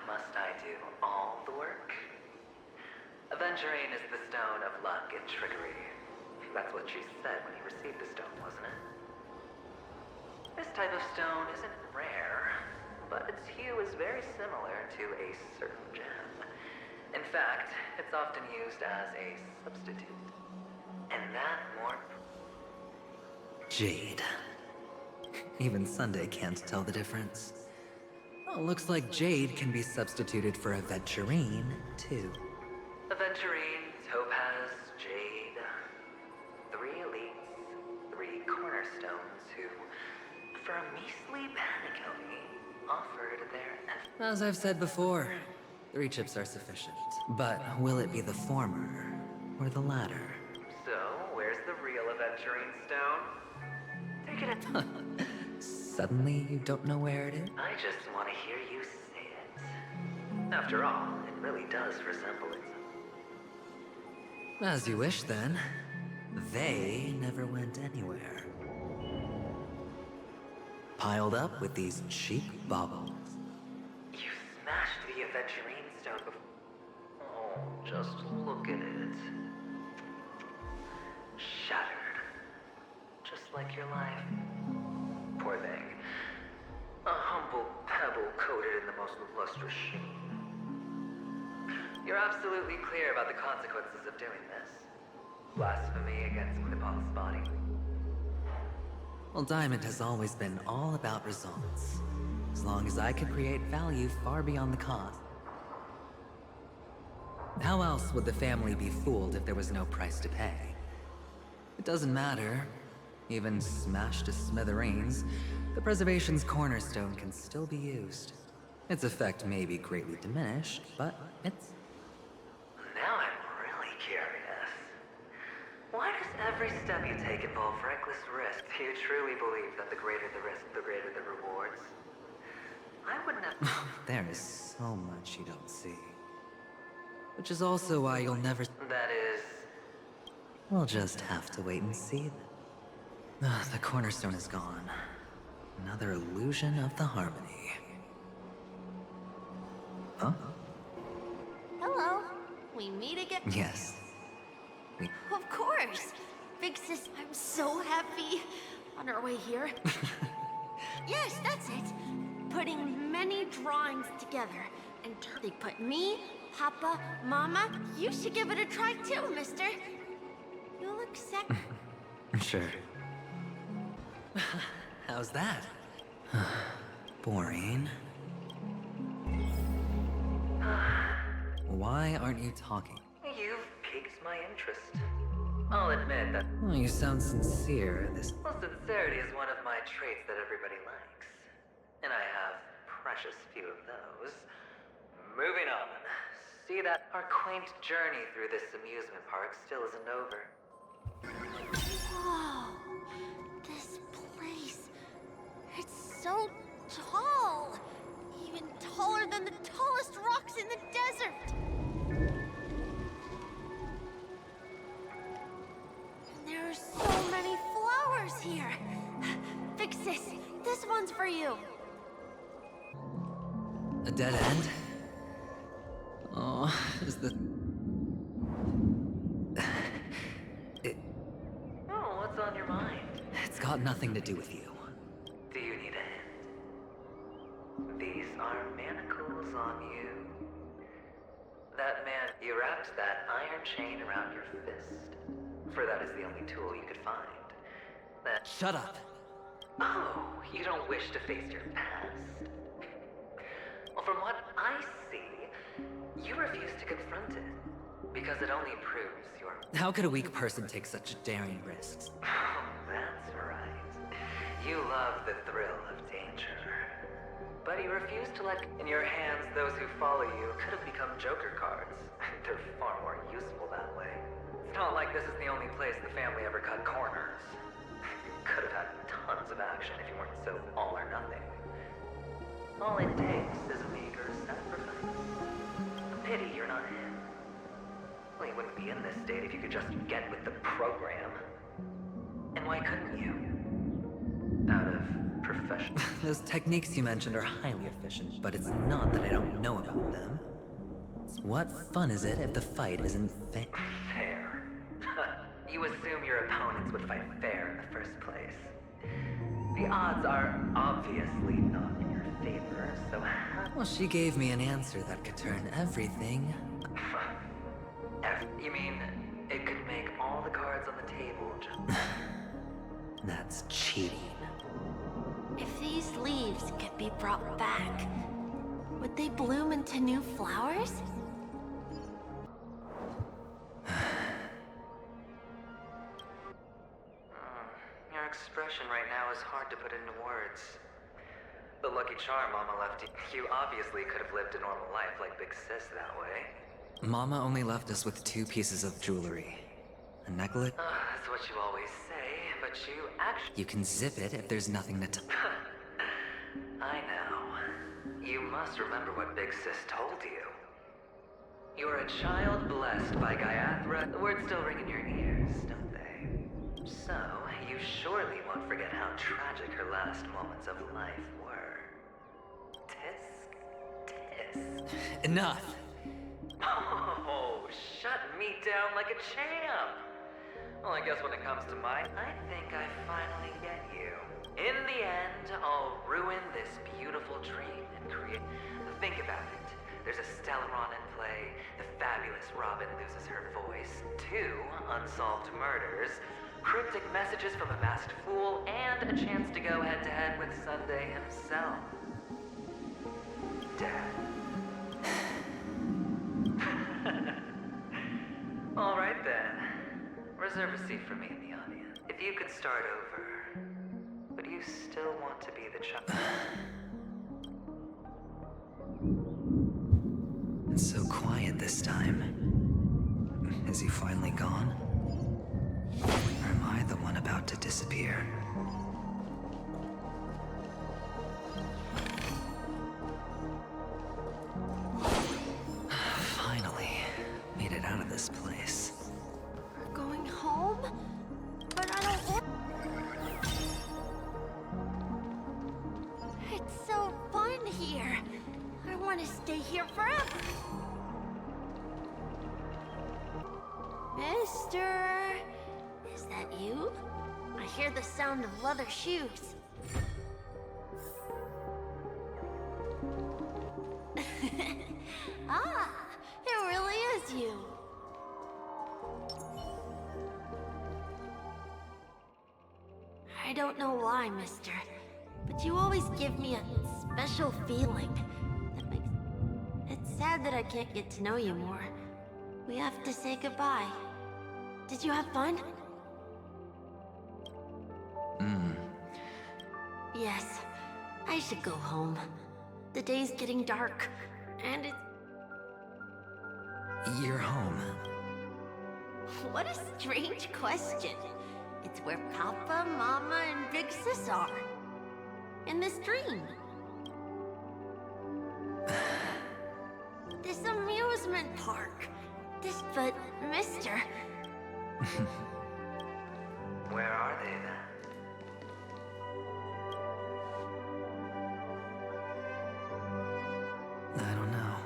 Must I do all the work? Aventurine is the stone of luck and trickery. That's what she said when you received the stone, wasn't it? This type of stone isn't rare, but its hue is very similar to a certain gem. In fact, it's often used as a substitute. And that more... Jade. Even Sunday can't tell the difference. Oh, looks like Jade can be substituted for Aventurine, too. Aventurine, Topaz, Jade. 3 elites, cornerstones who, for a measly penny, offered their... As I've said before, 3 chips are sufficient. But will it be the former or the latter? So, where's the real aventurine stone? Take it. Suddenly you don't know where it is? I just want to hear you say it. After all, it really does resemble it. As you wish, then. They never went anywhere. Piled up with these cheap baubles. You smashed the aventurine stone before. Oh, just look at it. Shattered. Just like your life. Poor thing. A humble pebble coated in the most lustrous sheen. You're absolutely clear about the consequences of doing this. Blasphemy against Quippal's body. Well, Diamond has always been all about results. As long as I could create value far beyond the cost. How else would the family be fooled if there was no price to pay? It doesn't matter. Even smashed to smithereens, the preservation's cornerstone can still be used. Its effect may be greatly diminished, but it's... Now I'm really curious. Why does every step you take involve reckless risk? Do you truly believe that the greater the risk, the greater the rewards? I wouldn't have... There is so much you don't see. Which is also why you'll never... That is... We'll just have to wait and see. The cornerstone is gone. Another illusion of the harmony. Huh? Hello. We meet again? Yes. Of course. Big sis, I'm so happy. On our way here. Yes, that's it. Putting many drawings together. And they put me, Papa, Mama. You should give it a try too, mister. You look sexy. Sure. How's that? Boring. Why aren't you talking? You've piqued my interest. I'll admit that... Oh, you sound sincere. Well, sincerity is one of my traits that everybody likes. And I have precious few of those. Moving on. See that our quaint journey through this amusement park still isn't over. Whoa. This place. It's so tall. Even taller than the tallest rocks in the desert. And there are so many flowers here. Big sis, this one's for you. A dead end? Oh, is the... Oh, what's on your mind? It's got nothing to do with you. Do you need a hint? These are manacles on you. That man, you wrapped that iron chain around your fist. For that is the only tool you could find. That... Shut up! Oh, you don't wish to face your past? Well, from what I see, you refuse to confront it. Because it only proves your... How could a weak person take such daring risks? Oh, that's right. You love the thrill of danger. But you refuse to let in your hands those who follow you could have become joker cards. They're far more useful that way. It's not like this is the only place the family ever cut corners. Could have had tons of action if you weren't so all or nothing. All it takes is a meager sacrifice. A pity you're not him. Well, you wouldn't be in this state if you could just get with the program. And why couldn't you? Out of profession. Those techniques you mentioned are highly efficient, but it's not that I don't know about them. What fun is it if the fight isn't fair? Fair? You assume your opponents would fight fair in the first place. The odds are obviously not in your favor, so how... Well, she gave me an answer that could turn everything... You mean, it could make all the cards on the table just... That's cheating. If these leaves could be brought back, would they bloom into new flowers? You're expression right now is hard to put into words. The lucky charm Mama left you. You obviously could have lived a normal life like Big Sis that way. Mama only left us with 2 pieces of jewelry. A necklace. That's what you always say, but you actually... You can zip it if there's nothing to I know. You must remember what Big Sis told you. You're a child blessed by Gaiathra. The words still ring in your ears, don't they? So, you surely won't forget how tragic her last moments of life were. Tisk, tisk. Enough! Oh, shut me down like a champ! Well, I guess when it comes to mine, I think I finally get you. In the end, I'll ruin this beautiful dream and create... Think about it. There's a Stellaron in play, the fabulous Robin loses her voice, 2 unsolved murders, cryptic messages from a masked fool, and a chance to go head-to-head with Sunday himself. Dad. All right then. Reserve a seat for me in the audience. If you could start over, would you still want to be the child? It's so quiet this time. Is he finally gone? Or am I the one about to disappear? Finally, made it out of this place. We're going home? But I don't want... It's so fun here. I want to stay here forever. Mister, is that you? I hear the sound of leather shoes. Ah, it really is you. I don't know why, mister, but you always give me a special feeling. It's sad that I can't get to know you more. We have to say goodbye. Did you have fun? Yes. I should go home. The day's getting dark, and it's... You're home. What a strange question. It's where Papa, Mama, and Big Sis are. In this dream. This amusement park. But, mister... Where are they then? I don't know.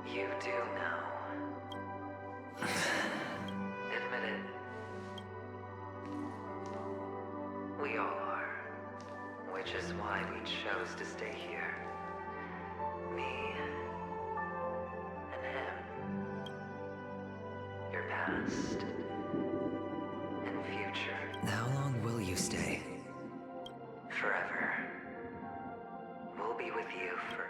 You do know. Admit it. We all are. Which is why we chose to stay here. Me and him. Your past and future. How long will you stay? Forever. We'll be with you for...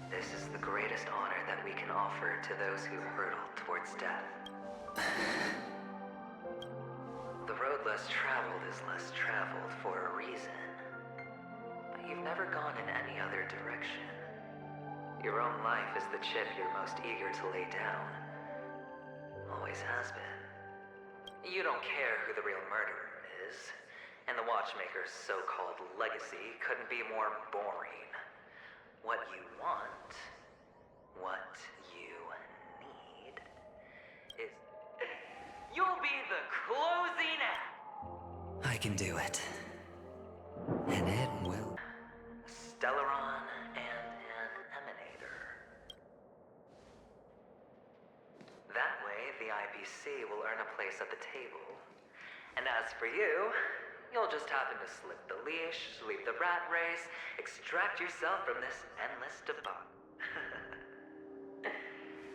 This is the greatest honor that we can offer to those who hurtle towards death. The road less traveled is less traveled for a reason. But you've never gone in any other direction. Your own life is the chip you're most eager to lay down. Always has been. You don't care who the real murderer is, and the Watchmaker's so-called legacy couldn't be more boring. What you want, what you need, is... You'll be the closing act! I can do it. And it will. Stellaron and an emanator. That way, the IPC will earn a place at the table. And as for you, you'll just happen to slip the leash, sweep the rat race, extract yourself from this endless debacle.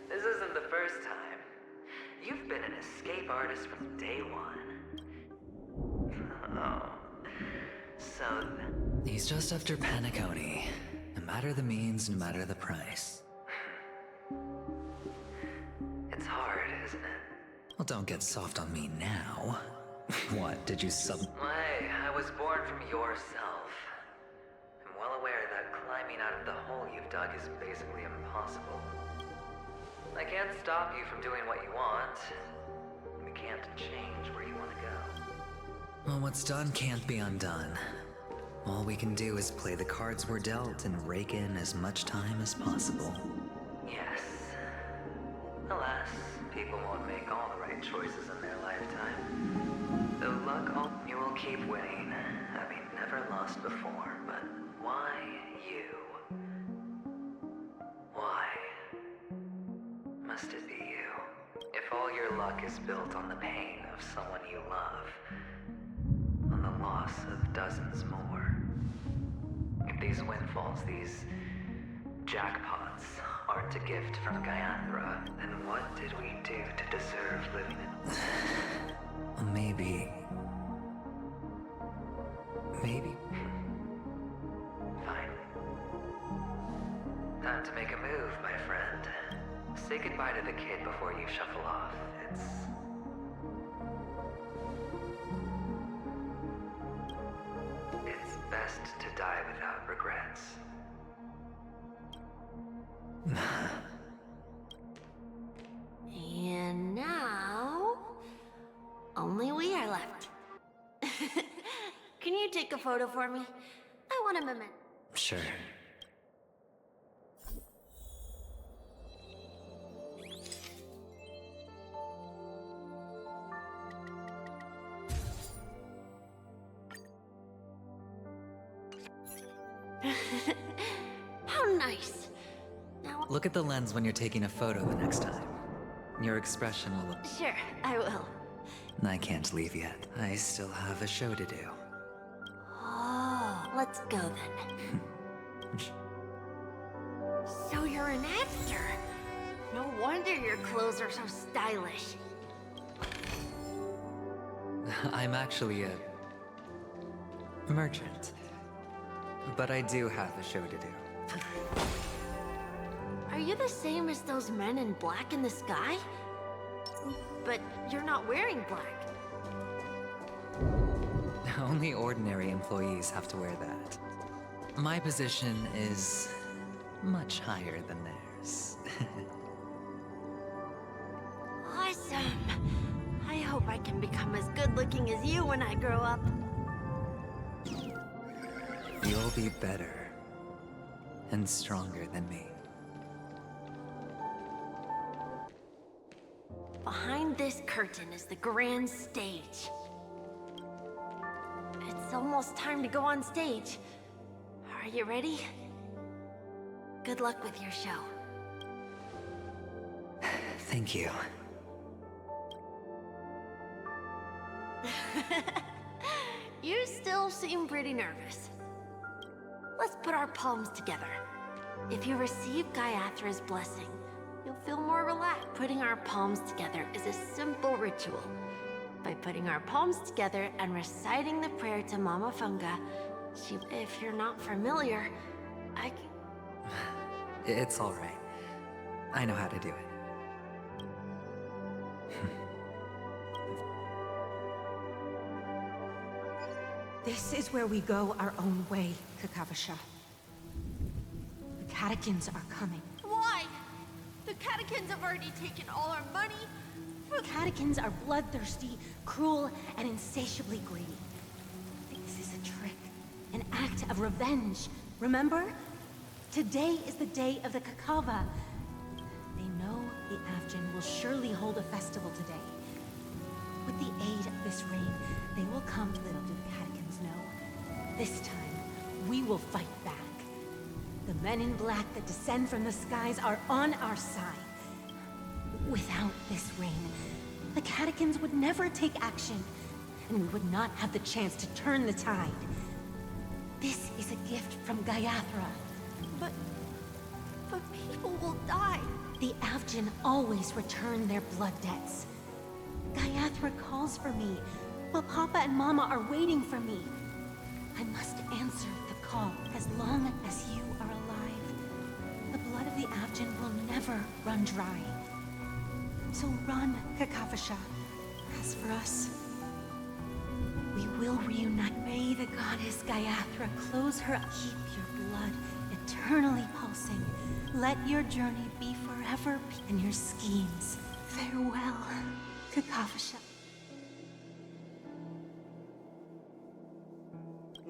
This isn't the first time. You've been an escape artist from day one. Oh. So then... He's just after Penacony. No matter the means, no matter the price. It's hard, isn't it? Well, don't get soft on me now. What, did you Hey, I was born from yourself. I'm well aware that climbing out of the hole you've dug is basically impossible. I can't stop you from doing what you want. We can't change where you want to go. Well, what's done can't be undone. All we can do is play the cards we're dealt and rake in as much time as possible. Yes. Alas, people won't make all the right choices in their lifetime. Though luck, you will keep winning, having never lost before. But why you? Why must it be you? If all your luck is built on the pain of someone you love, on the loss of dozens more, if these windfalls, these jackpots, aren't a gift from Gaiathra, then what did we do to deserve living in? Maybe... Fine. Time to make a move, my friend. Say goodbye to the kid before you shuffle off. It's best to die without regrets. And now, only we are left. Can you take a photo for me? I want a moment. Sure. How nice. Now, Look at the lens when you're taking a photo the next time. Your expression will look... sure, I will. I can't leave yet. I still have a show to do. Oh, let's go then. So you're an actor. No wonder your clothes are so stylish. I'm actually a... merchant. But I do have a show to do. Are you the same as those men in black in the sky? But you're not wearing black. Only ordinary employees have to wear that. My position is much higher than theirs. Awesome. I hope I can become as good looking as you when I grow up. You'll be better and stronger than me. Behind this curtain is the grand stage. It's almost time to go on stage. Are you ready? Good luck with your show. Thank you. You still seem pretty nervous. Let's put our palms together. If you receive Gaiathra's blessing, you'll feel more relaxed. Putting our palms together is a simple ritual. By putting our palms together and reciting the prayer to Mama Funga, if you're not familiar, It's all right. I know how to do it. This is where we go our own way, Kakavasha. The catechins are coming. Why? The catechins have already taken all our money. The catechins are bloodthirsty, cruel, and insatiably greedy. This is a trick, an act of revenge. Remember? Today is the day of the Kakava. They know the Avgin will surely hold a festival today. With the aid of this rain, they will come. Little do the catechins know. This time, we will fight back. The men in black that descend from the skies are on our side. Without this rain, the catechins would never take action, and we would not have the chance to turn the tide. This is a gift from Gaiathra. But people will die. The Avgin always return their blood debts. Gaiathra calls for me, but Papa and Mama are waiting for me. I must answer the call as long as you are alive. The blood of the Avgin will never run dry. So run, Kakavasha. As for us, reunite. May the goddess Gayathra close her. Keep your blood eternally pulsing. Let your journey be forever and your schemes. Farewell, Kakavasha.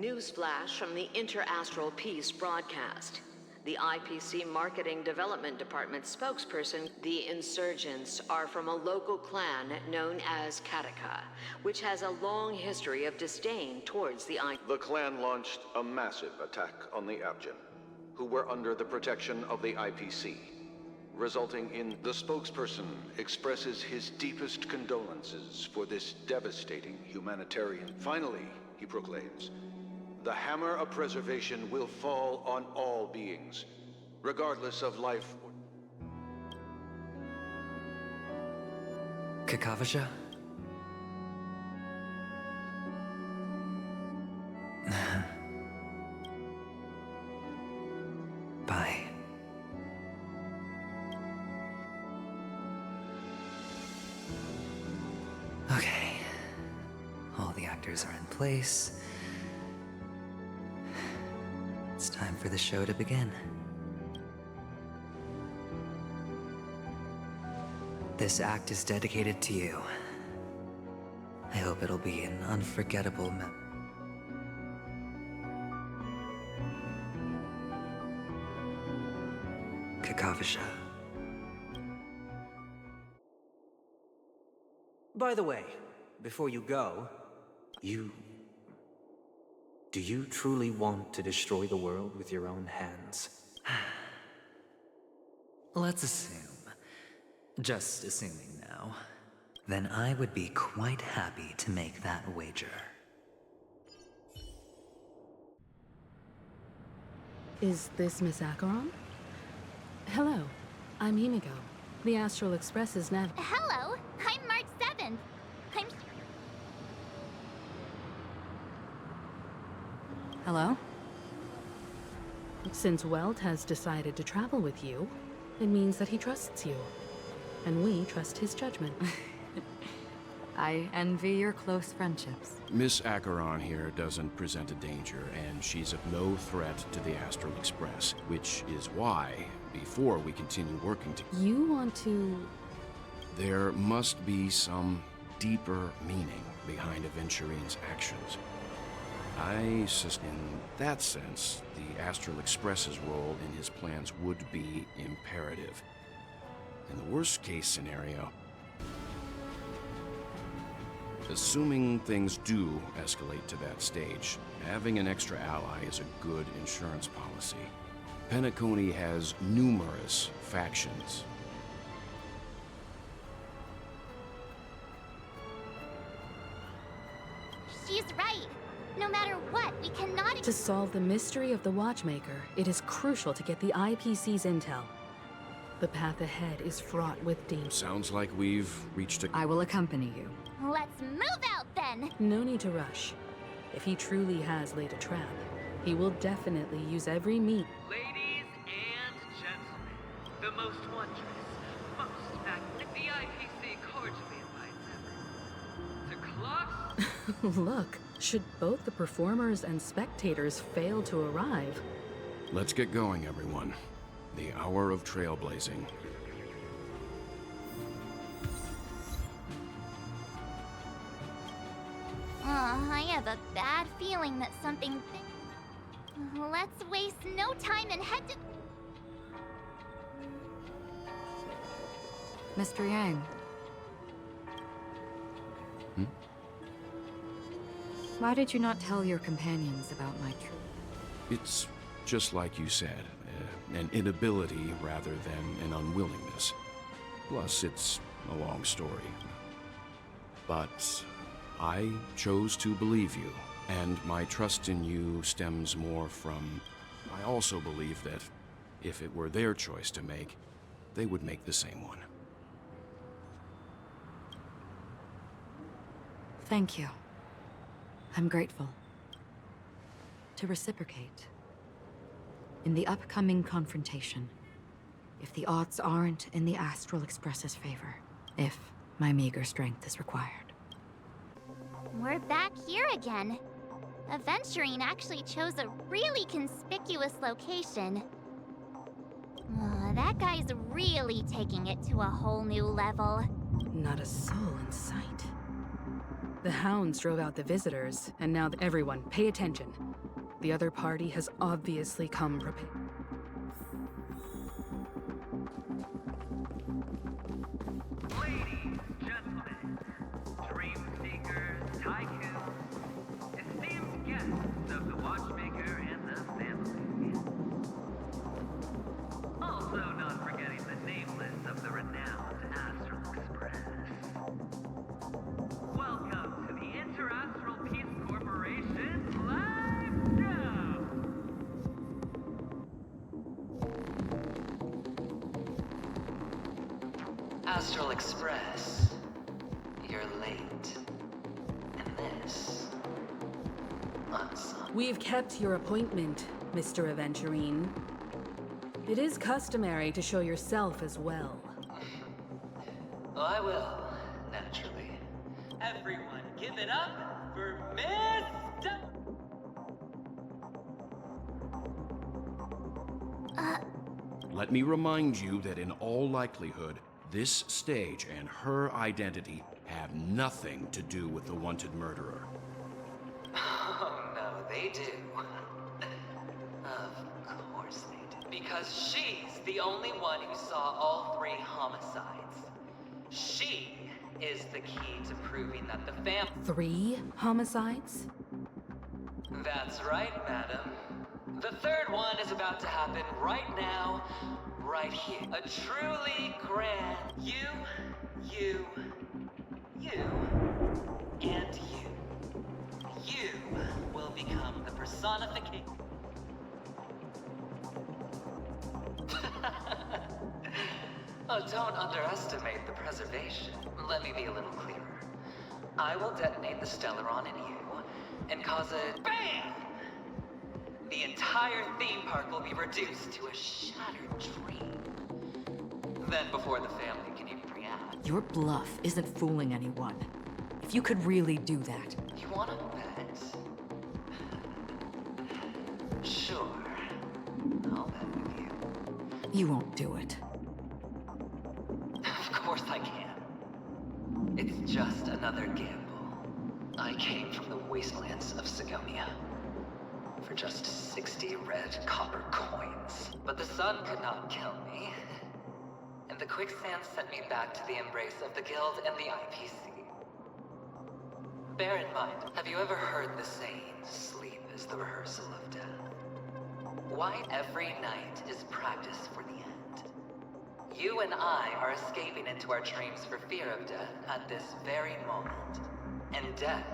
Newsflash from the Inter-Astral Peace broadcast. The IPC Marketing Development Department spokesperson, the insurgents are from a local clan known as Kataka, which has a long history of disdain towards the The clan launched a massive attack on the Abjin, who were under the protection of the IPC, resulting in the spokesperson expresses his deepest condolences for this devastating humanitarian. Finally, he proclaims, the hammer of preservation will fall on all beings, regardless of life. Kakavasha? Bye. Okay. All the actors are in place. It's time for the show to begin. This act is dedicated to you. I hope it'll be an unforgettable Kakavasha. By the way, before you go, do you truly want to destroy the world with your own hands? Let's assume, just assuming now, then I would be quite happy to make that wager. Is this Miss Acheron? Hello, I'm Himiko. The Astral Express is nav- Hello, I'm March 7th. Hello? Since Welt has decided to travel with you, it means that he trusts you. And we trust his judgment. I envy your close friendships. Miss Acheron here doesn't present a danger, and she's of no threat to the Astral Express, which is why, before we continue working together, You want to... there must be some deeper meaning behind Aventurine's actions. In that sense, the Astral Express's role in his plans would be imperative. In the worst-case scenario, assuming things do escalate to that stage, having an extra ally is a good insurance policy. Penacony has numerous factions. She's right. No matter what, we cannot... To solve the mystery of the Watchmaker, it is crucial to get the IPC's intel. The path ahead is fraught with danger. Sounds like we've reached a... I will accompany you. Let's move out then! No need to rush. If he truly has laid a trap, he will definitely use every means. Ladies and gentlemen, the most wondrous, most magnificent, the IPC cordially invites everyone to clocks. Look, should both the performers and spectators fail to arrive... Let's get going, everyone. The hour of trailblazing. I have a bad feeling that something big... Let's waste no time and head to... Mr. Yang. Why did you not tell your companions about my truth? It's just like you said, an inability rather than an unwillingness. Plus, it's a long story. But I chose to believe you, and my trust in you stems more from... I also believe that if it were their choice to make, they would make the same one. Thank you. I'm grateful. To reciprocate. In the upcoming confrontation, if the odds aren't in the Astral Express's favor, if my meager strength is required. We're back here again. Aventurine actually chose a really conspicuous location. That guy's really taking it to a whole new level. Not a soul in sight. The hounds drove out the visitors, and now everyone, pay attention. The other party has obviously come prepared. Ladies, gentlemen, dream seekers, tycoons, esteemed guests of the watchmaker and the family. Also not forgetting the nameless of the renowned Astral Express. Welcome to the Interastral Peace Corporation's live show! Astral Express, you're late. And this, unsung. We've kept your appointment, Mr. Aventurine. It is customary to show yourself as well. Oh, I will, naturally. Everyone, give it up for Miss... Let me remind you that in all likelihood, this stage and her identity have nothing to do with the wanted murderer. Oh, no, they do. Of course they do. Because she's the only one who saw all 3 homicides. She is the key to proving that the 3 homicides? That's right, madam. The 3rd one is about to happen right now, right here. A truly grand you, and you. You will become the personification. Oh, don't underestimate the preservation. Let me be a little clearer. I will detonate the Stellaron in you and cause a BAM! The entire theme park will be reduced to a shattered dream. Then before the family can even react. Your bluff isn't fooling anyone. If you could really do that. You wanna bet? Sure. I'll bet with you. You won't do it. Of course I can. It's just another gamble. I came from the wastelands of Sigonia for just 60 red copper coins. But the sun could not kill me. And the quicksand sent me back to the embrace of the Guild and the IPC. Bear in mind, have you ever heard the saying, sleep is the rehearsal of death? Why every night is practice for the end? You and I are escaping into our dreams for fear of death at this very moment. And death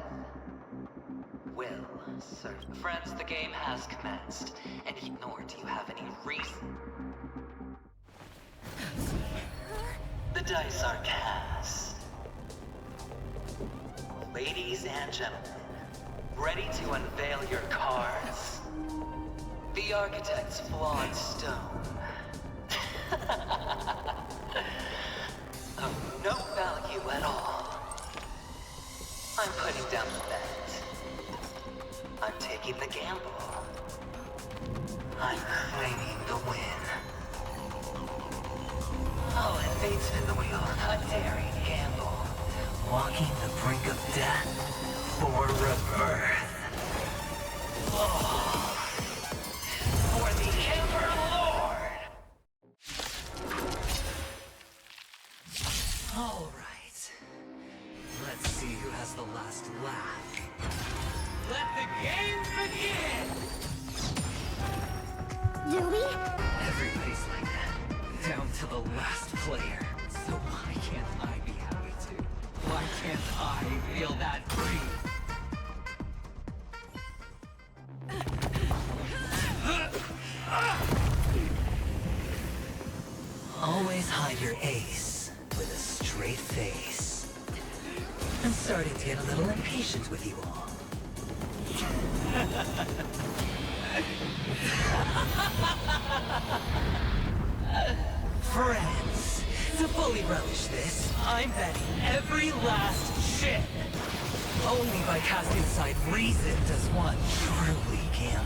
will serve. Friends, the game has commenced, and nor do you have any reason. The dice are cast. Ladies and gentlemen, ready to unveil your cards? The architect's flawed stone. Of no value at all. I'm putting down the bet. I'm taking the gamble. I'm claiming the win. Oh, and fate spin the wheel. A daring gamble. Walking the brink of death for rebirth. Oh. For the Emperor Lord! All right. Let's see who has the last laugh. Let the game begin! Do we? Everybody's like that, down to the last player. So why can't I be happy too? Why can't I feel that free? Always hide your ace with a straight face. I'm starting to get a little impatient with you all. Friends, to fully relish this, I'm betting every last chip Only by casting aside reason does one truly gamble.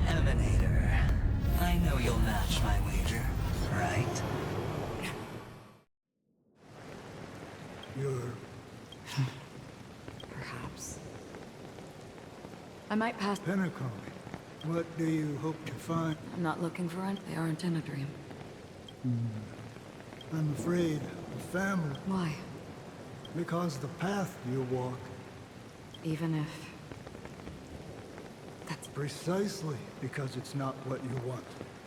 Emanator, I know you'll match my wager, right? You're... Perhaps. I might pass... Penacony. What do you hope to find? I'm not looking for it. They aren't in a dream. I'm afraid of family. Why? Because the path you walk... Even if... That's precisely because it's not what you want.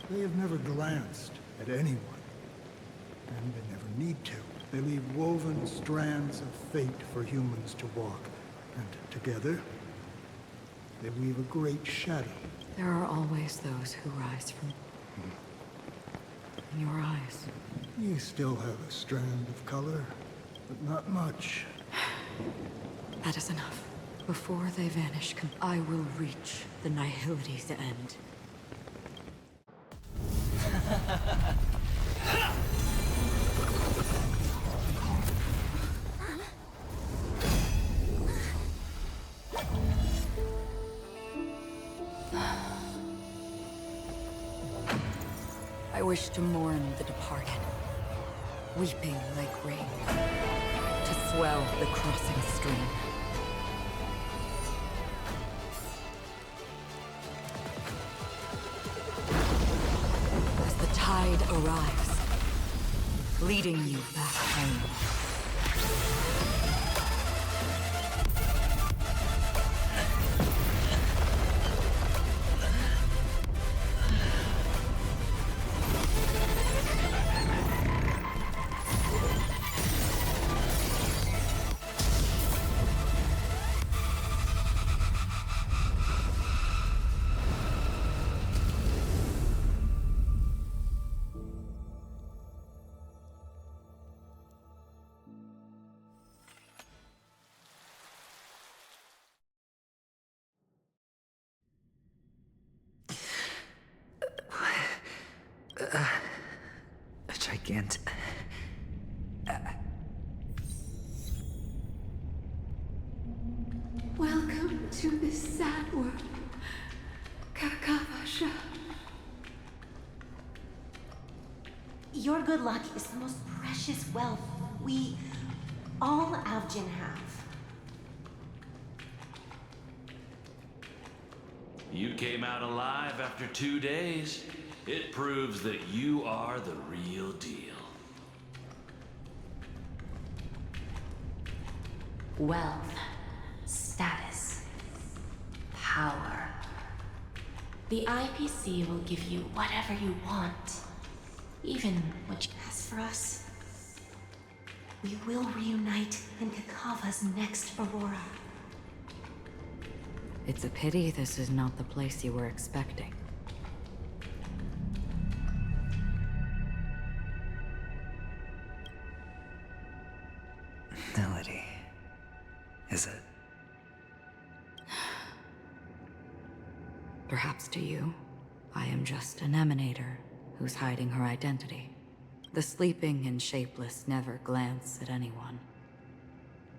They have never glanced at anyone. And they never need to. They leave woven strands of fate for humans to walk. And together, they weave a great shadow. There are always those who rise from... in your eyes. You still have a strand of color, but not much. That is enough. Before they vanish, I will reach the Nihility's end. I wish to mourn the departed, weeping like rain, to swell the crossing stream. As the tide arrives, leading you back home. A gigantic... Welcome to this sad world, Kakavasha. Your good luck is the most precious wealth we, all Avgin have. You came out alive after 2 days. It proves that you are the real deal. Wealth, status, power. The IPC will give you whatever you want, even what you ask for us. We will reunite in Kakava's next Aurora. It's a pity this is not the place you were expecting. Melody. Is it? Perhaps to you, I am just an emanator who's hiding her identity. The sleeping and shapeless never glance at anyone.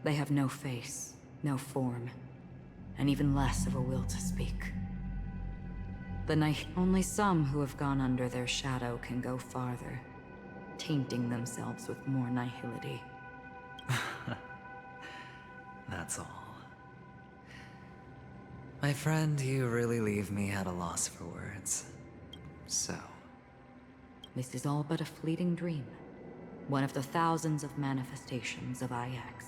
They have no face, no form, and even less of a will to speak. Only some who have gone under their shadow can go farther, tainting themselves with more nihility. That's all. My friend, you really leave me at a loss for words. So... This is all but a fleeting dream. One of the thousands of manifestations of IX.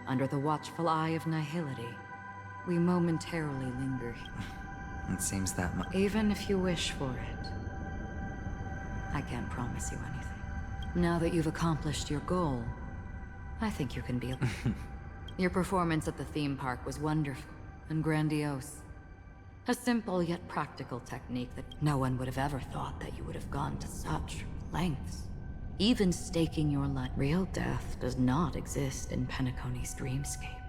Under the watchful eye of nihility, we momentarily linger. It seems that much. Even if you wish for it, I can't promise you anything. Now that you've accomplished your goal, I think you can be... Your performance at the theme park was wonderful and grandiose. A simple yet practical technique that no one would have ever thought that you would have gone to such lengths. Even staking your life. Real death does not exist in Penacony's dreamscape.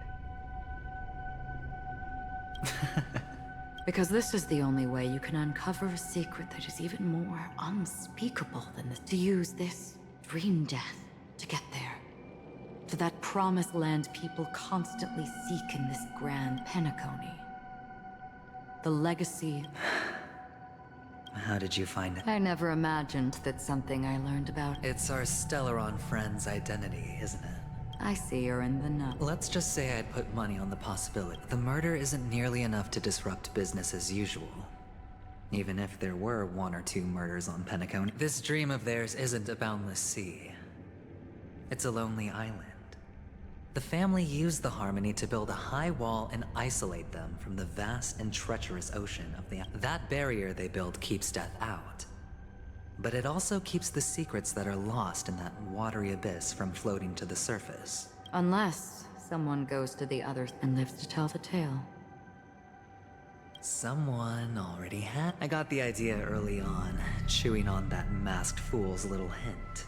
Because this is the only way you can uncover a secret that is even more unspeakable than this. To use this dream death to get there. To that promised land people constantly seek in this grand Penacony. The legacy. How did you find it? I never imagined that something I learned about. It's our Stellaron friend's identity, isn't it? I see you're in the know. Let's just say I'd put money on the possibility. The murder isn't nearly enough to disrupt business as usual. Even if there were 1 or 2 murders on Penacony. This dream of theirs isn't a boundless sea. It's a lonely island. The family used the Harmony to build a high wall and isolate them from the vast and treacherous ocean of the... That barrier they built keeps death out. But it also keeps the secrets that are lost in that watery abyss from floating to the surface. Unless someone goes to the others and lives to tell the tale. Someone already had... I got the idea early on, chewing on that masked fool's little hint.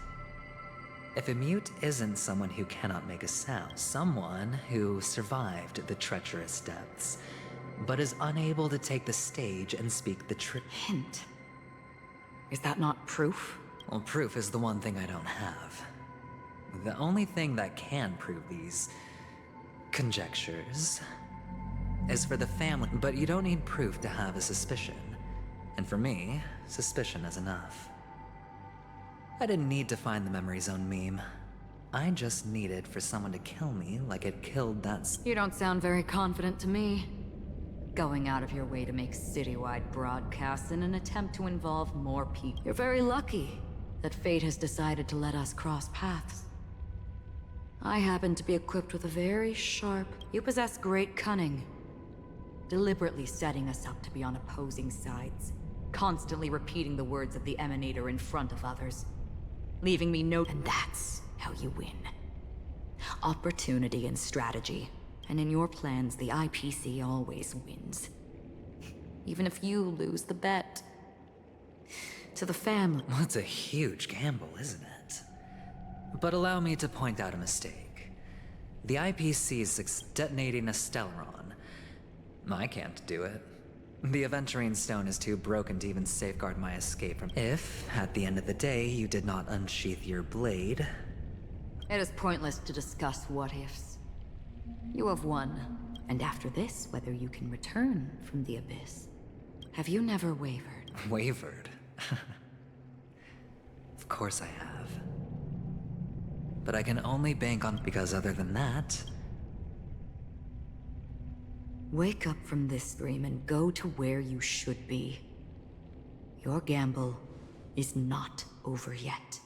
If a mute isn't someone who cannot make a sound, someone who survived the treacherous depths, but is unable to take the stage and speak the truth. Hint? Is that not proof? Well, proof is the one thing I don't have. The only thing that can prove these conjectures is for the family, but you don't need proof to have a suspicion. And for me, suspicion is enough. I didn't need to find the memory zone meme. I just needed for someone to kill me like it killed that... You don't sound very confident to me. Going out of your way to make citywide broadcasts in an attempt to involve more people. You're very lucky that fate has decided to let us cross paths. I happen to be equipped with a very sharp... You possess great cunning. Deliberately setting us up to be on opposing sides. Constantly repeating the words of the Emanator in front of others. Leaving me no... And that's how you win. Opportunity and strategy. And in your plans, the IPC always wins. Even if you lose the bet. To the family. Well, it's a huge gamble, isn't it? But allow me to point out a mistake. The IPC is detonating a Stellaron. I can't do it. The Aventurine Stone is too broken to even safeguard my escape from... If, at the end of the day, you did not unsheath your blade... It is pointless to discuss what-ifs. You have won, and after this, whether you can return from the abyss. Have you never wavered? Wavered? Of course I have. But I can only bank on... Because other than that... Wake up from this dream and go to where you should be. Your gamble is not over yet.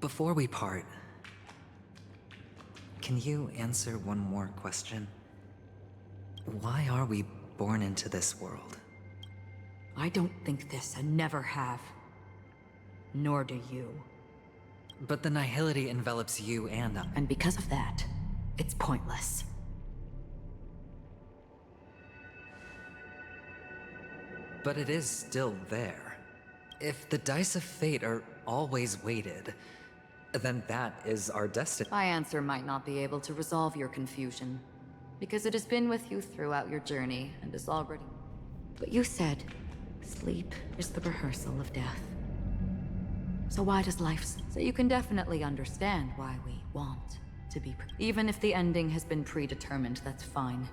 Before we part, can you answer one more question? Why are we born into this world? I don't think this and never have. Nor do you. But the nihility envelops you and I. And because of that, it's pointless. But it is still there. If the dice of fate are always weighted, then that is our destiny. My answer might not be able to resolve your confusion, because it has been with you throughout your journey and is already... But you said, sleep is the rehearsal of death. So why does life... So you can definitely understand why we want to be... Even if the ending has been predetermined, that's fine.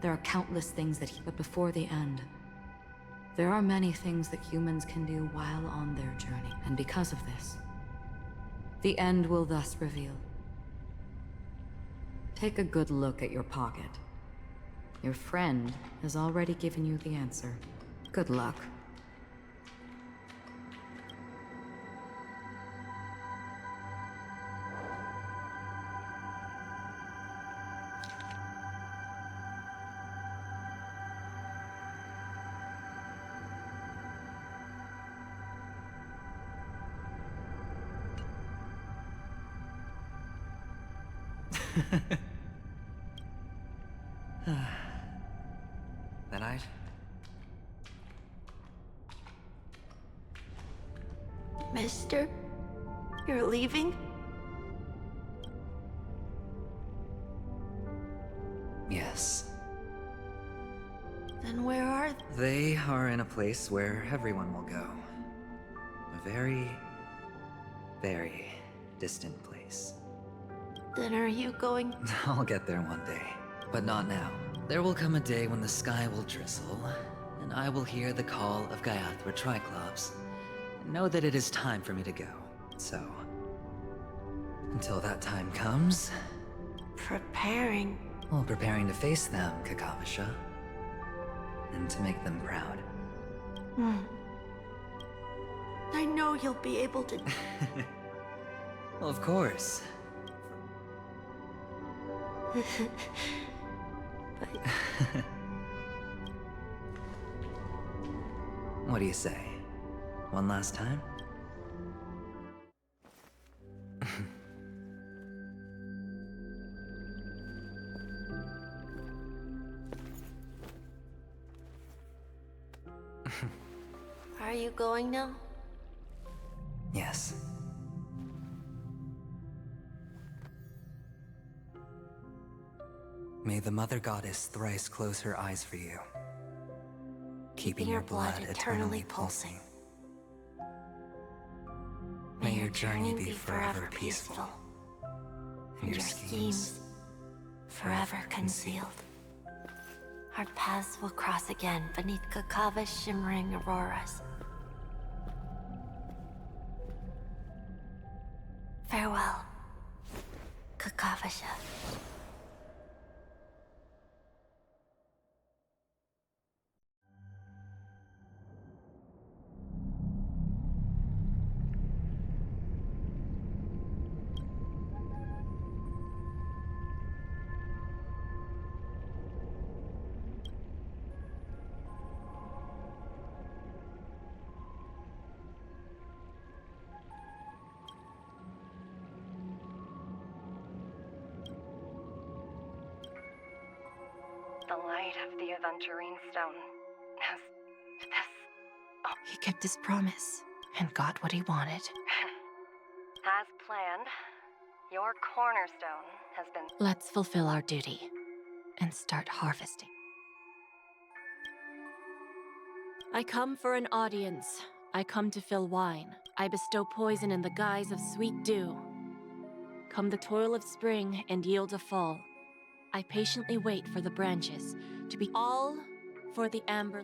There are countless things that... But before the end, there are many things that humans can do while on their journey. And because of this, the end will thus reveal. Take a good look at your pocket. Your friend has already given you the answer. Good luck. Then I... Mister? You're leaving? Yes. Then where are They are in a place where everyone will go. A very, very distant place. Then are you going? I'll get there one day, but not now. There will come a day when the sky will drizzle, and I will hear the call of Gaiathra Triclops, and know that it is time for me to go. So, until that time comes... Preparing. Well, preparing to face them, Kakavasha. And to make them proud. I know you'll be able to... Well, of course. What do you say? One last time? Are you going now? Yes. May the Mother Goddess thrice close her eyes for you, keeping your blood eternally pulsing. May your journey be forever peaceful, and your schemes forever concealed. Our paths will cross again beneath Kakava's shimmering auroras. Farewell, Kakavasha. The light of the Aventurine Stone has this... He kept his promise and got what he wanted. As planned, your cornerstone has been... Let's fulfill our duty and start harvesting. I come for an audience. I come to fill wine. I bestow poison in the guise of sweet dew. Come the toil of spring and yield a fall. I patiently wait for the branches to be all for the amber.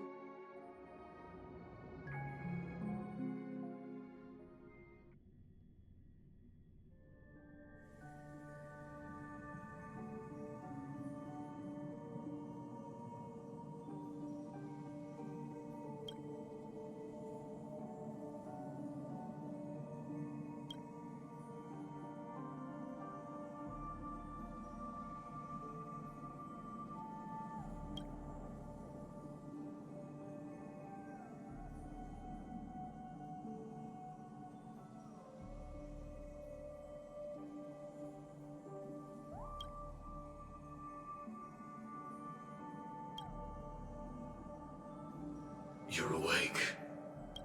You're awake.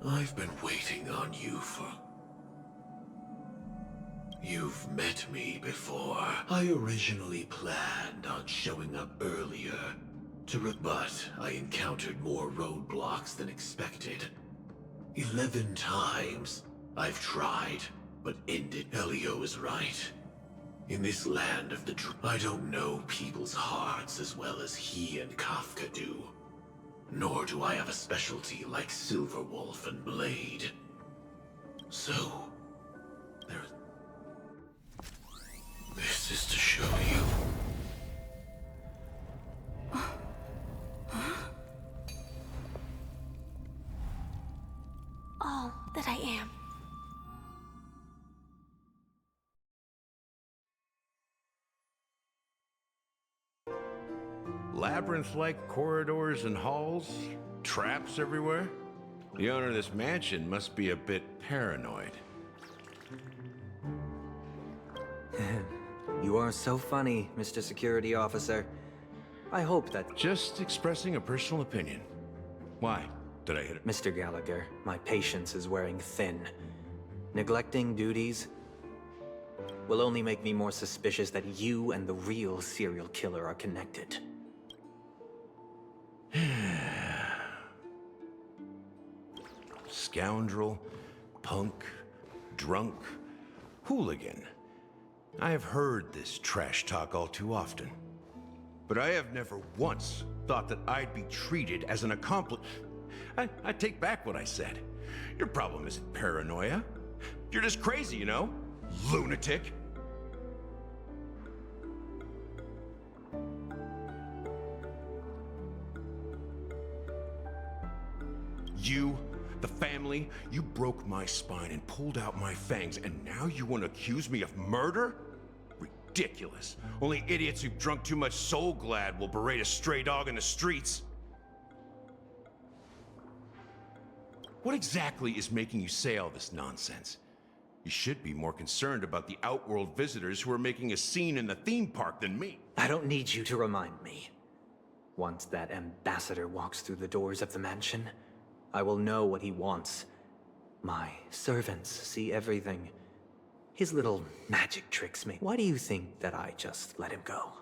I've been waiting on you for... You've met me before. I originally planned on showing up earlier, but I encountered more roadblocks than expected. 11 times I've tried, but ended. Elio is right. In this land of the I don't know people's hearts as well as he and Kafka do. Nor do I have a specialty like Silverwolf and Blade. So, this is to show you. All that I am. Labyrinth-like corridors and halls? Traps everywhere? The owner of this mansion must be a bit paranoid. You are so funny, Mr. Security Officer. I hope that... Just expressing a personal opinion. Why? Did I hit it? Mr. Gallagher, my patience is wearing thin. Neglecting duties will only make me more suspicious that you and the real serial killer are connected. Scoundrel, punk, drunk, hooligan. I have heard this trash talk all too often. But I have never once thought that I'd be treated as an accomplice. I take back what I said. Your problem isn't paranoia. You're just crazy, you know? Lunatic. You, the family, you broke my spine and pulled out my fangs, and now you want to accuse me of murder? Ridiculous. Only idiots who've drunk too much Soul Glad will berate a stray dog in the streets. What exactly is making you say all this nonsense? You should be more concerned about the Outworld visitors who are making a scene in the theme park than me. I don't need you to remind me. Once that ambassador walks through the doors of the mansion, I will know what he wants. My servants see everything. His little magic tricks me. Why do you think that I just let him go?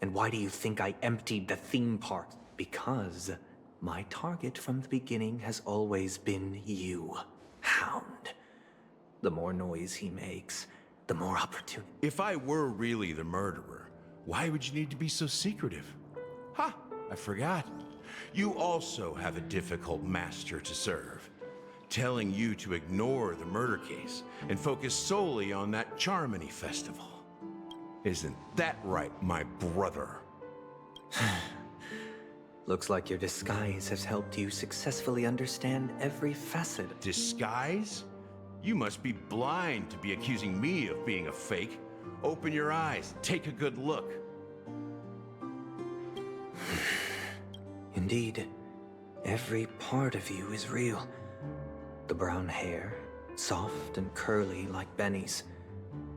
And why do you think I emptied the theme park? Because my target from the beginning has always been you, Hound. The more noise he makes, the more opportunity. If I were really the murderer, why would you need to be so secretive? Ha! I forgot. You also have a difficult master to serve, telling you to ignore the murder case and focus solely on that Charmony festival. Isn't that right, my brother? Looks like your disguise has helped you successfully understand every facet. Disguise? You must be blind to be accusing me of being a fake. Open your eyes, take a good look. Indeed, every part of you is real. The brown hair, soft and curly like Benny's.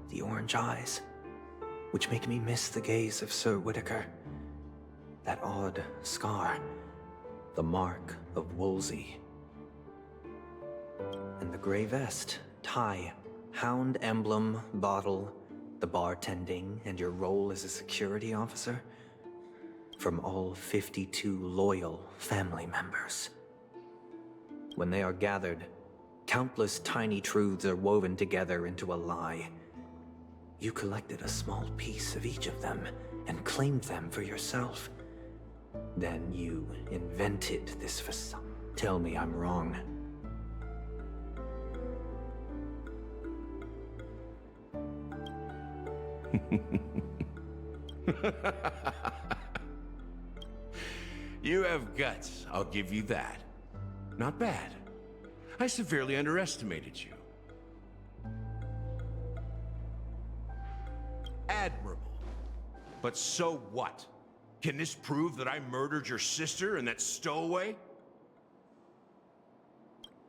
The orange eyes, which make me miss the gaze of Sir Whitaker. That odd scar, the mark of Wolsey. And the gray vest, tie, hound emblem, bottle, the bartending, and your role as a security officer. From all 52 loyal family members. When they are gathered, countless tiny truths are woven together into a lie. You collected a small piece of each of them and claimed them for yourself. Then you invented this facade. Tell me I'm wrong. You have guts, I'll give you that. Not bad. I severely underestimated you. Admirable. But so what? Can this prove that I murdered your sister and that stowaway?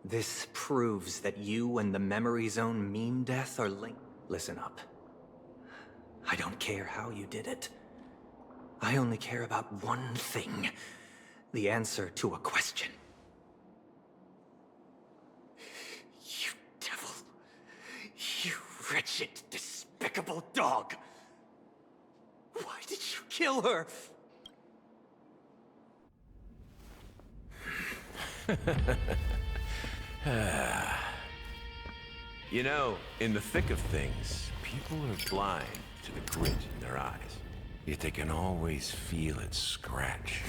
This proves that you and the Memory Zone meme death are linked. Listen up. I don't care how you did it. I only care about one thing. The answer to a question. You devil. You wretched, despicable dog. Why did you kill her? You know, in the thick of things, people are blind to the grit in their eyes. Yet they can always feel it scratch.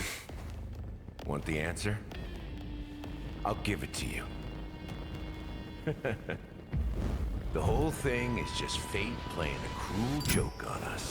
Want the answer? I'll give it to you. The whole thing is just fate playing a cruel joke on us.